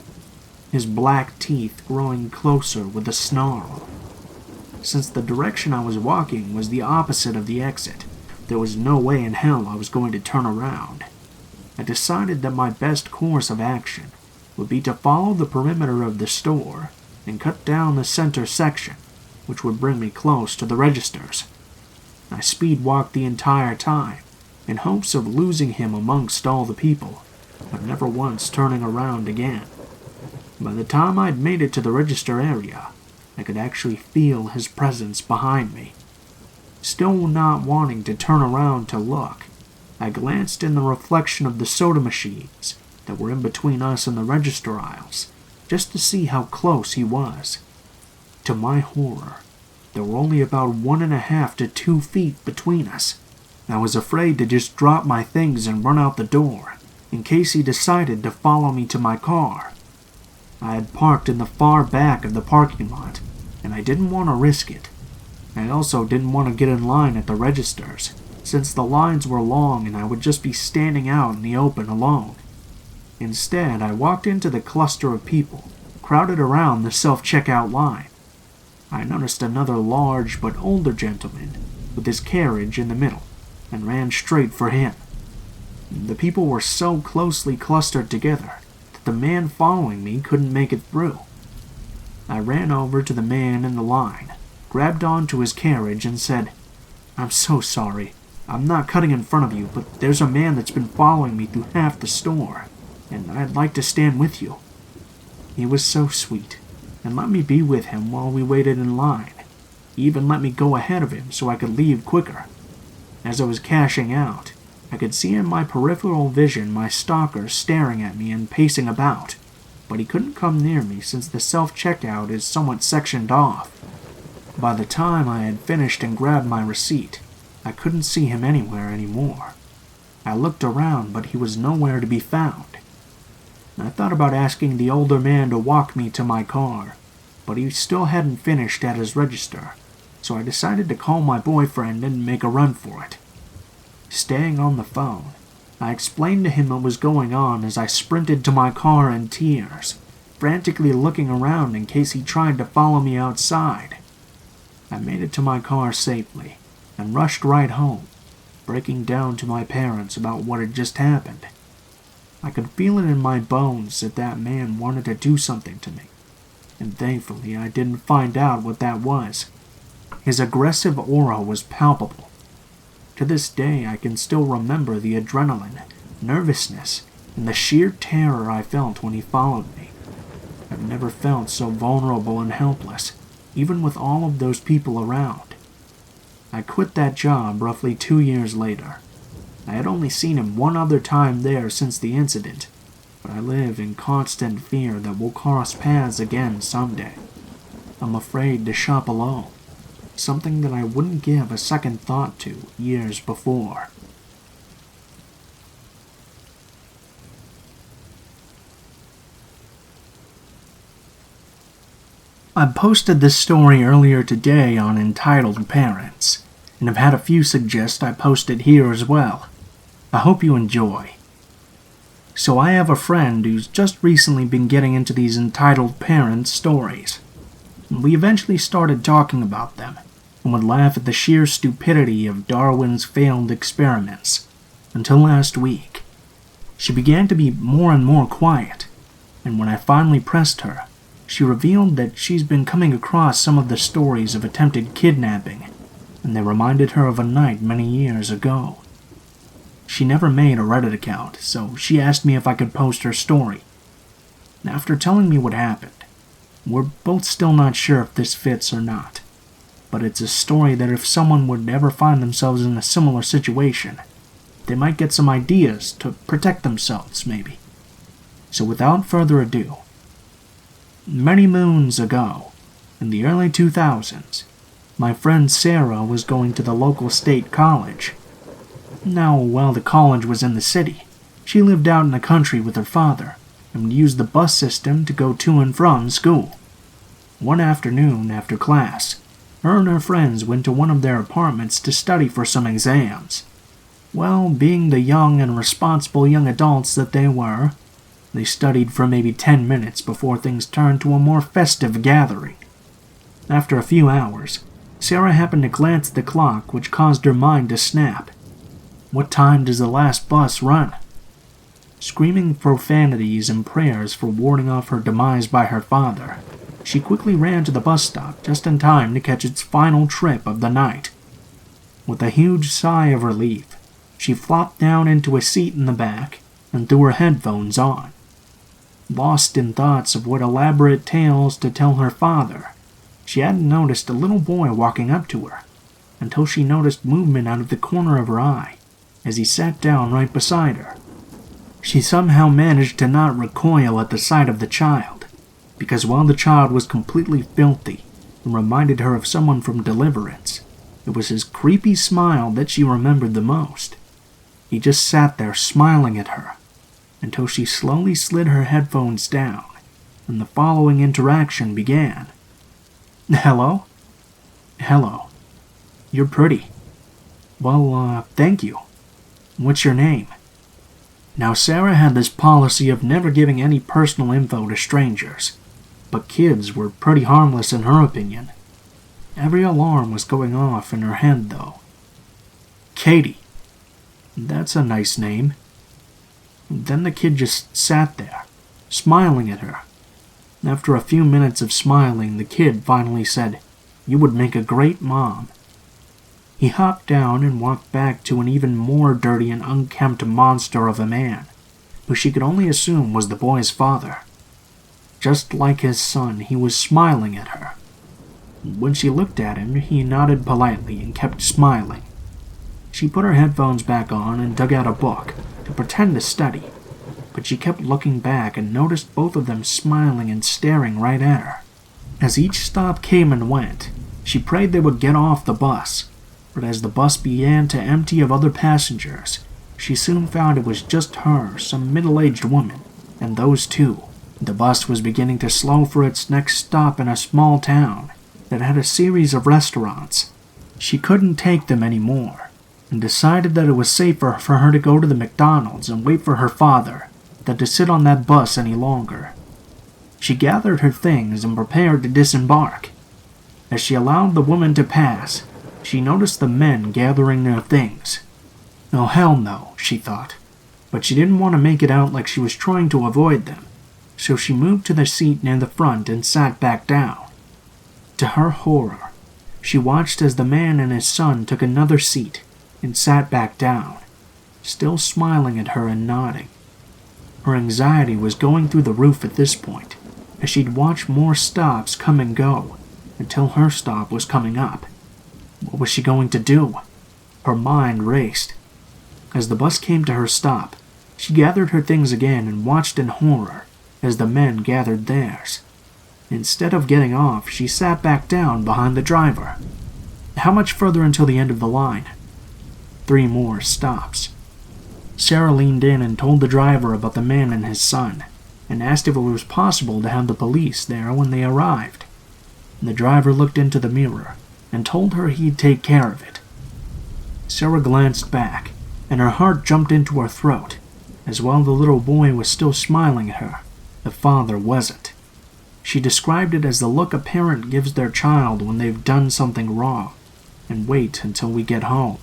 His black teeth growing closer with a snarl. Since the direction I was walking was the opposite of the exit, there was no way in hell I was going to turn around. I decided that my best course of action would be to follow the perimeter of the store and cut down the center section, which would bring me close to the registers. I speed-walked the entire time, in hopes of losing him amongst all the people, but never once turning around again. By the time I'd made it to the register area, I could actually feel his presence behind me. Still not wanting to turn around to look, I glanced in the reflection of the soda machines that were in between us and the register aisles, just to see how close he was. To my horror, there were only about 1.5 to 2 feet between us. I was afraid to just drop my things and run out the door, in case he decided to follow me to my car. I had parked in the far back of the parking lot, and I didn't want to risk it. I also didn't want to get in line at the registers, since the lines were long and I would just be standing out in the open alone. Instead, I walked into the cluster of people crowded around the self-checkout line. I noticed another large but older gentleman with his carriage in the middle, and ran straight for him. The people were so closely clustered together that the man following me couldn't make it through. I ran over to the man in the line, grabbed onto his carriage, and said, "I'm so sorry. I'm not cutting in front of you, but there's a man that's been following me through half the store, and I'd like to stand with you." He was so sweet, and let me be with him while we waited in line. He even let me go ahead of him so I could leave quicker. As I was cashing out, I could see in my peripheral vision my stalker staring at me and pacing about, but he couldn't come near me since the self-checkout is somewhat sectioned off. By the time I had finished and grabbed my receipt, I couldn't see him anywhere anymore. I looked around, but he was nowhere to be found. I thought about asking the older man to walk me to my car, but he still hadn't finished at his register, so I decided to call my boyfriend and make a run for it. Staying on the phone, I explained to him what was going on as I sprinted to my car in tears, frantically looking around in case he tried to follow me outside. I made it to my car safely and rushed right home, breaking down to my parents about what had just happened. I could feel it in my bones that man wanted to do something to me, and thankfully I didn't find out what that was. His aggressive aura was palpable. To this day, I can still remember the adrenaline, nervousness, and the sheer terror I felt when he followed me. I've never felt so vulnerable and helpless, even with all of those people around. I quit that job roughly 2 years later. I had only seen him one other time there since the incident, but I live in constant fear that we'll cross paths again someday. I'm afraid to shop alone, something that I wouldn't give a second thought to years before. I posted this story earlier today on Entitled Parents, and have had a few suggest I post it here as well. I hope you enjoy. So I have a friend who's just recently been getting into these entitled parents stories. We eventually started talking about them, and would laugh at the sheer stupidity of Darwin's failed experiments, until last week. She began to be more and more quiet, and when I finally pressed her, she revealed that she's been coming across some of the stories of attempted kidnapping, and they reminded her of a night many years ago. She never made a Reddit account, so she asked me if I could post her story. After telling me what happened, we're both still not sure if this fits or not, but it's a story that if someone would ever find themselves in a similar situation, they might get some ideas to protect themselves, maybe. So without further ado, many moons ago, in the early 2000s, my friend Sarah was going to the local state college. Now, while the college was in the city, she lived out in the country with her father, and would use the bus system to go to and from school. One afternoon after class, her and her friends went to one of their apartments to study for some exams. Well, being the young and responsible young adults that they were, they studied for maybe 10 minutes before things turned to a more festive gathering. After a few hours, Sarah happened to glance at the clock, which caused her mind to snap. What time does the last bus run? Screaming profanities and prayers for warding off her demise by her father, she quickly ran to the bus stop just in time to catch its final trip of the night. With a huge sigh of relief, she flopped down into a seat in the back and threw her headphones on. Lost in thoughts of what elaborate tales to tell her father, she hadn't noticed a little boy walking up to her, until she noticed movement out of the corner of her eye as he sat down right beside her. She somehow managed to not recoil at the sight of the child, because while the child was completely filthy and reminded her of someone from Deliverance, it was his creepy smile that she remembered the most. He just sat there smiling at her, until she slowly slid her headphones down, and the following interaction began. "Hello? Hello. You're pretty. Well, thank you. What's your name?" Now, Sarah had this policy of never giving any personal info to strangers, but kids were pretty harmless in her opinion. Every alarm was going off in her head, though. "Katie. That's a nice name. And then the kid just sat there, smiling at her. After a few minutes of smiling, the kid finally said, "You would make a great mom." He hopped down and walked back to an even more dirty and unkempt monster of a man, who she could only assume was the boy's father. Just like his son, he was smiling at her. When she looked at him, he nodded politely and kept smiling. She put her headphones back on and dug out a book to pretend to study, but she kept looking back and noticed both of them smiling and staring right at her. As each stop came and went, she prayed they would get off the bus, but as the bus began to empty of other passengers, she soon found it was just her, some middle-aged woman, and those two. The bus was beginning to slow for its next stop in a small town that had a series of restaurants. She couldn't take them anymore, and decided that it was safer for her to go to the McDonald's and wait for her father than to sit on that bus any longer. She gathered her things and prepared to disembark. As she allowed the woman to pass, she noticed the men gathering their things. Oh, hell no, she thought, but she didn't want to make it out like she was trying to avoid them, so she moved to the seat near the front and sat back down. To her horror, she watched as the man and his son took another seat and sat back down, still smiling at her and nodding. Her anxiety was going through the roof at this point, as she'd watch more stops come and go until her stop was coming up. What was she going to do? Her mind raced. As the bus came to her stop, she gathered her things again and watched in horror as the men gathered theirs. Instead of getting off, she sat back down behind the driver. How much further until the end of the line? 3 more stops. Sarah leaned in and told the driver about the man and his son, and asked if it was possible to have the police there when they arrived. The driver looked into the mirror and told her he'd take care of it. Sarah glanced back, and her heart jumped into her throat, as while the little boy was still smiling at her, the father wasn't. She described it as the look a parent gives their child when they've done something wrong, and wait until we get home.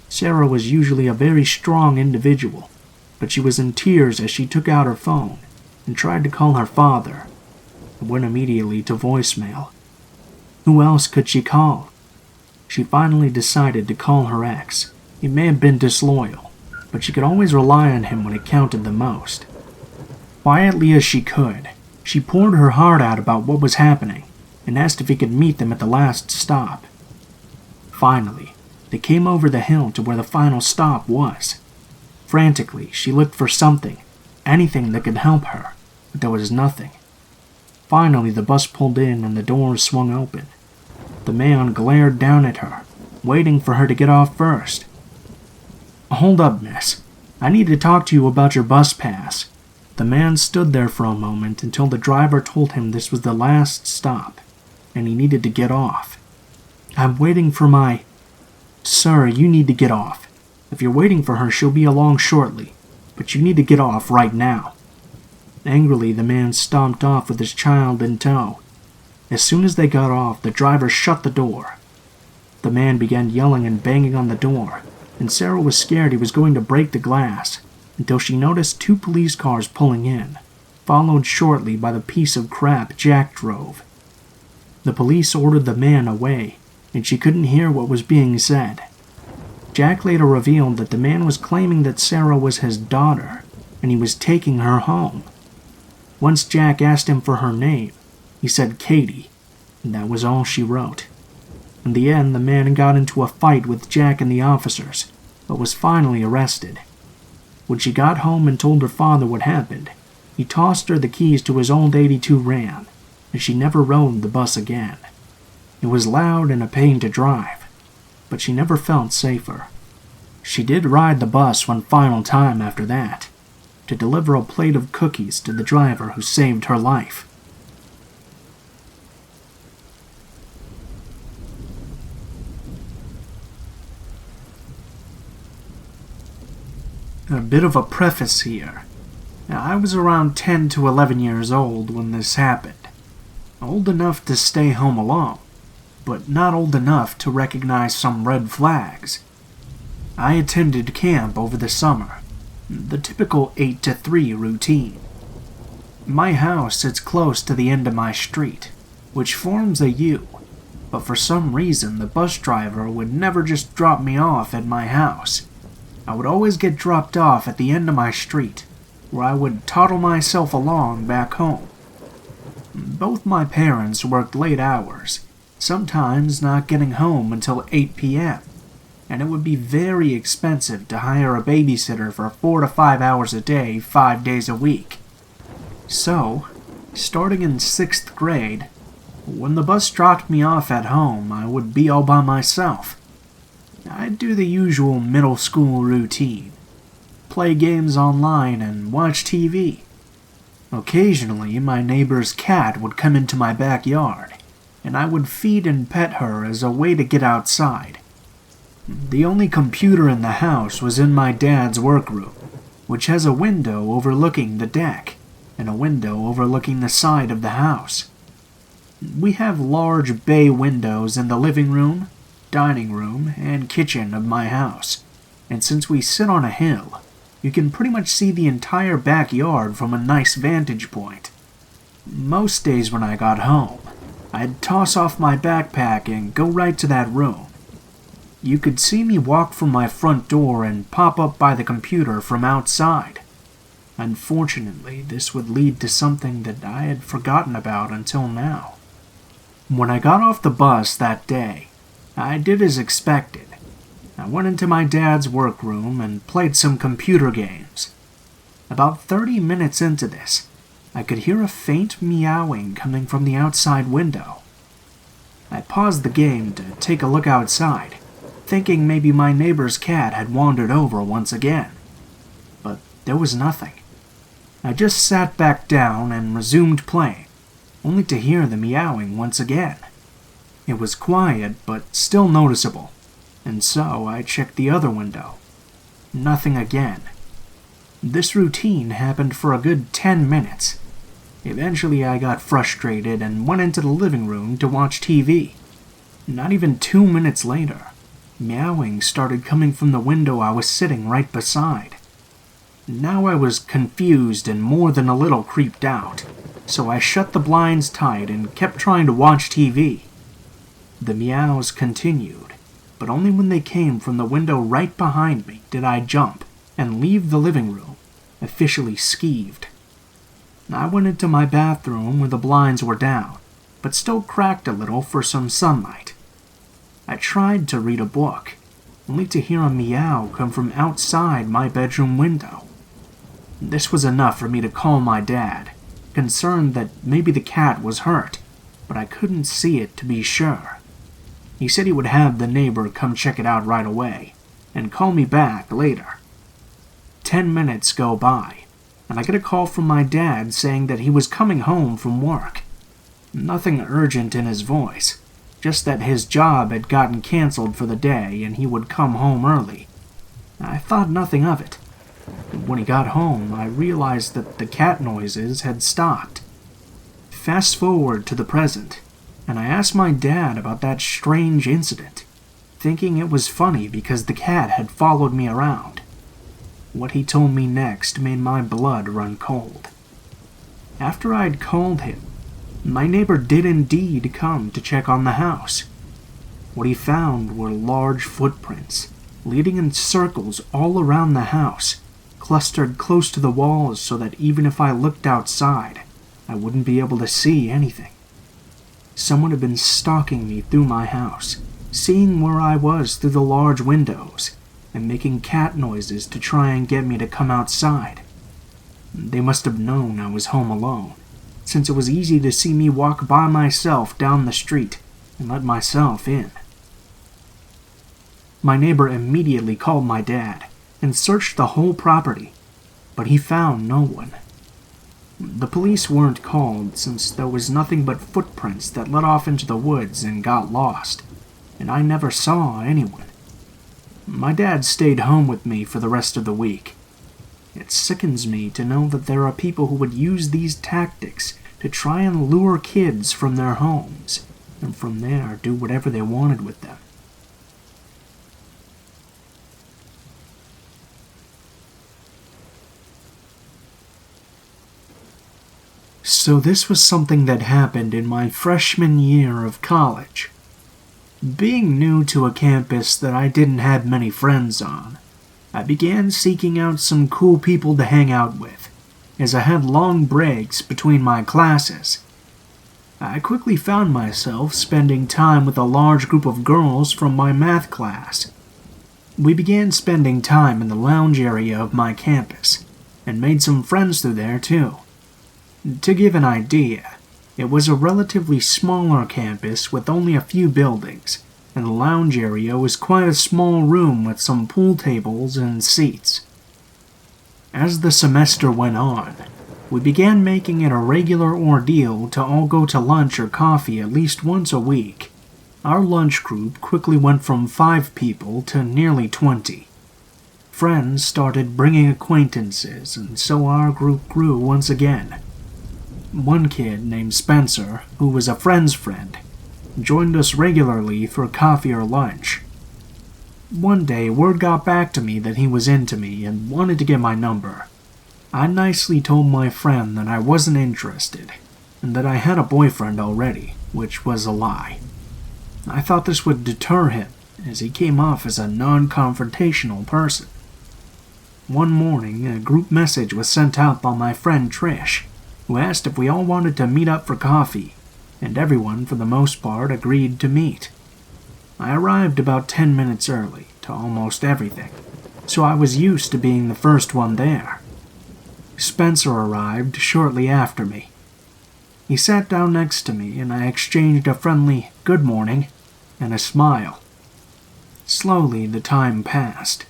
Sarah was usually a very strong individual, but she was in tears as she took out her phone and tried to call her father. It went immediately to voicemail. Who else could she call? She finally decided to call her ex. He may have been disloyal, but she could always rely on him when it counted the most. Quietly as she could, she poured her heart out about what was happening and asked if he could meet them at the last stop. Finally, they came over the hill to where the final stop was. Frantically, she looked for something, anything that could help her, but there was nothing. Finally, the bus pulled in and the doors swung open. The man glared down at her, waiting for her to get off first. Hold up, miss. I need to talk to you about your bus pass. The man stood there for a moment until the driver told him this was the last stop, and he needed to get off. I'm waiting for my... Sir, you need to get off. If you're waiting for her, she'll be along shortly, but you need to get off right now. Angrily, the man stomped off with his child in tow. As soon as they got off, the driver shut the door. The man began yelling and banging on the door, and Sarah was scared he was going to break the glass, until she noticed 2 police cars pulling in, followed shortly by the piece of crap Jack drove. The police ordered the man away, and she couldn't hear what was being said. Jack later revealed that the man was claiming that Sarah was his daughter, and he was taking her home. Once Jack asked him for her name, he said Katie, and that was all she wrote. In the end, the man got into a fight with Jack and the officers, but was finally arrested. When she got home and told her father what happened, he tossed her the keys to his old '82 Ram, and she never rode the bus again. It was loud and a pain to drive, but she never felt safer. She did ride the bus one final time after that, to deliver a plate of cookies to the driver who saved her life. A bit of a preface here. Now, I was around 10 to 11 years old when this happened. Old enough to stay home alone, but not old enough to recognize some red flags. I attended camp over the summer, The typical 8 to 3 routine. My house sits close to the end of my street, which forms a U, but for some reason the bus driver would never just drop me off at my house. I would always get dropped off at the end of my street, where I would toddle myself along back home. Both my parents worked late hours, sometimes not getting home until 8 p.m., and it would be very expensive to hire a babysitter for 4 to 5 hours a day, 5 days a week. So, starting in 6th grade, when the bus dropped me off at home, I would be all by myself. I'd do the usual middle school routine, play games online and watch TV. Occasionally, my neighbor's cat would come into my backyard, and I would feed and pet her as a way to get outside. The only computer in the house was in my dad's workroom, which has a window overlooking the deck, and a window overlooking the side of the house. We have large bay windows in the living room, dining room, and kitchen of my house, and since we sit on a hill, you can pretty much see the entire backyard from a nice vantage point. Most days when I got home, I'd toss off my backpack and go right to that room. You could see me walk from my front door and pop up by the computer from outside. Unfortunately, this would lead to something that I had forgotten about until now. When I got off the bus that day, I did as expected. I went into my dad's workroom and played some computer games. About 30 minutes into this, I could hear a faint meowing coming from the outside window. I paused the game to take a look outside, thinking maybe my neighbor's cat had wandered over once again. But there was nothing. I just sat back down and resumed playing, only to hear the meowing once again. It was quiet, but still noticeable, and so I checked the other window. Nothing again. This routine happened for a good 10 minutes. Eventually I got frustrated and went into the living room to watch TV. Not even 2 minutes later, meowing started coming from the window I was sitting right beside. Now I was confused and more than a little creeped out, so I shut the blinds tight and kept trying to watch TV. The meows continued, but only when they came from the window right behind me did I jump and leave the living room, officially skeeved. I went into my bathroom where the blinds were down, but still cracked a little for some sunlight. I tried to read a book, only to hear a meow come from outside my bedroom window. This was enough for me to call my dad, concerned that maybe the cat was hurt, but I couldn't see it to be sure. He said he would have the neighbor come check it out right away, and call me back later. 10 minutes go by, and I get a call from my dad saying that he was coming home from work. Nothing urgent in his voice, just that his job had gotten canceled for the day and he would come home early. I thought nothing of it. When he got home, I realized that the cat noises had stopped. Fast forward to the present, and I asked my dad about that strange incident, thinking it was funny because the cat had followed me around. What he told me next made my blood run cold. After I'd called him, my neighbor did indeed come to check on the house. What he found were large footprints, leading in circles all around the house, clustered close to the walls so that even if I looked outside, I wouldn't be able to see anything. Someone had been stalking me through my house, seeing where I was through the large windows, and making cat noises to try and get me to come outside. They must have known I was home alone, since it was easy to see me walk by myself down the street and let myself in. My neighbor immediately called my dad and searched the whole property, but he found no one. The police weren't called since there was nothing but footprints that led off into the woods and got lost, and I never saw anyone. My dad stayed home with me for the rest of the week. It sickens me to know that there are people who would use these tactics to try and lure kids from their homes, and from there do whatever they wanted with them. So this was something that happened in my freshman year of college. Being new to a campus that I didn't have many friends on, I began seeking out some cool people to hang out with, as I had long breaks between my classes. I quickly found myself spending time with a large group of girls from my math class. We began spending time in the lounge area of my campus, and made some friends through there too. To give an idea, it was a relatively smaller campus with only a few buildings, and the lounge area was quite a small room with some pool tables and seats. As the semester went on, we began making it a regular ordeal to all go to lunch or coffee at least once a week. Our lunch group quickly went from 5 people to nearly 20. Friends started bringing acquaintances, and so our group grew once again. One kid named Spencer, who was a friend's friend, joined us regularly for coffee or lunch. One day, word got back to me that he was into me and wanted to get my number. I nicely told my friend that I wasn't interested, and that I had a boyfriend already, which was a lie. I thought this would deter him, as he came off as a non-confrontational person. One morning, a group message was sent out by my friend Trish, who asked if we all wanted to meet up for coffee, and everyone, for the most part, agreed to meet. I arrived about 10 minutes early to almost everything, so I was used to being the first one there. Spencer arrived shortly after me. He sat down next to me, and I exchanged a friendly "good morning" and a smile. Slowly, the time passed,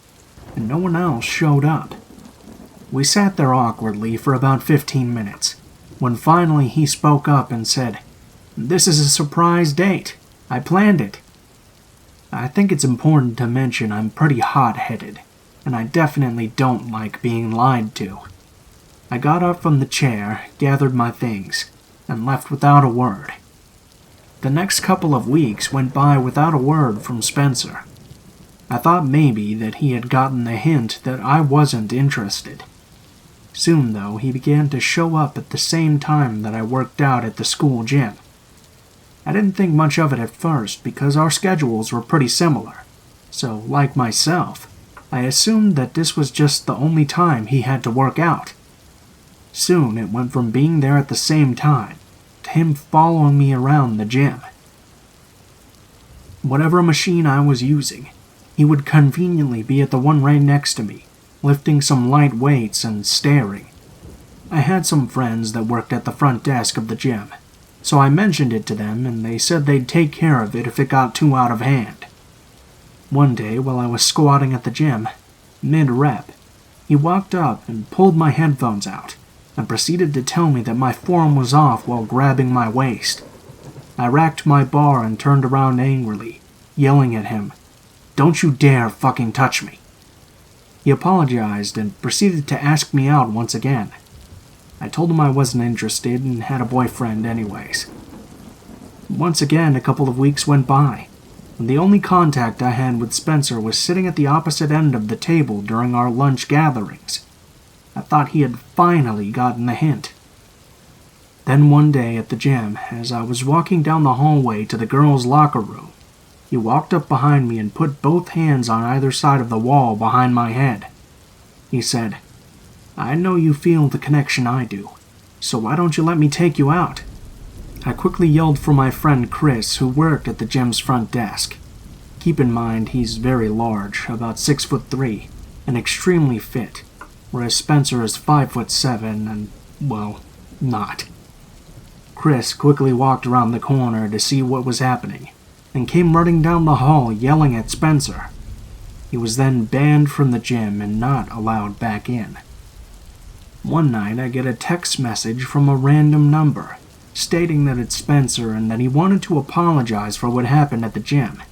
and no one else showed up. We sat there awkwardly for about 15 minutes, when finally he spoke up and said, "This is a surprise date. I planned it." I think it's important to mention I'm pretty hot-headed, and I definitely don't like being lied to. I got up from the chair, gathered my things, and left without a word. The next couple of weeks went by without a word from Spencer. I thought maybe that he had gotten the hint that I wasn't interested. Soon, though, he began to show up at the same time that I worked out at the school gym. I didn't think much of it at first because our schedules were pretty similar, so, like myself, I assumed that this was just the only time he had to work out. Soon it went from being there at the same time to him following me around the gym. Whatever machine I was using, he would conveniently be at the one right next to me, lifting some light weights and staring. I had some friends that worked at the front desk of the gym, so I mentioned it to them and they said they'd take care of it if it got too out of hand. One day, while I was squatting at the gym, mid-rep, he walked up and pulled my headphones out and proceeded to tell me that my form was off while grabbing my waist. I racked my bar and turned around angrily, yelling at him, "Don't you dare fucking touch me." He apologized and proceeded to ask me out once again. I told him I wasn't interested and had a boyfriend anyways. Once again, a couple of weeks went by, and the only contact I had with Spencer was sitting at the opposite end of the table during our lunch gatherings. I thought he had finally gotten the hint. Then one day at the gym, as I was walking down the hallway to the girls' locker room, he walked up behind me and put both hands on either side of the wall behind my head. He said, "I know you feel the connection I do, so why don't you let me take you out?" I quickly yelled for my friend Chris, who worked at the gym's front desk. Keep in mind he's very large, about 6'3", and extremely fit, whereas Spencer is 5'7" and, well, not. Chris quickly walked around the corner to see what was happening, and came running down the hall yelling at Spencer. He was then banned from the gym and not allowed back in. One night I get a text message from a random number, stating that it's Spencer and that he wanted to apologize for what happened at the gym.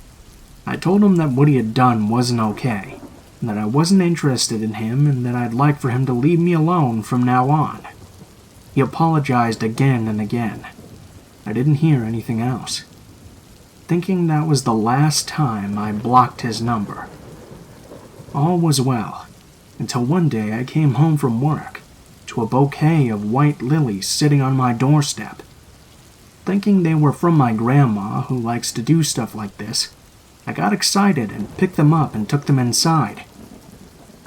I told him that what he had done wasn't okay, and that I wasn't interested in him and that I'd like for him to leave me alone from now on. He apologized again and again. I didn't hear anything else. Thinking that was the last time, I blocked his number. All was well, until one day I came home from work, to a bouquet of white lilies sitting on my doorstep. Thinking they were from my grandma, who likes to do stuff like this, I got excited and picked them up and took them inside.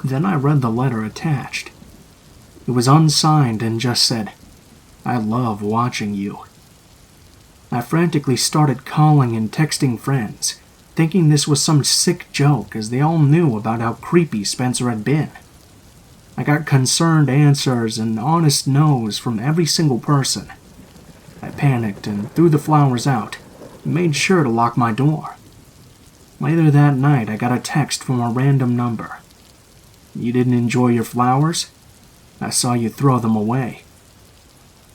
Then I read the letter attached. It was unsigned and just said, "I love watching you." I frantically started calling and texting friends, thinking this was some sick joke as they all knew about how creepy Spencer had been. I got concerned answers and honest no's from every single person. I panicked and threw the flowers out and made sure to lock my door. Later that night, I got a text from a random number. "You didn't enjoy your flowers? I saw you throw them away."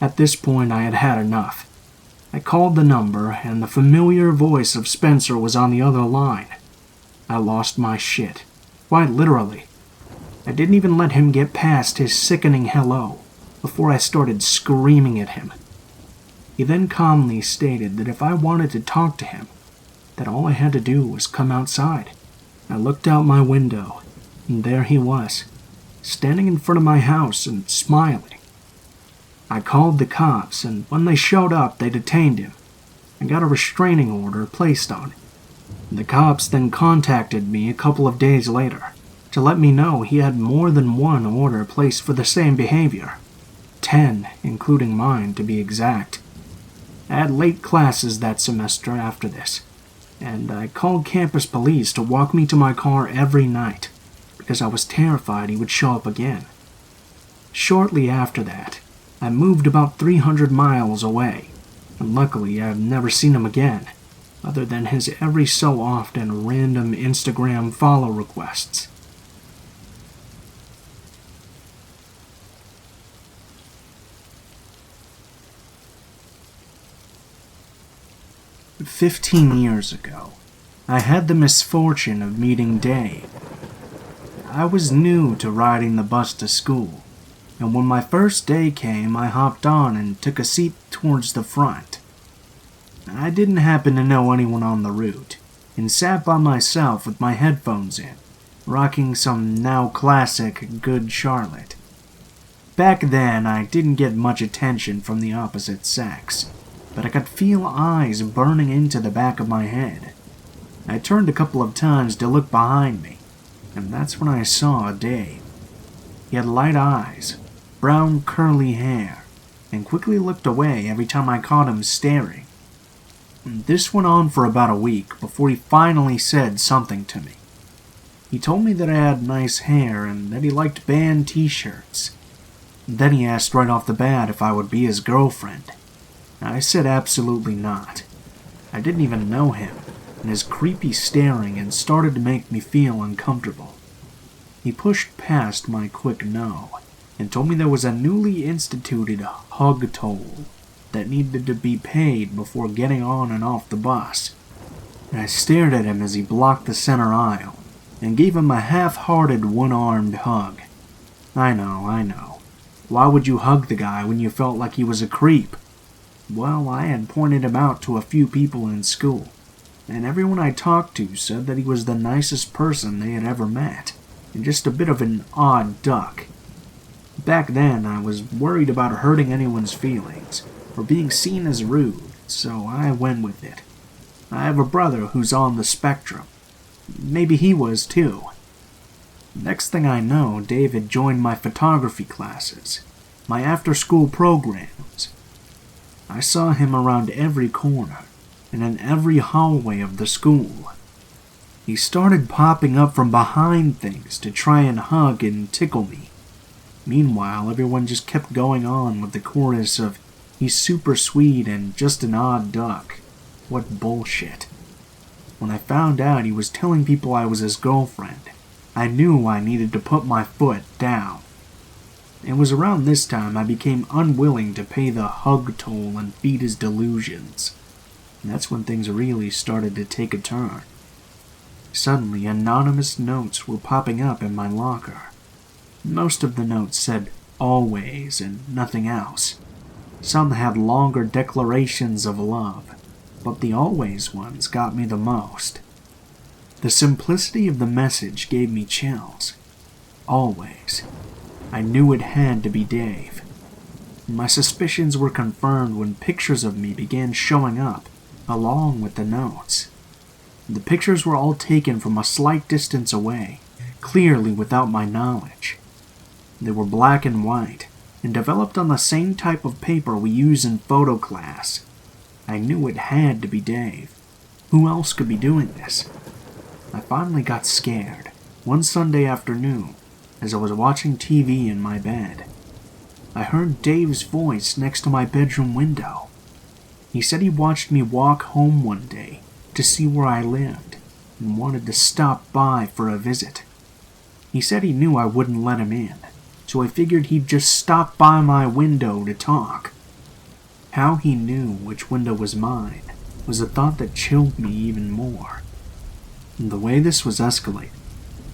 At this point, I had had enough. I called the number, and the familiar voice of Spencer was on the other line. I lost my shit, quite literally. I didn't even let him get past his sickening hello before I started screaming at him. He then calmly stated that if I wanted to talk to him, that all I had to do was come outside. I looked out my window, and there he was, standing in front of my house and smiling. I called the cops, and when they showed up, they detained him and got a restraining order placed on him. The cops then contacted me a couple of days later to let me know he had more than one order placed for the same behavior. 10, including mine, to be exact. I had late classes that semester after this, and I called campus police to walk me to my car every night because I was terrified he would show up again. Shortly after that, I moved about 300 miles away, and luckily I've never seen him again, other than his every so often random Instagram follow requests. "15 years ago, I had the misfortune of meeting Dave. I was new to riding the bus to school, and when my first day came, I hopped on and took a seat towards the front. I didn't happen to know anyone on the route, and sat by myself with my headphones in, rocking some now classic Good Charlotte. Back then, I didn't get much attention from the opposite sex, but I could feel eyes burning into the back of my head. I turned a couple of times to look behind me, and that's when I saw Dave. He had light eyes, brown curly hair, and quickly looked away every time I caught him staring. This went on for about a week before he finally said something to me. He told me that I had nice hair and that he liked band t-shirts. Then he asked right off the bat if I would be his girlfriend. I said absolutely not. I didn't even know him, and his creepy staring had started to make me feel uncomfortable. He pushed past my quick no, and told me there was a newly instituted hug toll that needed to be paid before getting on and off the bus. I stared at him as he blocked the center aisle, and gave him a half-hearted one-armed hug. I know. Why would you hug the guy when you felt like he was a creep? Well, I had pointed him out to a few people in school, and everyone I talked to said that he was the nicest person they had ever met, and just a bit of an odd duck. Back then, I was worried about hurting anyone's feelings, or being seen as rude, so I went with it. I have a brother who's on the spectrum. Maybe he was too. Next thing I know, David joined my photography classes, my after-school programs. I saw him around every corner, and in every hallway of the school. He started popping up from behind things to try and hug and tickle me. Meanwhile, everyone just kept going on with the chorus of, "He's super sweet and just an odd duck." What bullshit. When I found out he was telling people I was his girlfriend, I knew I needed to put my foot down. It was around this time I became unwilling to pay the hug toll and feed his delusions. And that's when things really started to take a turn. Suddenly, anonymous notes were popping up in my locker. Most of the notes said always and nothing else. Some had longer declarations of love, but the always ones got me the most. The simplicity of the message gave me chills. Always. I knew it had to be Dave. My suspicions were confirmed when pictures of me began showing up, along with the notes. The pictures were all taken from a slight distance away, clearly without my knowledge. They were black and white, and developed on the same type of paper we use in photo class. I knew it had to be Dave. Who else could be doing this? I finally got scared, one Sunday afternoon, as I was watching TV in my bed. I heard Dave's voice next to my bedroom window. He said he watched me walk home one day to see where I lived and wanted to stop by for a visit. He said he knew I wouldn't let him in, so I figured he'd just stop by my window to talk. How he knew which window was mine was a thought that chilled me even more. The way this was escalating,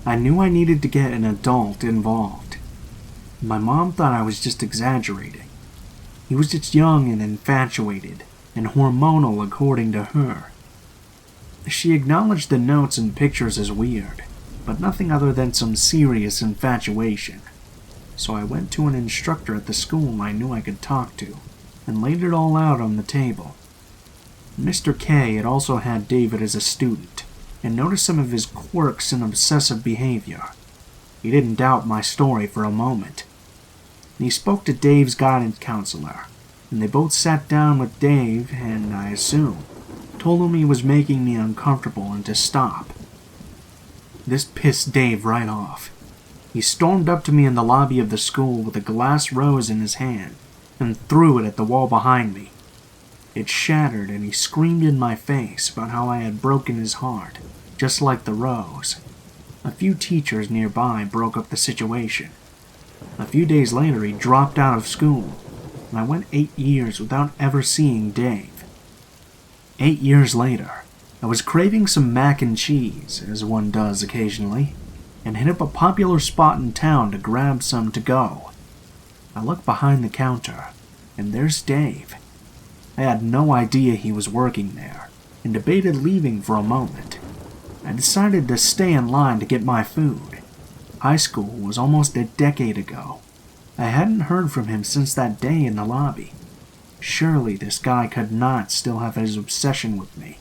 I knew I needed to get an adult involved. My mom thought I was just exaggerating. He was just young and infatuated, and hormonal according to her. She acknowledged the notes and pictures as weird, but nothing other than some serious infatuation. So I went to an instructor at the school I knew I could talk to, and laid it all out on the table. Mr. K had also had David as a student, and noticed some of his quirks and obsessive behavior. He didn't doubt my story for a moment. He spoke to Dave's guidance counselor, and they both sat down with Dave and, I assume, told him he was making me uncomfortable and to stop. This pissed Dave right off. He stormed up to me in the lobby of the school with a glass rose in his hand and threw it at the wall behind me. It shattered and he screamed in my face about how I had broken his heart, just like the rose. A few teachers nearby broke up the situation. A few days later he dropped out of school, and I went 8 years without ever seeing Dave. 8 years later, I was craving some mac and cheese, as one does occasionally, and hit up a popular spot in town to grab some to go. I looked behind the counter, and there's Dave. I had no idea he was working there, and debated leaving for a moment. I decided to stay in line to get my food. High school was almost a decade ago. I hadn't heard from him since that day in the lobby. Surely this guy could not still have his obsession with me.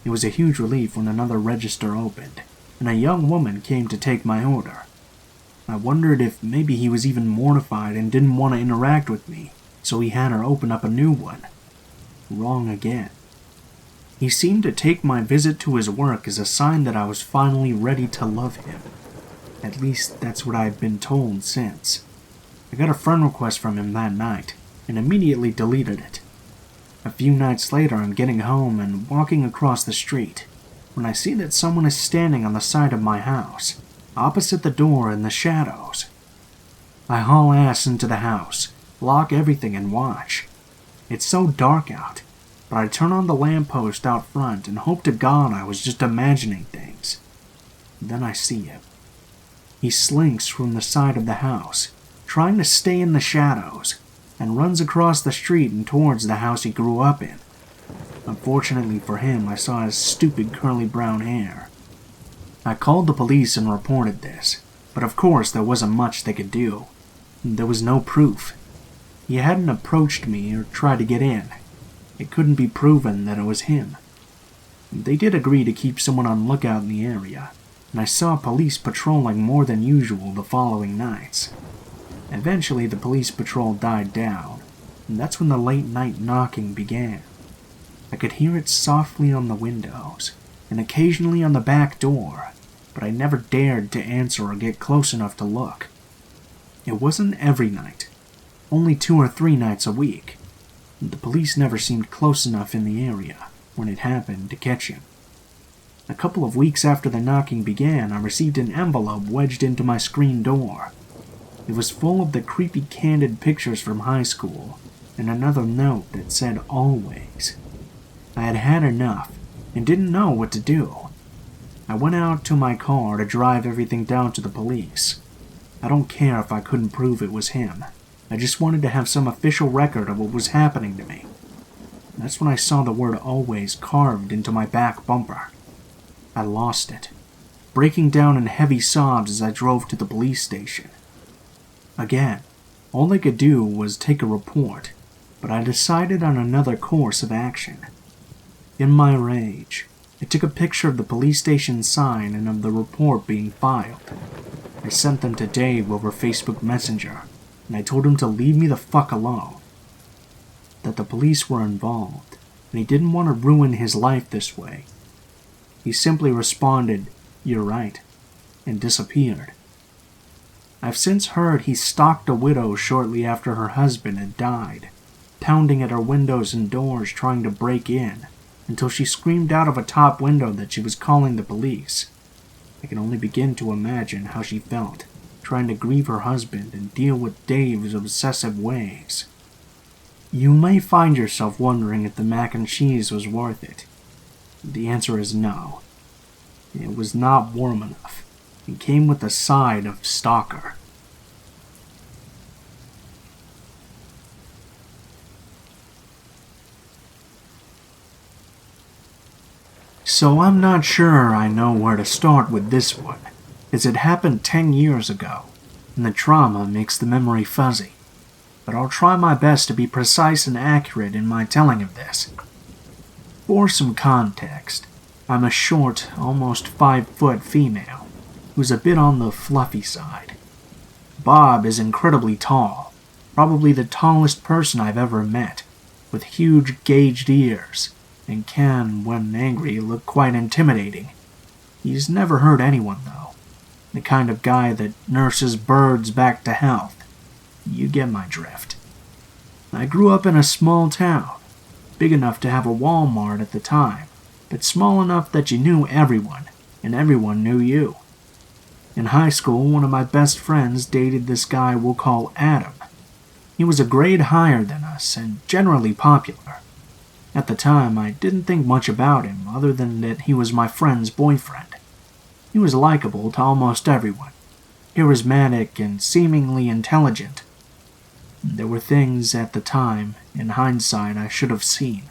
It was a huge relief when another register opened, and a young woman came to take my order. I wondered if maybe he was even mortified and didn't want to interact with me, so he had her open up a new one. Wrong again. He seemed to take my visit to his work as a sign that I was finally ready to love him. At least that's what I've been told since. I got a friend request from him that night, and immediately deleted it. A few nights later, I'm getting home and walking across the street, when I see that someone is standing on the side of my house, opposite the door in the shadows. I haul ass into the house, lock everything and watch. It's so dark out, but I turn on the lamppost out front and hope to God I was just imagining things. Then I see him. He slinks from the side of the house, trying to stay in the shadows, and runs across the street and towards the house he grew up in. Unfortunately for him, I saw his stupid curly brown hair. I called the police and reported this, but of course there wasn't much they could do. There was no proof. He hadn't approached me or tried to get in. It couldn't be proven that it was him. They did agree to keep someone on lookout in the area, and I saw police patrolling more than usual the following nights. Eventually the police patrol died down, and that's when the late-night knocking began. I could hear it softly on the windows, and occasionally on the back door, but I never dared to answer or get close enough to look. It wasn't every night, only 2 or 3 nights a week. The police never seemed close enough in the area when it happened to catch him. A couple of weeks after the knocking began, I received an envelope wedged into my screen door. It was full of the creepy candid pictures from high school, and another note that said always. I had had enough, and didn't know what to do. I went out to my car to drive everything down to the police. I don't care if I couldn't prove it was him. I just wanted to have some official record of what was happening to me. That's when I saw the word always carved into my back bumper. I lost it, breaking down in heavy sobs as I drove to the police station. Again, all I could do was take a report, but I decided on another course of action. In my rage, I took a picture of the police station sign and of the report being filed. I sent them to Dave over Facebook Messenger, and I told him to leave me the fuck alone. That the police were involved, and he didn't want to ruin his life this way. He simply responded, "You're right," and disappeared. I've since heard he stalked a widow shortly after her husband had died, pounding at her windows and doors trying to break in, until she screamed out of a top window that she was calling the police. I can only begin to imagine how she felt, trying to grieve her husband and deal with Dave's obsessive ways. You may find yourself wondering if the mac and cheese was worth it. The answer is no. It was not warm enough. It came with a side of stalker. So I'm not sure I know where to start with this one, as it happened 10 years ago, and the trauma makes the memory fuzzy. But I'll try my best to be precise and accurate in my telling of this. For some context, I'm a short, almost 5-foot female, who's a bit on the fluffy side. Bob is incredibly tall, probably the tallest person I've ever met, with huge gauged ears, and can, when angry, look quite intimidating. He's never hurt anyone, though. The kind of guy that nurses birds back to health. You get my drift. I grew up in a small town, big enough to have a Walmart at the time, but small enough that you knew everyone, and everyone knew you. In high school, one of my best friends dated this guy we'll call Adam. He was a grade higher than us, and generally popular. At the time, I didn't think much about him, other than that he was my friend's boyfriend. He was likable to almost everyone, charismatic and seemingly intelligent. There were things at the time, in hindsight, I should have seen,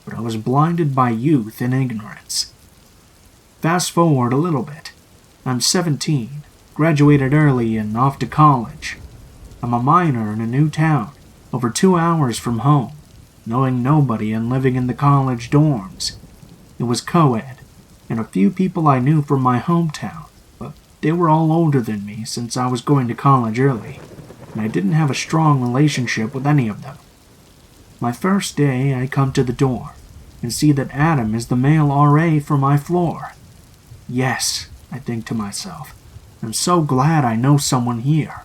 but I was blinded by youth and ignorance. Fast forward a little bit. I'm 17, graduated early and off to college. I'm a minor in a new town, over 2 hours from home, knowing nobody and living in the college dorms. It was co-ed, and a few people I knew from my hometown, but they were all older than me since I was going to college early, and I didn't have a strong relationship with any of them. My first day, I come to the door, and see that Adam is the male RA for my floor. Yes, I think to myself, I'm so glad I know someone here.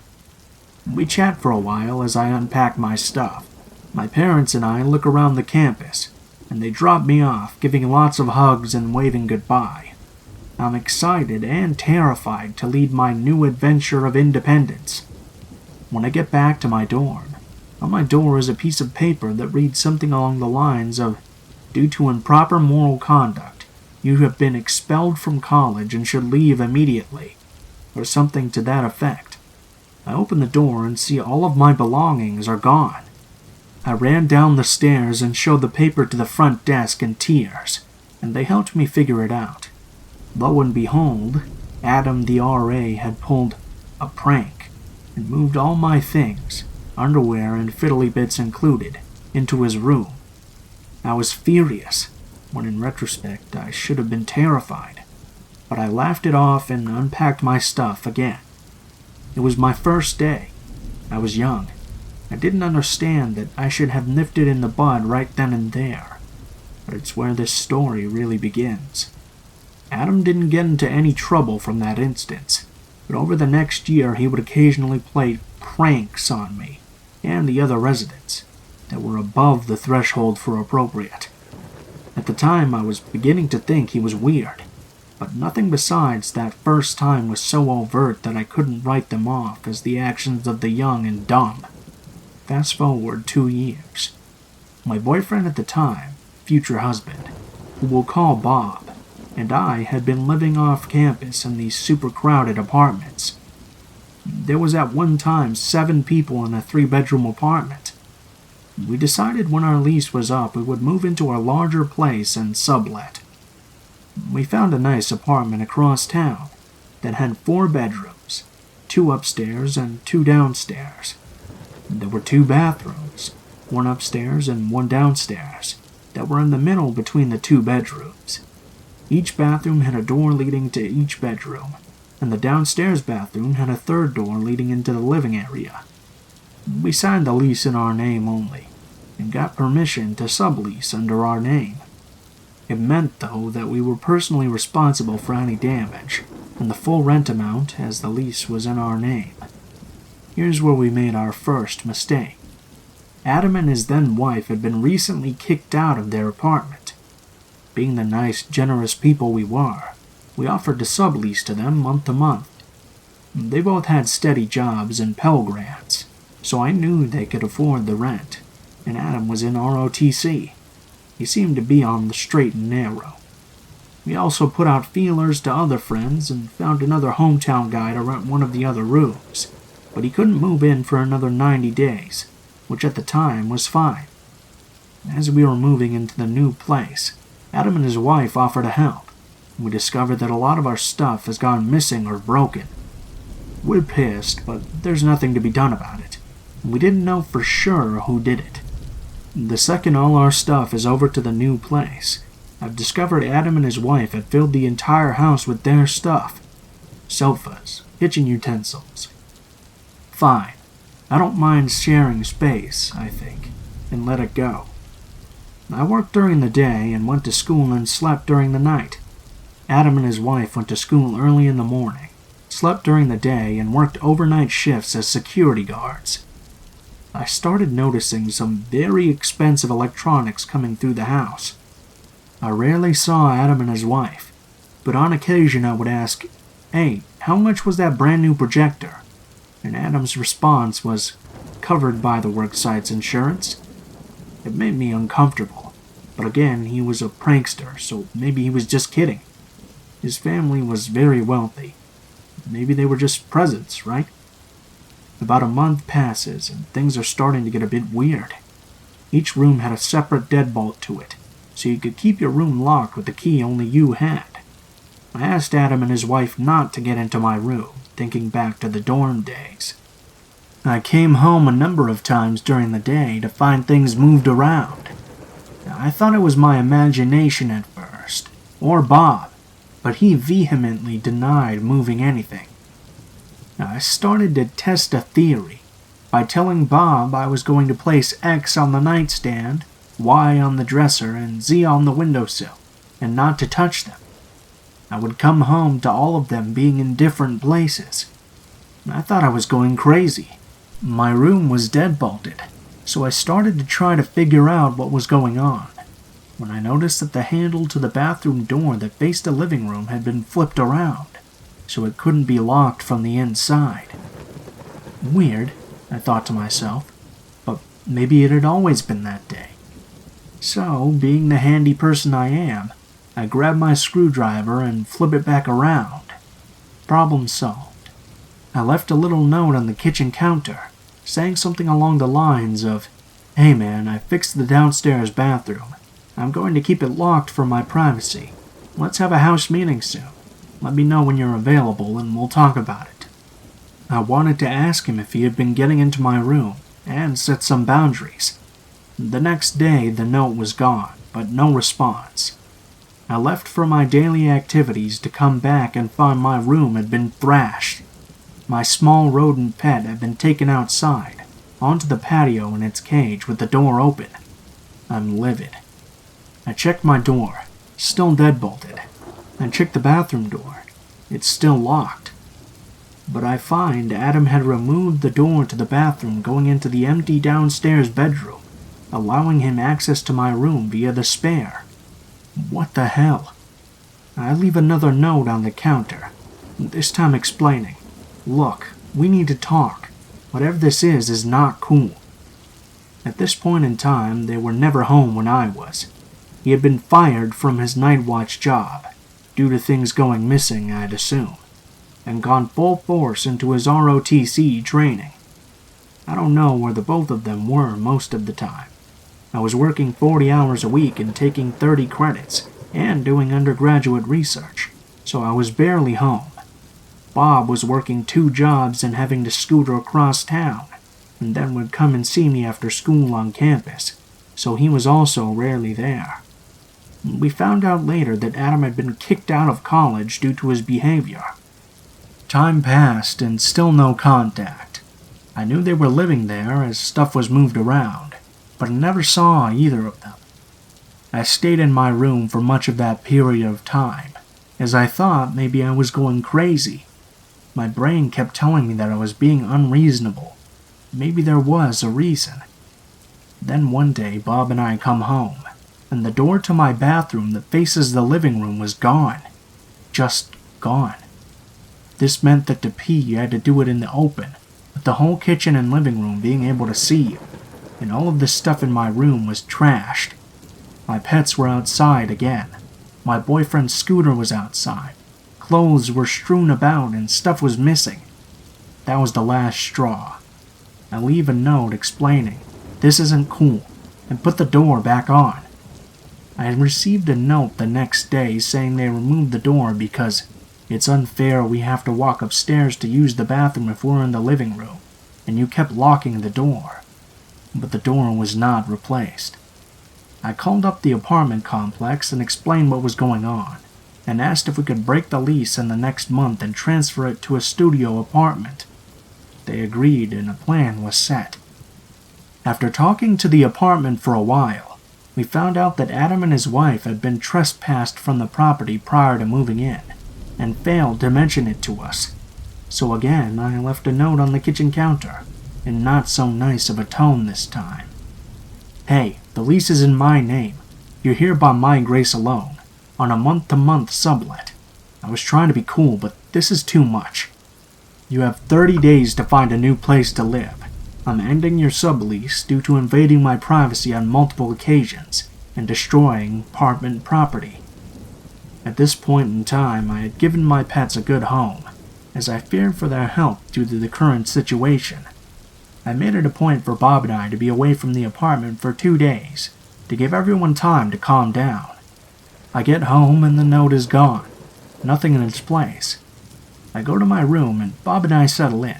We chat for a while as I unpack my stuff. My parents and I look around the campus, and they drop me off, giving lots of hugs and waving goodbye. I'm excited and terrified to lead my new adventure of independence. When I get back to my dorm, on my door is a piece of paper that reads something along the lines of, "Due to improper moral conduct, you have been expelled from college and should leave immediately," or something to that effect. I open the door and see all of my belongings are gone. I ran down the stairs and showed the paper to the front desk in tears, and they helped me figure it out. Lo and behold, Adam the RA had pulled a prank and moved all my things, underwear and fiddly bits included, into his room. I was furious, when in retrospect I should have been terrified, but I laughed it off and unpacked my stuff again. It was my first day. I was young. I didn't understand that I should have nipped it in the bud right then and there, but it's where this story really begins. Adam didn't get into any trouble from that instance, but over the next year he would occasionally play pranks on me and the other residents that were above the threshold for appropriate. At the time I was beginning to think he was weird, but nothing besides that first time was so overt that I couldn't write them off as the actions of the young and dumb. Fast forward 2 years. My boyfriend at the time, future husband, who we'll call Bob, and I had been living off campus in these super crowded apartments. There was at one time 7 people in a 3-bedroom apartment. We decided when our lease was up we would move into a larger place and sublet. We found a nice apartment across town that had 4 bedrooms, 2 upstairs and 2 downstairs. There were 2 bathrooms, one upstairs and one downstairs, that were in the middle between the 2 bedrooms. Each bathroom had a door leading to each bedroom, and the downstairs bathroom had a 3rd door leading into the living area. We signed the lease in our name only, and got permission to sublease under our name. It meant, though, that we were personally responsible for any damage, and the full rent amount, as the lease was in our name. Here's where we made our first mistake. Adam and his then-wife had been recently kicked out of their apartment. Being the nice, generous people we were, we offered to sublease to them month to month. They both had steady jobs and Pell Grants, so I knew they could afford the rent, and Adam was in ROTC. He seemed to be on the straight and narrow. We also put out feelers to other friends and found another hometown guy to rent one of the other rooms, but he couldn't move in for another 90 days, which at the time was fine. As we were moving into the new place, Adam and his wife offered to help. We discovered that a lot of our stuff has gone missing or broken. We're pissed, but there's nothing to be done about it. We didn't know for sure who did it. The second all our stuff is over to the new place, I've discovered Adam and his wife had filled the entire house with their stuff. Sofas, kitchen utensils. Fine. I don't mind sharing space, I think, and let it go. I worked during the day and went to school and slept during the night. Adam and his wife went to school early in the morning, slept during the day, and worked overnight shifts as security guards. I started noticing some very expensive electronics coming through the house. I rarely saw Adam and his wife, but on occasion I would ask, "Hey, how much was that brand new projector?" And Adam's response was, "Covered by the worksite's insurance." It made me uncomfortable, but again, he was a prankster, so maybe he was just kidding. His family was very wealthy. Maybe they were just presents, right? About a month passes, and things are starting to get a bit weird. Each room had a separate deadbolt to it, so you could keep your room locked with the key only you had. I asked Adam and his wife not to get into my room, thinking back to the dorm days. I came home a number of times during the day to find things moved around. I thought it was my imagination at first, or Bob, but he vehemently denied moving anything. I started to test a theory by telling Bob I was going to place X on the nightstand, Y on the dresser, and Z on the windowsill, and not to touch them. I would come home to all of them being in different places. I thought I was going crazy. My room was deadbolted, so I started to try to figure out what was going on, when I noticed that the handle to the bathroom door that faced the living room had been flipped around, so it couldn't be locked from the inside. Weird, I thought to myself, but maybe it had always been that day. So, being the handy person I am, I grabbed my screwdriver and flip it back around. Problem solved. I left a little note on the kitchen counter, saying something along the lines of, "Hey man, I fixed the downstairs bathroom. I'm going to keep it locked for my privacy. Let's have a house meeting soon. Let me know when you're available and we'll talk about it." I wanted to ask him if he had been getting into my room and set some boundaries. The next day, the note was gone, but no response. I left for my daily activities to come back and find my room had been thrashed. My small rodent pet had been taken outside, onto the patio in its cage with the door open. I'm livid. I checked my door, still deadbolted. I checked the bathroom door. It's still locked. But I find Adam had removed the door to the bathroom going into the empty downstairs bedroom, allowing him access to my room via the spare. What the hell? I leave another note on the counter, this time explaining, "Look, we need to talk. Whatever this is not cool." At this point in time, they were never home when I was. He had been fired from his night watch job, due to things going missing, I'd assume, and gone full force into his ROTC training. I don't know where the both of them were most of the time. I was working 40 hours a week and taking 30 credits, and doing undergraduate research, so I was barely home. Bob was working 2 jobs and having to scooter across town, and then would come and see me after school on campus, so he was also rarely there. We found out later that Adam had been kicked out of college due to his behavior. Time passed and still no contact. I knew they were living there as stuff was moved around, but I never saw either of them. I stayed in my room for much of that period of time, as I thought maybe I was going crazy. My brain kept telling me that I was being unreasonable. Maybe there was a reason. Then one day Bob and I come home, and the door to my bathroom that faces the living room was gone. Just gone. This meant that to pee you had to do it in the open, with the whole kitchen and living room being able to see you, and all of the stuff in my room was trashed. My pets were outside again. My boyfriend's scooter was outside. Clothes were strewn about and stuff was missing. That was the last straw. I leave a note explaining, "This isn't cool," and put the door back on. I had received a note the next day saying they removed the door because it's unfair we have to walk upstairs to use the bathroom if we're in the living room, and you kept locking the door. But the door was not replaced. I called up the apartment complex and explained what was going on, and asked if we could break the lease in the next month and transfer it to a studio apartment. They agreed and a plan was set. After talking to the apartment for a while, we found out that Adam and his wife had been trespassed from the property prior to moving in, and failed to mention it to us. So again, I left a note on the kitchen counter, in not so nice of a tone this time. "Hey, the lease is in my name. You're here by my grace alone, on a month-to-month sublet. I was trying to be cool, but this is too much. You have 30 days to find a new place to live. I'm ending your sublease due to invading my privacy on multiple occasions and destroying apartment property." At this point in time, I had given my pets a good home, as I feared for their health due to the current situation. I made it a point for Bob and I to be away from the apartment for 2 days, to give everyone time to calm down. I get home and the note is gone, nothing in its place. I go to my room and Bob and I settle in.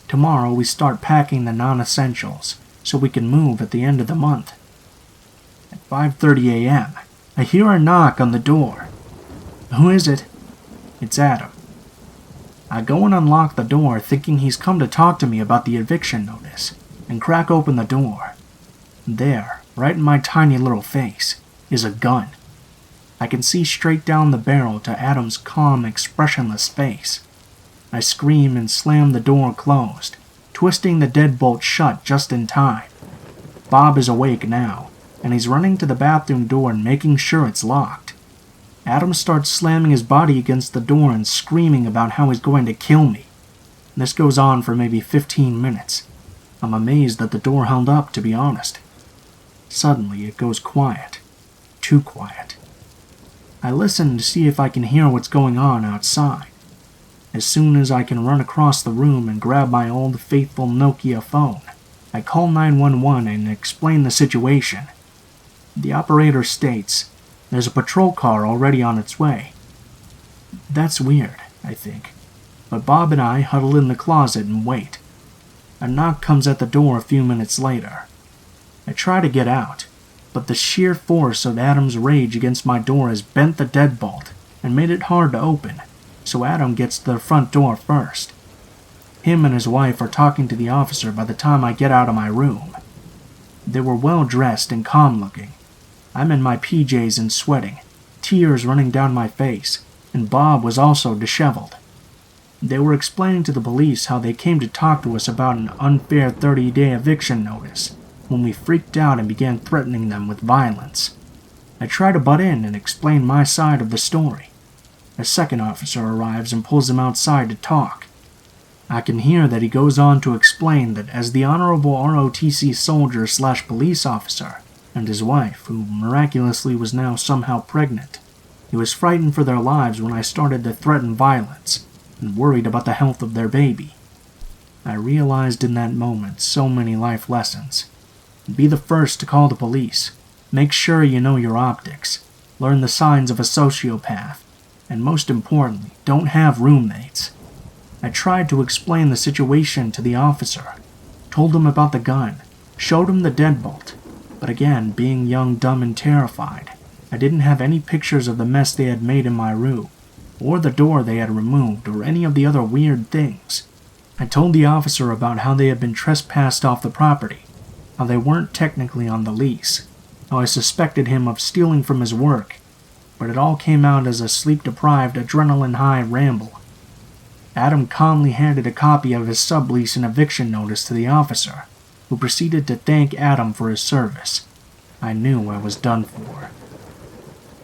Tomorrow we start packing the non-essentials, so we can move at the end of the month. At 5:30 a.m., I hear a knock on the door. "Who is it?" "It's Adam." I go and unlock the door thinking he's come to talk to me about the eviction notice, and crack open the door. There, right in my tiny little face, is a gun. I can see straight down the barrel to Adam's calm, expressionless face. I scream and slam the door closed, twisting the deadbolt shut just in time. Bob is awake now, and he's running to the bathroom door and making sure it's locked. Adam starts slamming his body against the door and screaming about how he's going to kill me. This goes on for maybe 15 minutes. I'm amazed that the door held up, to be honest. Suddenly, it goes quiet. Too quiet. I listen to see if I can hear what's going on outside. As soon as I can run across the room and grab my old faithful Nokia phone, I call 911 and explain the situation. The operator states, "There's a patrol car already on its way." That's weird, I think, but Bob and I huddle in the closet and wait. A knock comes at the door a few minutes later. I try to get out, but the sheer force of Adam's rage against my door has bent the deadbolt and made it hard to open, so Adam gets to the front door first. Him and his wife are talking to the officer by the time I get out of my room. They were well dressed and calm looking. I'm in my PJs and sweating, tears running down my face, and Bob was also disheveled. They were explaining to the police how they came to talk to us about an unfair 30-day eviction notice, when we freaked out and began threatening them with violence. I try to butt in and explain my side of the story. A second officer arrives and pulls him outside to talk. I can hear that he goes on to explain that as the honorable ROTC soldier/police officer, and his wife, who miraculously was now somehow pregnant, he was frightened for their lives when I started to threaten violence, and worried about the health of their baby. I realized in that moment so many life lessons. Be the first to call the police. Make sure you know your optics. Learn the signs of a sociopath. And most importantly, don't have roommates. I tried to explain the situation to the officer, told him about the gun, showed him the deadbolt, but again, being young, dumb, and terrified, I didn't have any pictures of the mess they had made in my room, or the door they had removed, or any of the other weird things. I told the officer about how they had been trespassed off the property, how they weren't technically on the lease, how I suspected him of stealing from his work, but it all came out as a sleep-deprived, adrenaline-high ramble. Adam calmly handed a copy of his sublease and eviction notice to the officer, who proceeded to thank Adam for his service. I knew I was done for.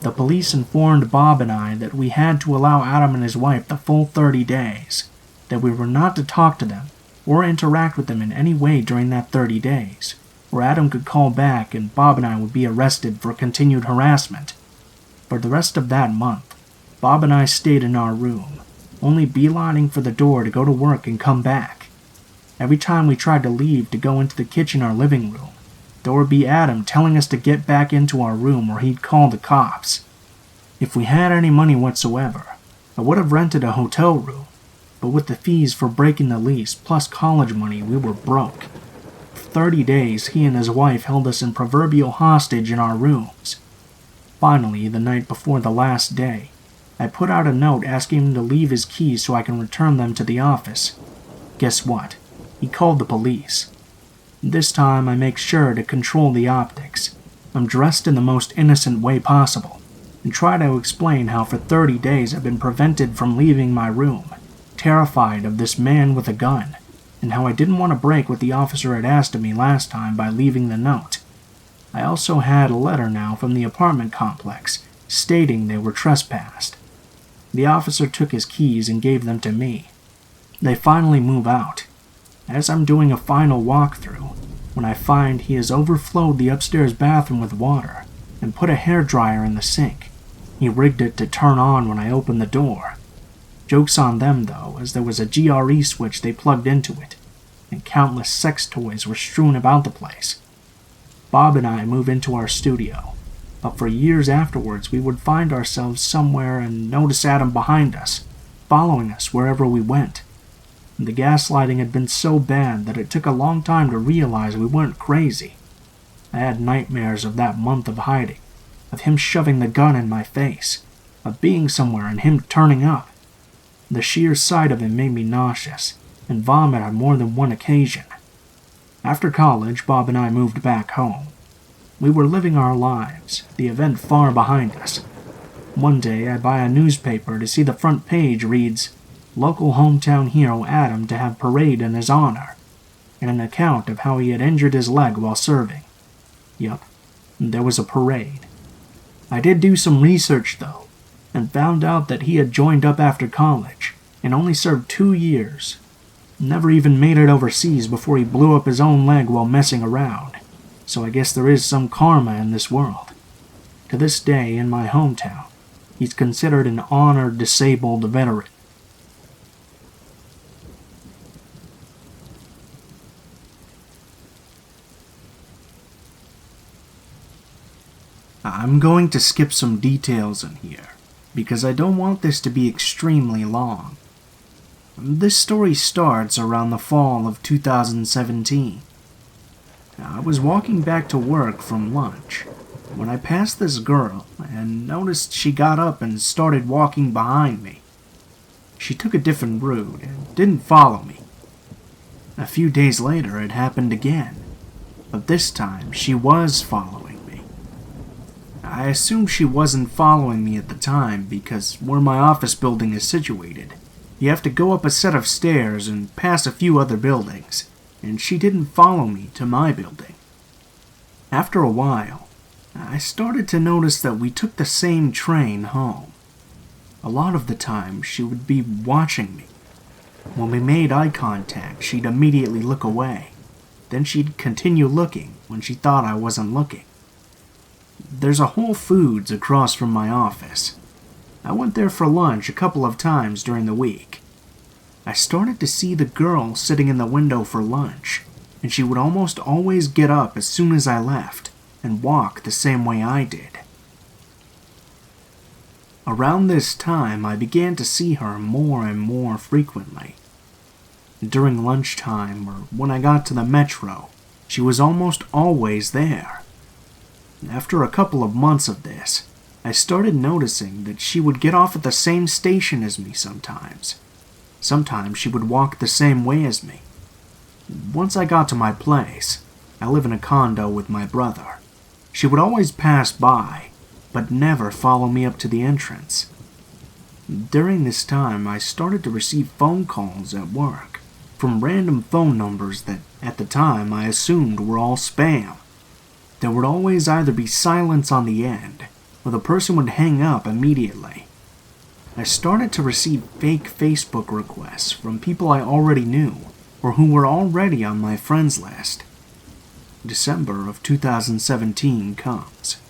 The police informed Bob and I that we had to allow Adam and his wife the full 30 days, that we were not to talk to them or interact with them in any way during that 30 days, or Adam could call back and Bob and I would be arrested for continued harassment. For the rest of that month, Bob and I stayed in our room, only beelining for the door to go to work and come back. Every time we tried to leave to go into the kitchen or living room, there would be Adam telling us to get back into our room or he'd call the cops. If we had any money whatsoever, I would have rented a hotel room, but with the fees for breaking the lease plus college money, we were broke. For 30 days, he and his wife held us in proverbial hostage in our rooms. Finally, the night before the last day, I put out a note asking him to leave his keys so I can return them to the office. Guess what? He called the police. This time I make sure to control the optics. I'm dressed in the most innocent way possible, and try to explain how for 30 days I've been prevented from leaving my room, terrified of this man with a gun, and how I didn't want to break what the officer had asked of me last time by leaving the note. I also had a letter now from the apartment complex, stating they were trespassed. The officer took his keys and gave them to me. They finally move out. As I'm doing a final walkthrough, when I find he has overflowed the upstairs bathroom with water and put a hairdryer in the sink. He rigged it to turn on when I opened the door. Joke's on them, though, as there was a GRE switch they plugged into it, and countless sex toys were strewn about the place. Bob and I move into our studio, but for years afterwards we would find ourselves somewhere and notice Adam behind us, following us wherever we went. The gaslighting had been so bad that it took a long time to realize we weren't crazy. I had nightmares of that month of hiding, of him shoving the gun in my face, of being somewhere and him turning up. The sheer sight of him made me nauseous, and vomit on more than one occasion. After college, Bob and I moved back home. We were living our lives, the event far behind us. One day I buy a newspaper to see the front page reads, "Local hometown hero Adam to have parade in his honor," and an account of how he had injured his leg while serving. Yup, there was a parade. I did do some research though, and found out that he had joined up after college, and only served 2 years. Never even made it overseas before he blew up his own leg while messing around, so I guess there is some karma in this world. To this day, in my hometown, he's considered an honored disabled veteran. I'm going to skip some details in here, because I don't want this to be extremely long. This story starts around the fall of 2017. I was walking back to work from lunch when I passed this girl and noticed she got up and started walking behind me. She took a different route and didn't follow me. A few days later it happened again, but this time she was following me. I assumed she wasn't following me at the time because where my office building is situated, you have to go up a set of stairs and pass a few other buildings, and she didn't follow me to my building. After a while, I started to notice that we took the same train home. A lot of the time, she would be watching me. When we made eye contact, she'd immediately look away. Then she'd continue looking when she thought I wasn't looking. There's a Whole Foods across from my office. I went there for lunch a couple of times during the week. I started to see the girl sitting in the window for lunch, and she would almost always get up as soon as I left and walk the same way I did. Around this time, I began to see her more and more frequently. During lunchtime or when I got to the metro, she was almost always there. After a couple of months of this, I started noticing that she would get off at the same station as me sometimes. Sometimes she would walk the same way as me. Once I got to my place, I live in a condo with my brother. She would always pass by, but never follow me up to the entrance. During this time, I started to receive phone calls at work from random phone numbers that, at the time, I assumed were all spam. There would always either be silence on the end, or the person would hang up immediately. I started to receive fake Facebook requests from people I already knew, or who were already on my friends list. December of 2017 comes.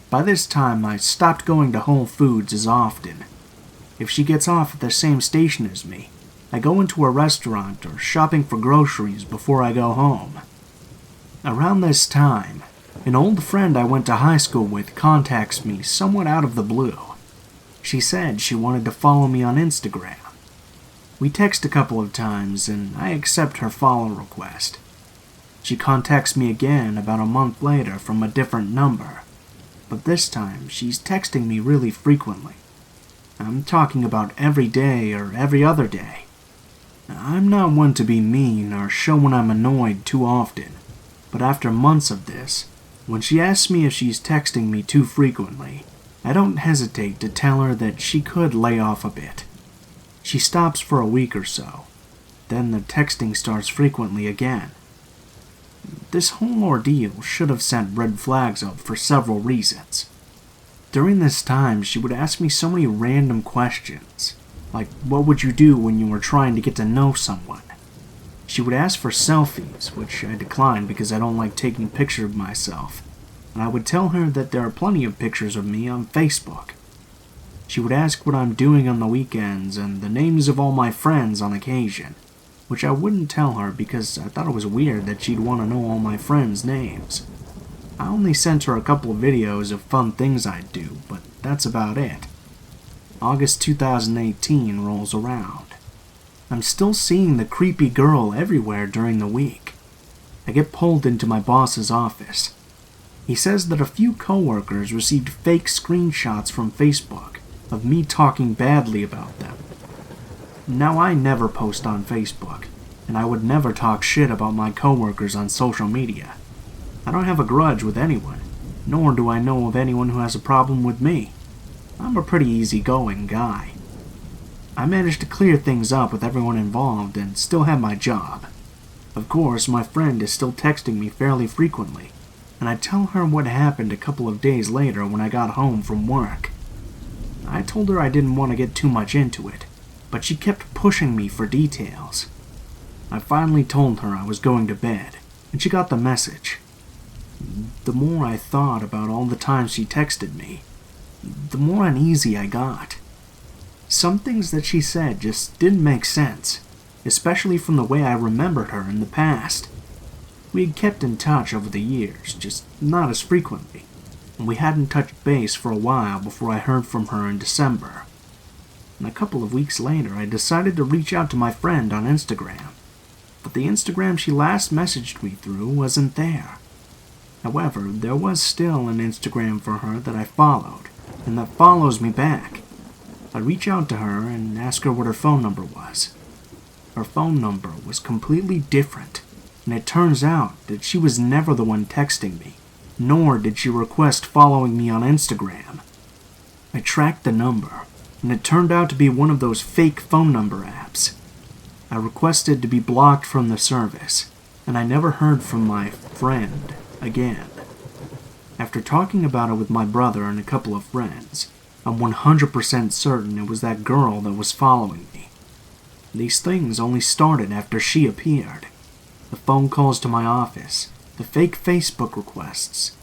By this time, I stopped going to Whole Foods as often. If she gets off at the same station as me, I go into a restaurant or shopping for groceries before I go home. Around this time, an old friend I went to high school with contacts me somewhat out of the blue. She said she wanted to follow me on Instagram. We text a couple of times and I accept her follow request. She contacts me again about a month later from a different number, but this time she's texting me really frequently. I'm talking about every day or every other day. I'm not one to be mean or show when I'm annoyed too often, but after months of this, when she asks me if she's texting me too frequently, I don't hesitate to tell her that she could lay off a bit. She stops for a week or so, then the texting starts frequently again. This whole ordeal should have sent red flags up for several reasons. During this time, she would ask me so many random questions, like what would you do when you were trying to get to know someone? She would ask for selfies, which I declined because I don't like taking pictures of myself, and I would tell her that there are plenty of pictures of me on Facebook. She would ask what I'm doing on the weekends and the names of all my friends on occasion, which I wouldn't tell her because I thought it was weird that she'd want to know all my friends' names. I only sent her a couple of videos of fun things I'd do, but that's about it. August 2018 rolls around. I'm still seeing the creepy girl everywhere during the week. I get pulled into my boss's office. He says that a few coworkers received fake screenshots from Facebook of me talking badly about them. Now I never post on Facebook, and I would never talk shit about my coworkers on social media. I don't have a grudge with anyone, nor do I know of anyone who has a problem with me. I'm a pretty easygoing guy. I managed to clear things up with everyone involved and still have my job. Of course, my friend is still texting me fairly frequently, and I tell her what happened a couple of days later when I got home from work. I told her I didn't want to get too much into it, but she kept pushing me for details. I finally told her I was going to bed, and she got the message. The more I thought about all the times she texted me, the more uneasy I got. Some things that she said just didn't make sense, especially from the way I remembered her in the past. We had kept in touch over the years, just not as frequently, and we hadn't touched base for a while before I heard from her in December. And a couple of weeks later, I decided to reach out to my friend on Instagram, but the Instagram she last messaged me through wasn't there. However, there was still an Instagram for her that I followed, and that follows me back. I reach out to her and ask her what her phone number was. Her phone number was completely different, and it turns out that she was never the one texting me, nor did she request following me on Instagram. I tracked the number, and it turned out to be one of those fake phone number apps. I requested to be blocked from the service, and I never heard from my friend again. After talking about it with my brother and a couple of friends, I'm 100% certain it was that girl that was following me. These things only started after she appeared. The phone calls to my office, the fake Facebook requests.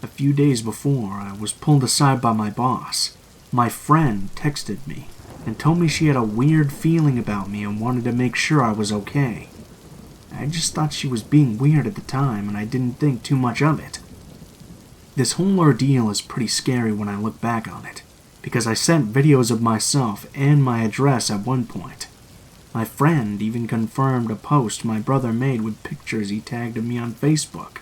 A few days before, I was pulled aside by my boss. My friend texted me and told me she had a weird feeling about me and wanted to make sure I was okay. I just thought she was being weird at the time and I didn't think too much of it. This whole ordeal is pretty scary when I look back on it, because I sent videos of myself and my address at one point. My friend even confirmed a post my brother made with pictures he tagged of me on Facebook.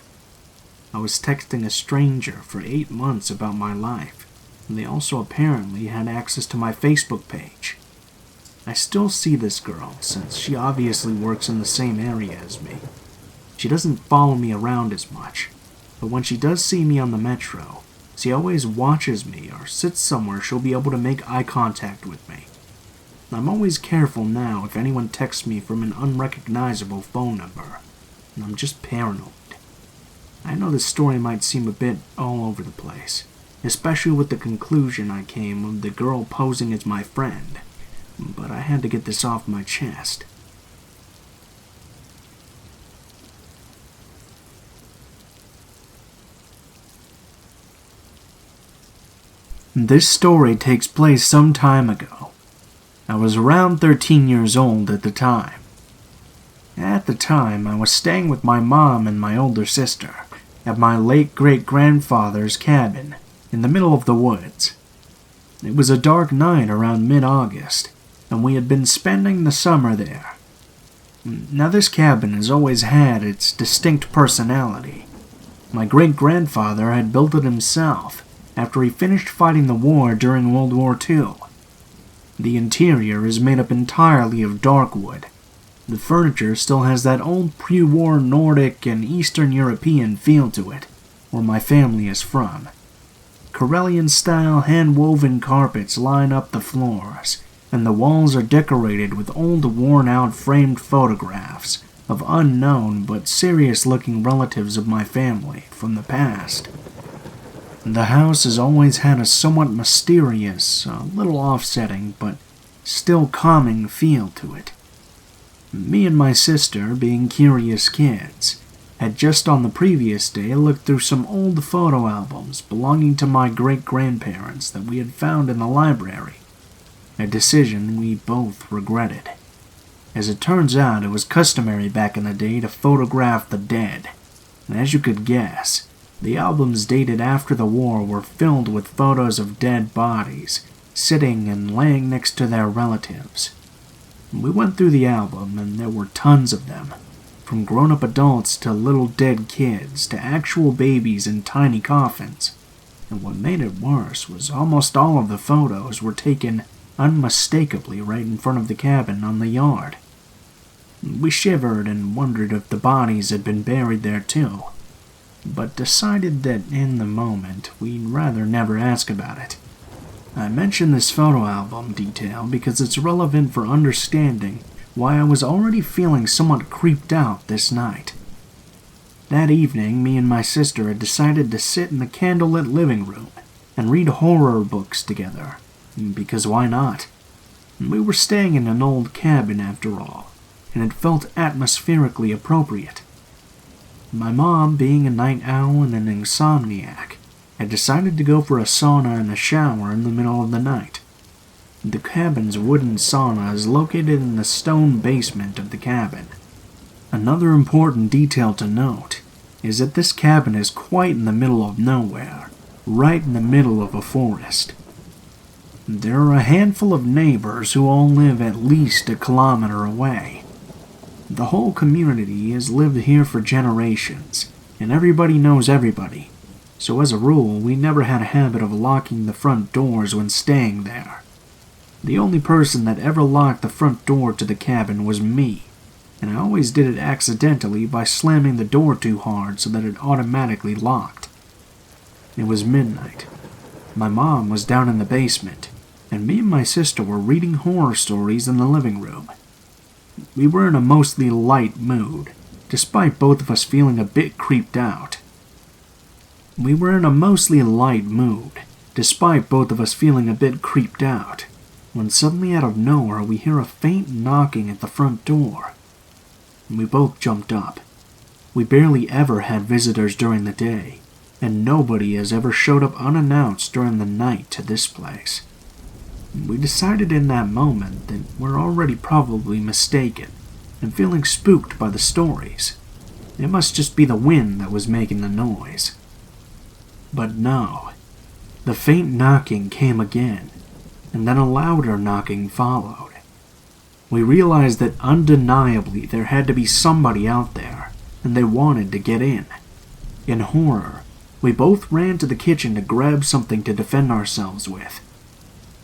I was texting a stranger for 8 months about my life, and they also apparently had access to my Facebook page. I still see this girl, since she obviously works in the same area as me. She doesn't follow me around as much, but when she does see me on the metro, she always watches me or sits somewhere she'll be able to make eye contact with me. I'm always careful now if anyone texts me from an unrecognizable phone number, and I'm just paranoid. I know this story might seem a bit all over the place, especially with the conclusion I came of the girl posing as my friend, but I had to get this off my chest. This story takes place some time ago. I was around 13 years old at the time. At the time, I was staying with my mom and my older sister at my late great-grandfather's cabin in the middle of the woods. It was a dark night around mid-August, and we had been spending the summer there. Now, this cabin has always had its distinct personality. My great-grandfather had built it himself after he finished fighting the war during World War II. The interior is made up entirely of dark wood. The furniture still has that old pre-war Nordic and Eastern European feel to it, where my family is from. Karelian-style hand-woven carpets line up the floors, and the walls are decorated with old worn-out framed photographs of unknown but serious-looking relatives of my family from the past. The house has always had a somewhat mysterious, a little offsetting, but still calming feel to it. Me and my sister, being curious kids, had just on the previous day looked through some old photo albums belonging to my great-grandparents that we had found in the library, a decision we both regretted. As it turns out, it was customary back in the day to photograph the dead, and as you could guess, the albums dated after the war were filled with photos of dead bodies, sitting and laying next to their relatives. We went through the album, and there were tons of them, from grown-up adults to little dead kids to actual babies in tiny coffins. And what made it worse was almost all of the photos were taken unmistakably right in front of the cabin on the yard. We shivered and wondered if the bodies had been buried there too, but decided that in the moment we'd rather never ask about it. I mention this photo album detail because it's relevant for understanding why I was already feeling somewhat creeped out this night. That evening, me and my sister had decided to sit in the candlelit living room and read horror books together, because why not? We were staying in an old cabin after all, and it felt atmospherically appropriate. My mom, being a night owl and an insomniac, had decided to go for a sauna and a shower in the middle of the night. The cabin's wooden sauna is located in the stone basement of the cabin. Another important detail to note is that this cabin is quite in the middle of nowhere, right in the middle of a forest. There are a handful of neighbors who all live at least a kilometer away. The whole community has lived here for generations, and everybody knows everybody, so as a rule, we never had a habit of locking the front doors when staying there. The only person that ever locked the front door to the cabin was me, and I always did it accidentally by slamming the door too hard so that it automatically locked. It was midnight. My mom was down in the basement, and me and my sister were reading horror stories in the living room. We were in a mostly light mood, despite both of us feeling a bit creeped out. When suddenly out of nowhere we hear a faint knocking at the front door. We both jumped up. We barely ever had visitors during the day, and nobody has ever showed up unannounced during the night to this place. We decided in that moment that we're already probably mistaken and feeling spooked by the stories. It must just be the wind that was making the noise. But no. The faint knocking came again, and then a louder knocking followed. We realized that undeniably there had to be somebody out there, and they wanted to get in. In horror, we both ran to the kitchen to grab something to defend ourselves with.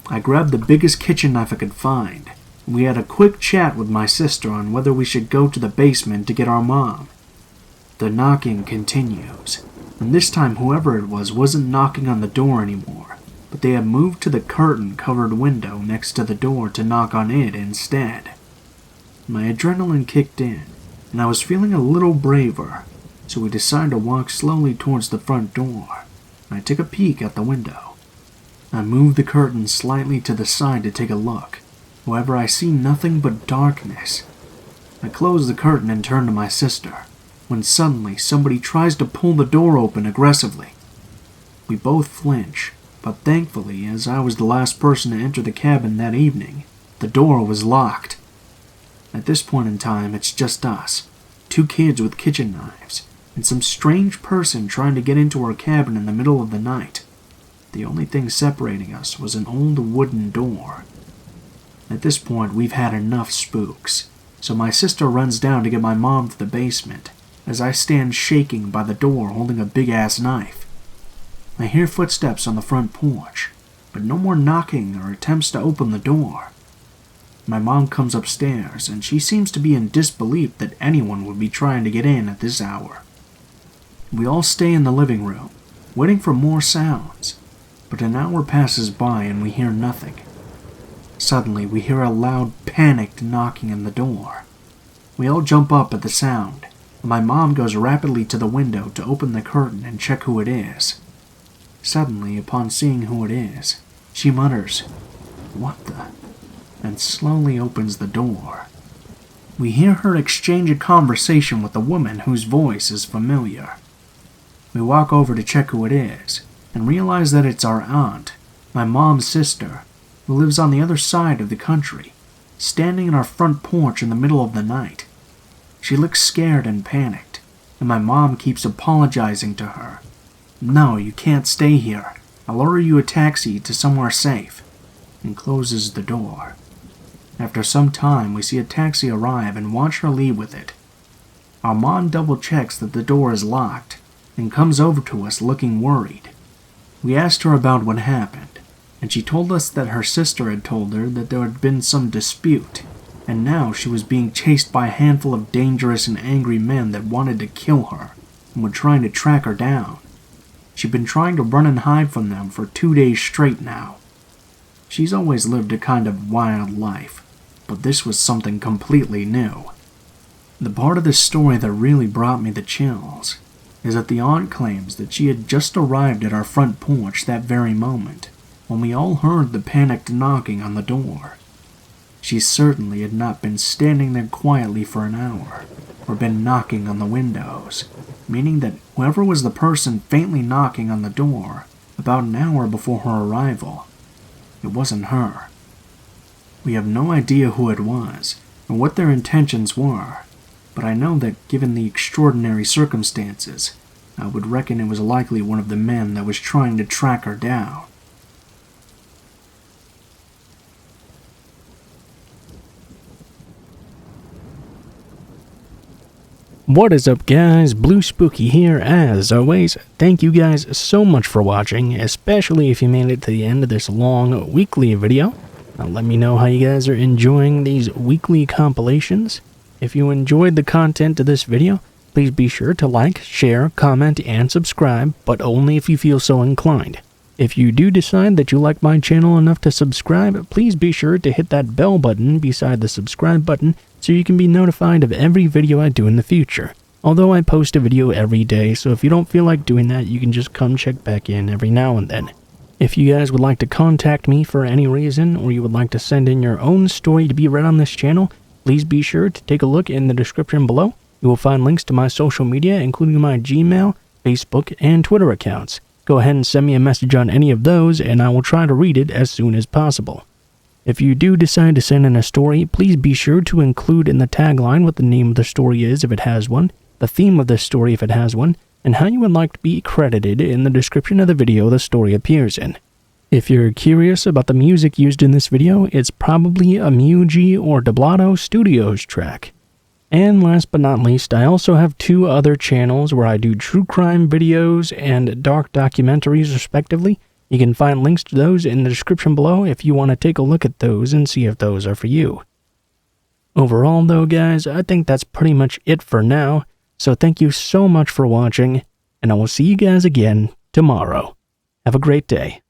I grabbed the biggest kitchen knife I could find, and we had a quick chat with my sister on whether we should go to the basement to get our mom. The knocking continues, and this time whoever it was wasn't knocking on the door anymore, but they had moved to the curtain-covered window next to the door to knock on it instead. My adrenaline kicked in, and I was feeling a little braver, so we decided to walk slowly towards the front door, and I took a peek out the window. I moved the curtain slightly to the side to take a look. However, I see nothing but darkness. I close the curtain and turn to my sister, when suddenly somebody tries to pull the door open aggressively. We both flinch, but thankfully, as I was the last person to enter the cabin that evening, the door was locked. At this point in time, it's just us, 2 kids with kitchen knives, and some strange person trying to get into our cabin in the middle of the night. The only thing separating us was an old wooden door. At this point, we've had enough spooks, so my sister runs down to get my mom to the basement, as I stand shaking by the door holding a big-ass knife. I hear footsteps on the front porch, but no more knocking or attempts to open the door. My mom comes upstairs, and she seems to be in disbelief that anyone would be trying to get in at this hour. We all stay in the living room, waiting for more sounds, but an hour passes by and we hear nothing. Suddenly, we hear a loud, panicked knocking on the door. We all jump up at the sound, and my mom goes rapidly to the window to open the curtain and check who it is. Suddenly, upon seeing who it is, she mutters, "What the?" and slowly opens the door. We hear her exchange a conversation with a woman whose voice is familiar. We walk over to check who it is, and realize that it's our aunt, my mom's sister, who lives on the other side of the country, standing in our front porch in the middle of the night. She looks scared and panicked, and my mom keeps apologizing to her. "No, you can't stay here. I'll order you a taxi to somewhere safe," and closes the door. After some time, we see a taxi arrive and watch her leave with it. Our mom double-checks that the door is locked, and comes over to us looking worried. We asked her about what happened, and she told us that her sister had told her that there had been some dispute, and now she was being chased by a handful of dangerous and angry men that wanted to kill her, and were trying to track her down. She'd been trying to run and hide from them for 2 days straight now. She's always lived a kind of wild life, but this was something completely new. The part of this story that really brought me the chills is that the aunt claims that she had just arrived at our front porch that very moment, when we all heard the panicked knocking on the door. She certainly had not been standing there quietly for an hour, or been knocking on the windows, meaning that whoever was the person faintly knocking on the door about an hour before her arrival, it wasn't her. We have no idea who it was, or what their intentions were, but I know that given the extraordinary circumstances, I would reckon it was likely one of the men that was trying to track her down. What is up, guys? Blue Spooky here, as always. Thank you guys so much for watching, especially if you made it to the end of this long weekly video. Let me know how you guys are enjoying these weekly compilations. If you enjoyed the content of this video, please be sure to like, share, comment, and subscribe, but only if you feel so inclined. If you do decide that you like my channel enough to subscribe, please be sure to hit that bell button beside the subscribe button so you can be notified of every video I do in the future. Although I post a video every day, so if you don't feel like doing that, you can just come check back in every now and then. If you guys would like to contact me for any reason, or you would like to send in your own story to be read on this channel, please be sure to take a look in the description below. You will find links to my social media, including my Gmail, Facebook, and Twitter accounts. Go ahead and send me a message on any of those, and I will try to read it as soon as possible. If you do decide to send in a story, please be sure to include in the tagline what the name of the story is if it has one, the theme of the story if it has one, and how you would like to be credited in the description of the video the story appears in. If you're curious about the music used in this video, it's probably a Muji or Doblato Studios track. And last but not least, I also have 2 other channels where I do true crime videos and dark documentaries respectively. You can find links to those in the description below if you want to take a look at those and see if those are for you. Overall though guys, I think that's pretty much it for now, so thank you so much for watching, and I will see you guys again tomorrow. Have a great day.